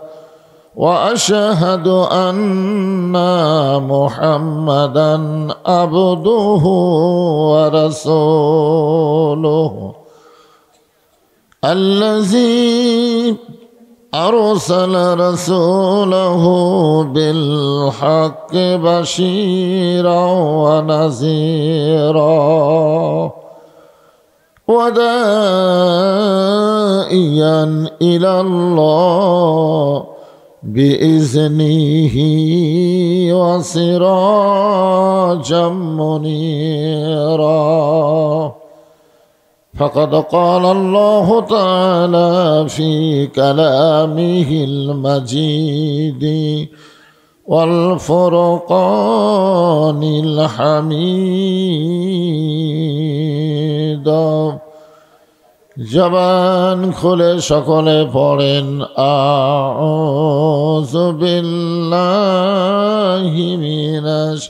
ওয়া আশহাদু আন্না মুহাম্মাদান আবদুহু ওয়া রাসূলুহু আল্লাযী أرسل رسوله بالحق بشيرا ونذيرا وداعيا إلى الله بإذنه وسراجا منيرا فقد قال الله تعالى في كلامه المجيد والفرقان الحميد জবান খুলে সকলে পড়েন আউযু বিল্লাহি মিনাশ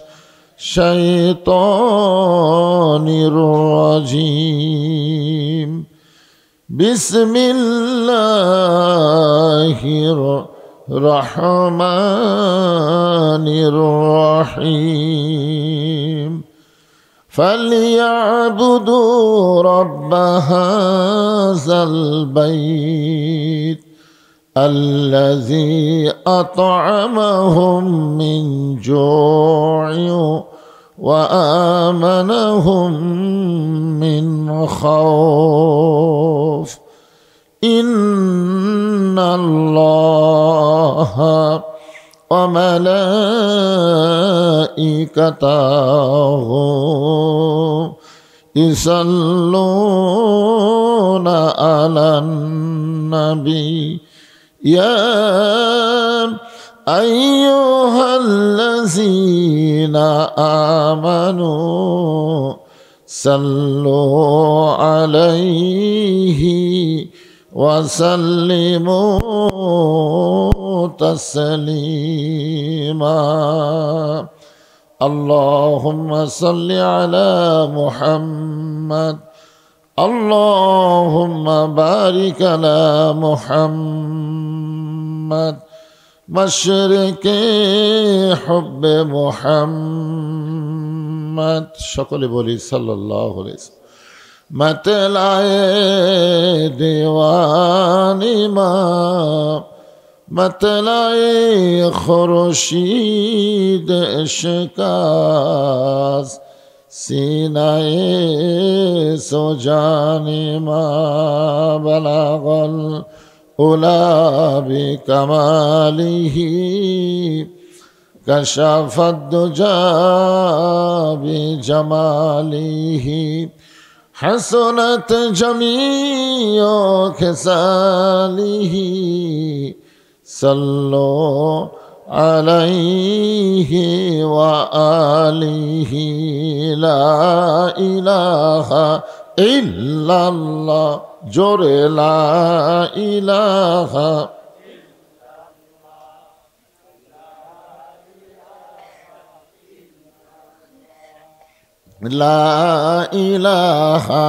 শাইতানির রাজিম বিসমিল্লাহির রহমানির রহিম فليعبدوا رب هذا البيت الذي أطعمهم من جوع وآمنهم من خوف إن الله وملائكته يصلون على النبي يا أيها الذين آمنوا صلوا عليه وسلموا تسليما اللهم صل على محمد اللهم بارك على محمد مشرق حب محمد সকলে বলি সাল্লাল্লাহু আলাইহি ওয়াসাল্লাম मतलाए दीवानी माँ मतलाए खुर्शीद इश्कास सीनाए सुजानी माँ बलागल उला बिकमालिही कशफत दुजा बिजमालिही حسنت جميع خصاله صلوا عليه وآله لا إله إلا الله جور لا إله লা ইলাহা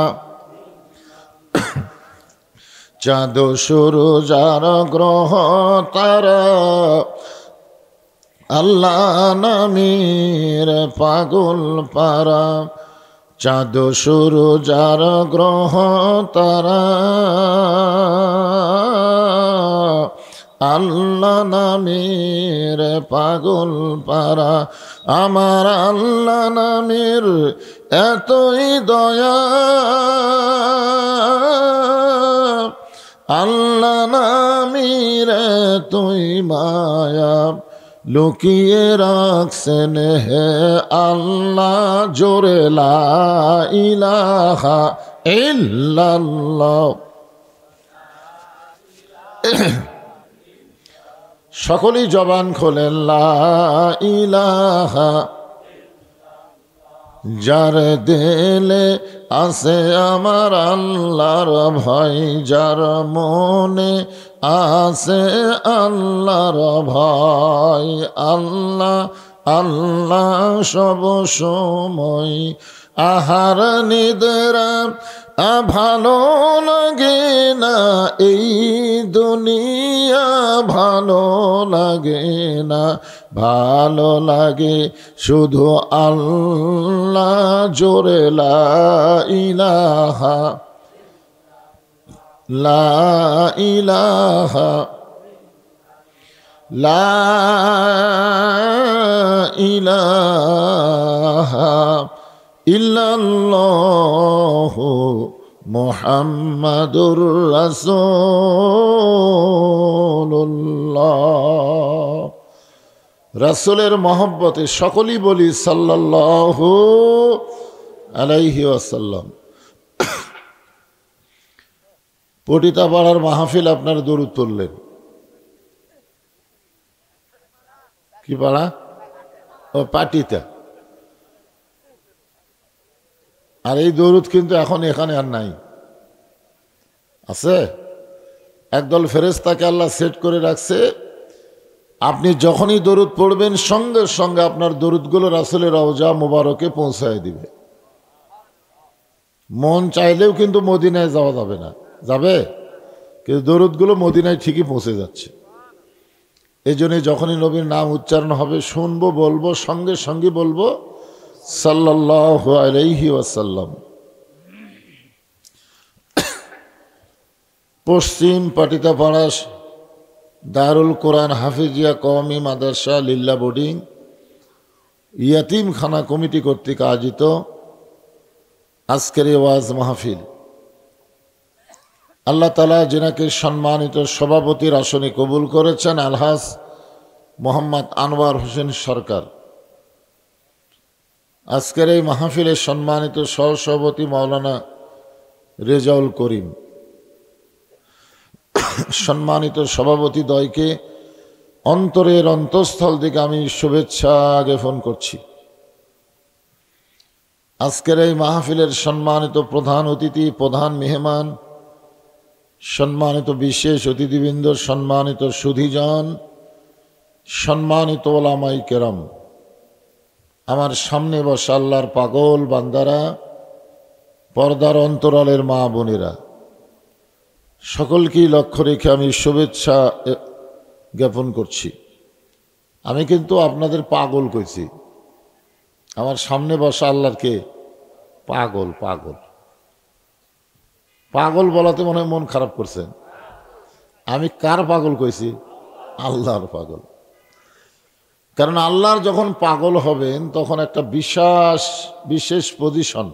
চাঁদ সূরজ আর গ্রহ তারা আল্লাহ নামের পাগল পারা চাঁদ সূরজ আর গ্রহ তারা আল্লাহ নামের পাগল পারা আমার আল্লাহ নামের এতই দয়া আল্লাহ নামের এতই মায়া লুকিয়ে রাখছেন হে আল্লাহ জোরে লা ইলাহা ইল্লাল্লাহ সকলেই জবান খোলেন লা ইলাহা, যার দিলে আছে আমার আল্লাহর ভয়, যার মনে আছে আল্লাহর ভয়, আল্লাহ আল্লাহ সব সময়। আহার নিদ্রা ভালো লাগে না, এই দুনিয়া ভালো লাগে না, ভালো লাগে শুধু আল্লাহ জোরে লা ইলাহা, লা ইলাহা, লা ইলাহা ইল্লাল্লাহু মুহাম্মাদুর রাসূলুল্লাহ। রাসূলের মহব্বতে সকলেই বলি সাল্লাল্লাহু আলাইহি ওয়াসাল্লাম। পটিতাপাড়ার মাহফিল আপনার দরুদ পড়লেন। কি পাড়া? ও পাটিতা। আর এই দরুদ কিন্তু এখন এখানে আর নাই, আছে একদল ফেরেশতাকে আল্লাহ সেট করে রাখছে। আপনি যখনই দরুদ পড়বেন সঙ্গে সঙ্গে আপনার দরুদগুলো রাসূলের রওজা মুবারকে পৌঁছায় দিবে। মন চাইলেও কিন্তু মদিনায় যাওয়া যাবে না, যাবে কিন্তু দরুদগুলো মদিনায় ঠিকই পৌঁছে যাচ্ছে। এই জন্যই যখনই নবীর নাম উচ্চারণ হবে শুনবো, বলবো, সঙ্গে সঙ্গে বলবো সাল্লাল্লাহু আলাইহি ওয়াসাল্লাম। পশ্চিম পাটিতাপাড়া দারুল কোরআন হাফিজিয়া কওমি মাদ্রাসা লিল্লা বোর্ডিং ইয়াতিমখানা কমিটি কর্তৃক আয়োজিত আজকের এই ওয়াজ মাহফিল, আল্লাহ তাআলা যিনাকে সম্মানিত সভাপতির আসনে কবুল করেছেন আলহাজ মোহাম্মদ আনোয়ার হোসেন সরকার। আজকের এই মাহফিলের সম্মানিত সহসভাপতি মাওলানা রেজাউল করিম, সম্মানিত সভাপতি দ্বয়কে অন্তরের অন্তঃস্থল থেকে আমি শুভেচ্ছা জ্ঞাপন করছি। আজকের এই মাহফিলের সম্মানিত প্রধান অতিথি, প্রধান মেহমান, সম্মানিত বিশেষ অতিথিবৃন্দ, সম্মানিত সুধীজন, সম্মানিত ওলামাই কেরাম, আমার সামনে বসা আল্লাহর পাগল বান্দারা, পর্দার অন্তরালের মা বোনেরা, সকলকেই লক্ষ্য রেখে আমি শুভেচ্ছা জ্ঞাপন করছি। আমি কিন্তু আপনাদের পাগল কইছি, আমার সামনে বসা আল্লাহরকে পাগল পাগল পাগল বলাতে মনে হয় মন খারাপ করছেন। আমি কার পাগল কইছি? আল্লাহর পাগল। কারণ আল্লাহর যখন পাগল হবেন তখন একটা বিশেষ পজিশন,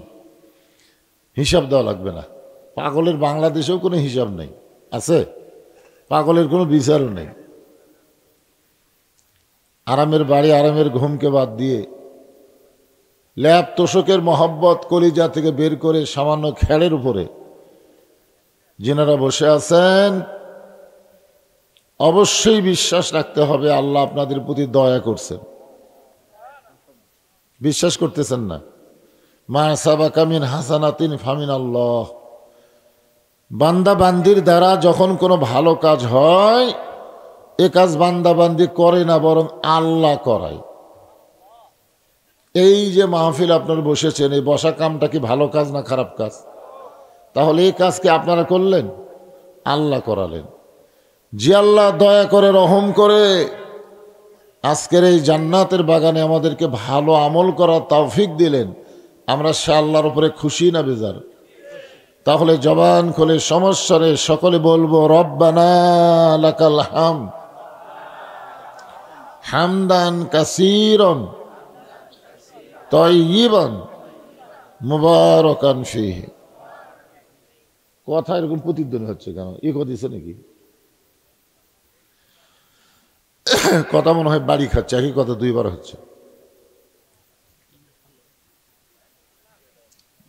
হিসাব দেওয়া লাগবে না। পাগলের বাংলাদেশেও কোনো হিসাব নেই, আছে? পাগলের কোনো বিচারও নেই। আরামের বাড়ি, আরামের ঘুমকে বাদ দিয়ে ল্যাপ তোষকের মহব্বত কলিজা থেকে বের করে সামান্য খেড়ের উপরে যিনারা বসে আছেন, অবশ্যই বিশ্বাস রাখতে হবে আল্লাহ আপনাদের প্রতি দয়া করছেন। বিশ্বাস করতেছেন না? মা সাবাকা মিন হাসানাতিন ফামিন আল্লাহ। বান্দা বান্দির দ্বারা যখন কোনো ভালো কাজ হয়, এ কাজ বান্দা বান্দি করে না, বরং আল্লাহ করায়। এই যে মাহফিল আপনারা বসেছেন, এই বসা কামটা কি ভালো কাজ না খারাপ কাজ? তাহলে এই কাজ কি আপনারা করলেন? আল্লাহ করালেন। যে আল্লাহ দয়া করে, রহম করে আজকের এই জান্নাতের বাগানে আমাদেরকে ভালো আমল করার তৌফিক দিলেন, আমরা সে আল্লাহর উপরে খুশি না বেজার? তাহলে জবান খুলে সমস্যারে সকলে বলবো রব্বানা লাকাল হামদ হামদান কাসীরান তাইয়িবান মুবারাকান ফীহি। কথা এরকম প্রতিধ্বনি হচ্ছে কেন? ইকো দিছে নাকি? কথা মনে হয় বাড়ি খাচ্ছে, একই কথা দুইবার হচ্ছে।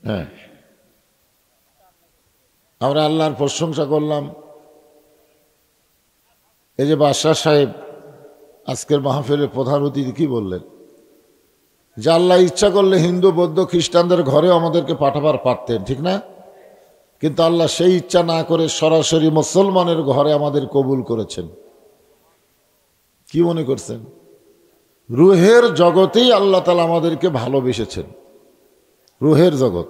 হ্যাঁ, আমরা আল্লাহর প্রশংসা করলাম, এই যে বাদশাহ সাহেব আজকের মাহফিলের প্রধান অতিথি কি বললেন, যে আল্লাহ ইচ্ছা করলে হিন্দু বৌদ্ধ খ্রিস্টানদের ঘরেও আমাদেরকে পাঠাবার পারতেন, ঠিক না? কিন্তু আল্লাহ সেই ইচ্ছা না করে সরাসরি মুসলমানের ঘরে আমাদের কবুল করেছেন। কি মনে করছেন? রুহের জগতেই আল্লাহ তাআলা আমাদেরকে ভালোবেসেছেন, রুহের জগৎ।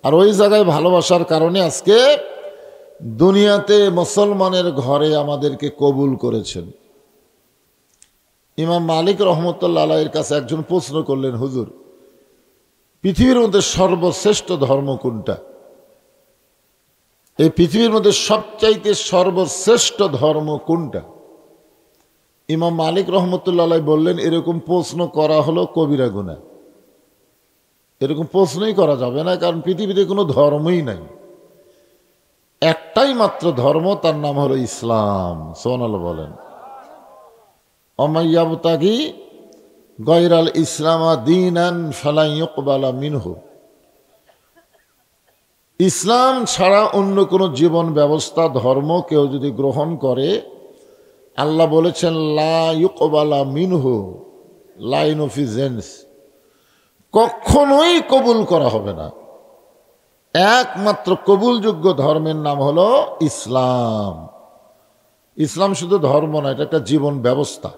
আর ওই জায়গায় ভালোবাসার কারণে আজকে দুনিয়াতে মুসলমানের ঘরে আমাদেরকে কবুল করেছেন। ইমাম মালিক রহমতুল্লাহ আলাইহির কাছে একজন প্রশ্ন করলেন, হুজুর, পৃথিবীর মধ্যে সর্বশ্রেষ্ঠ ধর্ম কোনটা? এই পৃথিবীর মধ্যে সবচাইতে সর্বশ্রেষ্ঠ ধর্ম কোনটা? ইমাম মালিক রহমতুল্লাহ আলাইহি বললেন, এরকম প্রশ্ন করা হলো কবিরা গুনাহ। এরকম প্রশ্নই করা যাবে না, কারণ পৃথিবীতে কোনো ধর্মই নাই, একটাই মাত্র ধর্ম, তার নাম হলো ইসলাম। সুবহানাল্লাহ বলেন। অমাইয়াবতাগি গয়রাল ইসলামা দীনান ফালা ইউকবালা মিনহু। ইসলাম ছাড়া অন্য কোনো জীবন ব্যবস্থা ধর্ম কেউ যদি গ্রহণ করে, আল্লাহ বলেছেন লা ইউকবালা মিনহু, লাইন অফ জেন্স, কখনোই কবুল করা হবে না। একমাত্র কবুলযোগ্য ধর্মের নাম হলো ইসলাম। ইসলাম শুধু ধর্ম না, এটা একটা জীবন ব্যবস্থা।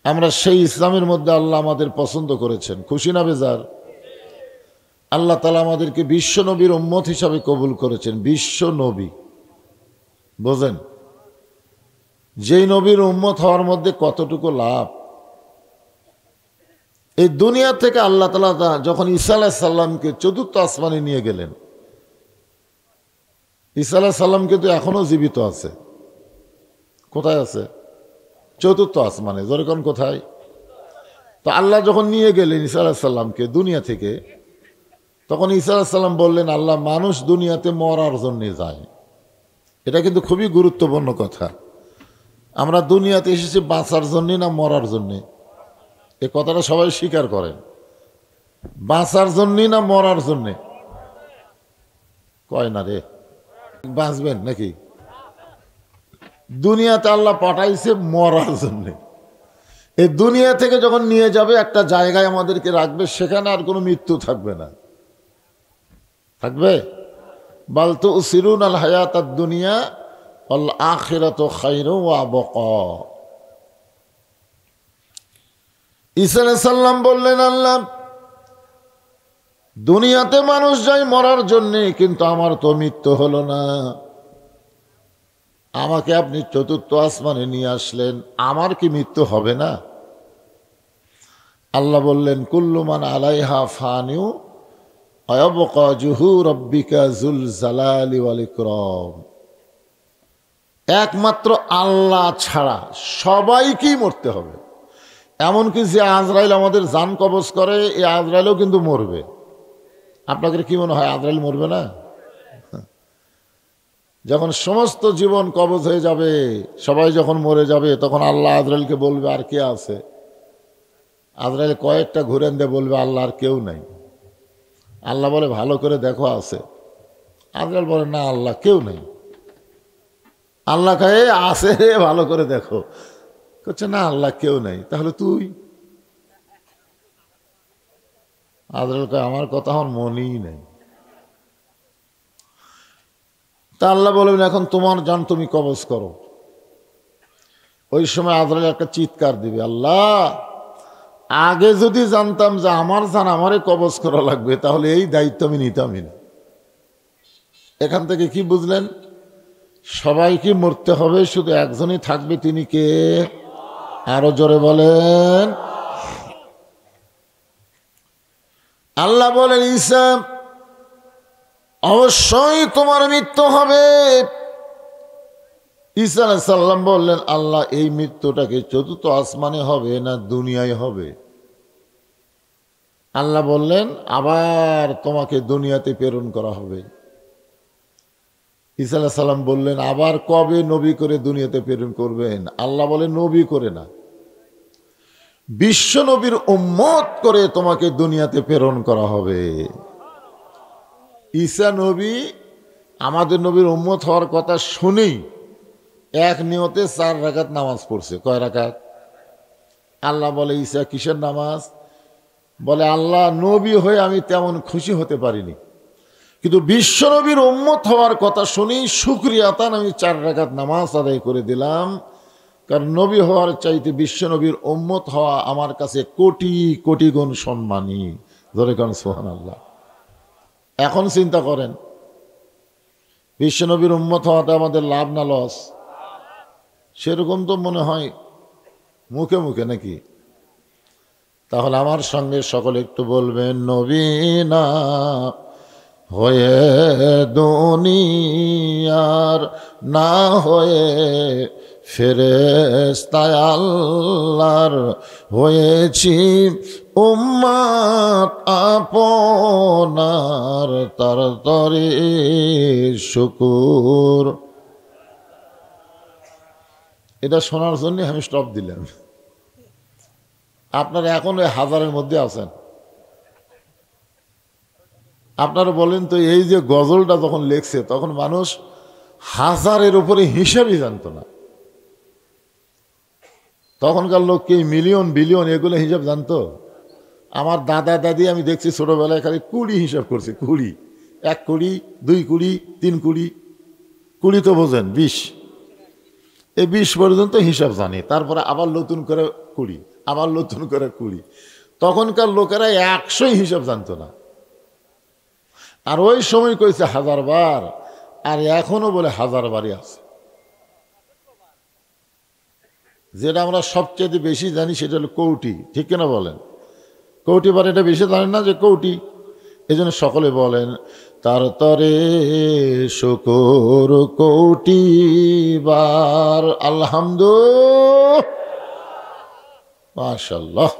আমরা সেই ইসলামের মধ্যে আল্লাহ আমাদের পছন্দ করেছেন, খুশি না বেজার? আল্লাহ তাআলা আমাদেরকে বিশ্ব নবীর উম্মত হিসাবে কবুল করেছেন। বিশ্ব নবী, বোঝেন যেই নবীর উম্মত হওয়ার মধ্যে কতটুকু লাভ। এই দুনিয়া থেকে আল্লাহ তাআলা যখন ঈসা আলাইহিস সালামকে চতুর্থ আসমানে নিয়ে গেলেন, ঈসা আলাইহিস সালাম কিন্তু এখনো জীবিত আছে। কোথায় আছে? চতুর্থ আসমানে। যেরকম কোথায়? তো আল্লাহ যখন নিয়ে গেলেন ঈসা আলাইহিস সালামকে দুনিয়া থেকে, তখন ঈসা আলাইহিস সালাম বললেন, আল্লাহ মানুষ দুনিয়াতে মরার জন্য যায়। এটা কিন্তু খুবই গুরুত্বপূর্ণ কথা। আমরা দুনিয়াতে এসেছি বাঁচার জন্যে না মরার জন্যে? এই কথাটা সবাই স্বীকার করেন। বাঁচার জন্যে না মরার জন্যে? কয় না রে, বাঁচবেন নাকি? দুনিয়াতে আল্লাহ পাঠাইছে মরার জন্যে। এই দুনিয়া থেকে যখন নিয়ে যাবে একটা জায়গায় আমাদেরকে রাখবে, সেখানে আর কোনো মৃত্যু থাকবে না। থাকবে? বাল তুসিরুনাল হায়াতাদ দুনিয়া ওয়াল আখিরাতু খায়রু ওয়া আবকা। ঈসা আলাইহিস সালাম বললেন, আল্লাহ দুনিয়াতে মানুষ যায় মরার জন্যে, কিন্তু আমার তো মৃত্যু হলো না। আমাকে আপনি চতুর্থ আসমানে নিয়ে আসলেন, আমার কি মৃত্যু হবে না? আল্লাহ বললেন, কুল্লু মান আলাইহা ফানিউ ওয়া ইয়াবকা ওয়াজহু রাব্বিকা যুল জালালি ওয়াল ইকরাম। একমাত্র আল্লাহ ছাড়া সবাইকেই মরতে হবে। এমনকি যে আজরাইল আমাদের জান কবজ করে, এই আজরাইলও কিন্তু মরবে। আপনাদের কি মনে হয় আজরাইল মরবে না? যখন সমস্ত জীবন কবজ হয়ে যাবে, সবাই যখন মরে যাবে, তখন আল্লাহ আজরাইলকে বলবে, আর কে আছে? আজরাইল কয়েকটা ঘুরেন দিয়ে বলবে, আল্লাহ আর কেউ নাই। আল্লাহ বলে, ভালো করে দেখো আছে? আজরাইল বলে, না আল্লাহ কেউ নেই। আল্লাহ কয়ে, আছে রে, ভালো করে দেখো। করছে, না আল্লাহ কেউ নেই। তাহলে তুই? আজরাইল কয়, আমার কথা আমার মনেই নেই। তা আল্লাহ বলবেন, এখন তোমার জান তুমি কবজ করো। ওই সময় আজরাইল একটা চিৎকার দিবে, আল্লাহ আগে যদি জানতাম যে আমার জান আমারে কবজ করা লাগবে, তাহলে এই দায়িত্ব আমি নিতামই না। এখান থেকে কি বুঝলেন? সবাইকে মরতে হবে, শুধু একজনই থাকবে, তিনি কে? আরো জোরে বলেন। আল্লাহ বলেন, ঈসা অবশ্যই তোমার মৃত্যু হবে। ঈসা আলাইহিস সালাম বললেন, আল্লাহ এই মৃত্যুটাকে চতুর্থ আসমানে হবে না দুনিয়ায় হবে? আল্লাহ বললেন, আবার তোমাকে দুনিয়াতে প্রেরণ করা হবে। ঈসা আলাইহিস সালাম বললেন, আবার কবে নবী করে দুনিয়াতে প্রেরণ করবেন? আল্লাহ বলেন, নবী করে না, বিশ্ব নবীর উম্মত করে তোমাকে দুনিয়াতে প্রেরণ করা হবে। ঈসা নবী আমাদের নবীর উম্মত হওয়ার কথা শুনেই এক নিয়তে 4 রাকাত নামাজ পড়ছে। কয় রাকাত? আল্লাহ বলে, ঈসা কিসের নামাজ? বলে, আল্লাহ নবী হয়ে আমি তেমন খুশি হতে পারিনি, কিন্তু বিশ্বনবীর উম্মত হওয়ার কথা শুনি শুকরিয়াতান আমি 4 রাকাত নামাজ আদায় করে দিলাম, কারণ নবী হওয়ার চাইতে বিশ্বনবীর উম্মত হওয়া আমার কাছে কোটি কোটি গুণ সম্মানী। ধরে কারণ সুবহানাল্লাহ। এখন চিন্তা করেন, বিশ্বনবীর উম্মত হওয়াটা আমাদের লাভ না লস? সেরকম তো মনে হয় মুখে মুখে, নাকি? তাহলে আমার সঙ্গে সকলে একটু বলবেন, নবী না হয়ে দুনিয়ার, না হয়ে ফেরেশতায় আল্লাহর, হয়েছি উম্মত আপনার, তার তরে শুকুর। এটা শোনার জন্য আমি স্টপ দিলাম। আপনারা এখন ওই হাজারের মধ্যে আছেন। আপনারা বলেন তো, এই যে গজলটা যখন লেখছে তখন মানুষ হাজারের উপরে হিসাবই জানতো না। তখনকার লোক কি মিলিয়ন বিলিয়ন এগুলো হিসাব জানতো? আমার দাদা দাদি আমি দেখছি ছোটবেলায় খালি 20 হিসাব করছে। 20, 1 কোটি, 2 কোটি, 3 কোটি, 20 তো বোঝেন, 20, এই 20 পর্যন্ত হিসাব জানি। তারপরে আবার নতুন করে 20, আবার নতুন করে 20। তখনকার লোকেরা 100 হিসাব জানতো না। আর ওই সময় কইছে 1000 বার, আর এখনো বলে 1000 বারই আছে। যেটা আমরা সবচেয়ে বেশি জানি সেটা হলো কৌটি, ঠিক কিনা বলেন? কৌটি বার, এটা বেশি জানেন না যে কৌটি? এই জন্য সকলে বলেন, তার তরে শুকর কৌটি বার, আলহামদুলিল্লাহ, মাশাআল্লাহ।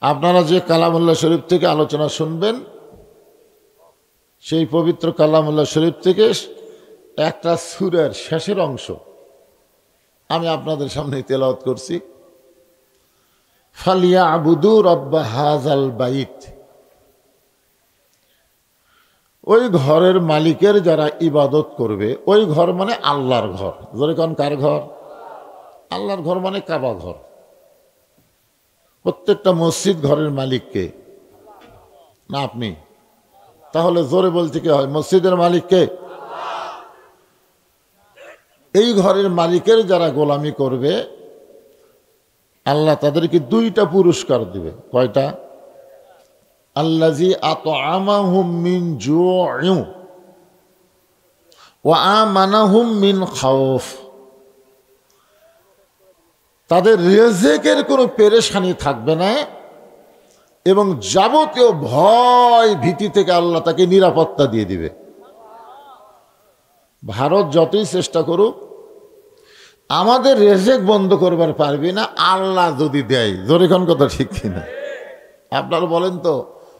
আপনারা যে কালামুল্লাহ শরীফ থেকে আলোচনা শুনবেন, সেই পবিত্র কালামুল্লাহ শরীফ থেকে একটা সূরার শেষের অংশ আমি আপনাদের সামনে তেলাওয়াত করছি। ফালিয়াবুদু রাব্বা হাযাল বাইত। ওই ঘরের মালিকের যারা ইবাদত করবে, ওই ঘর মানে আল্লাহর ঘর। জোরে কোন, কার ঘর? আল্লাহর ঘর মানে কাবা ঘর। প্রত্যেকটা মসজিদ ঘরের মালিককে না আপনি? তাহলে জোরে বলতে কি হয়? মসজিদের মালিককে। এই ঘরের মালিকের যারা গোলামি করবে, আল্লাহ তাদেরকে 2টা পুরস্কার দিবে। কয়টা? আল্লাযী আত'আমাহুম মিন জু'ইন ওয়া আমানাহুম মিন খাউফ। তাদের রিজিকের কোনো পেরেশানি থাকবে না, এবং যাবতীয় ভয় ভীতি থেকে আল্লাহ তাকে নিরাপত্তা দিয়ে দিবে। ভারত যতই চেষ্টা করুক আমাদের রিজিক বন্ধ করবার পারবে না, আল্লাহ যদি দেয়। জোরে কোন কথা, ঠিক কিনা? আপনারা বলেন তো,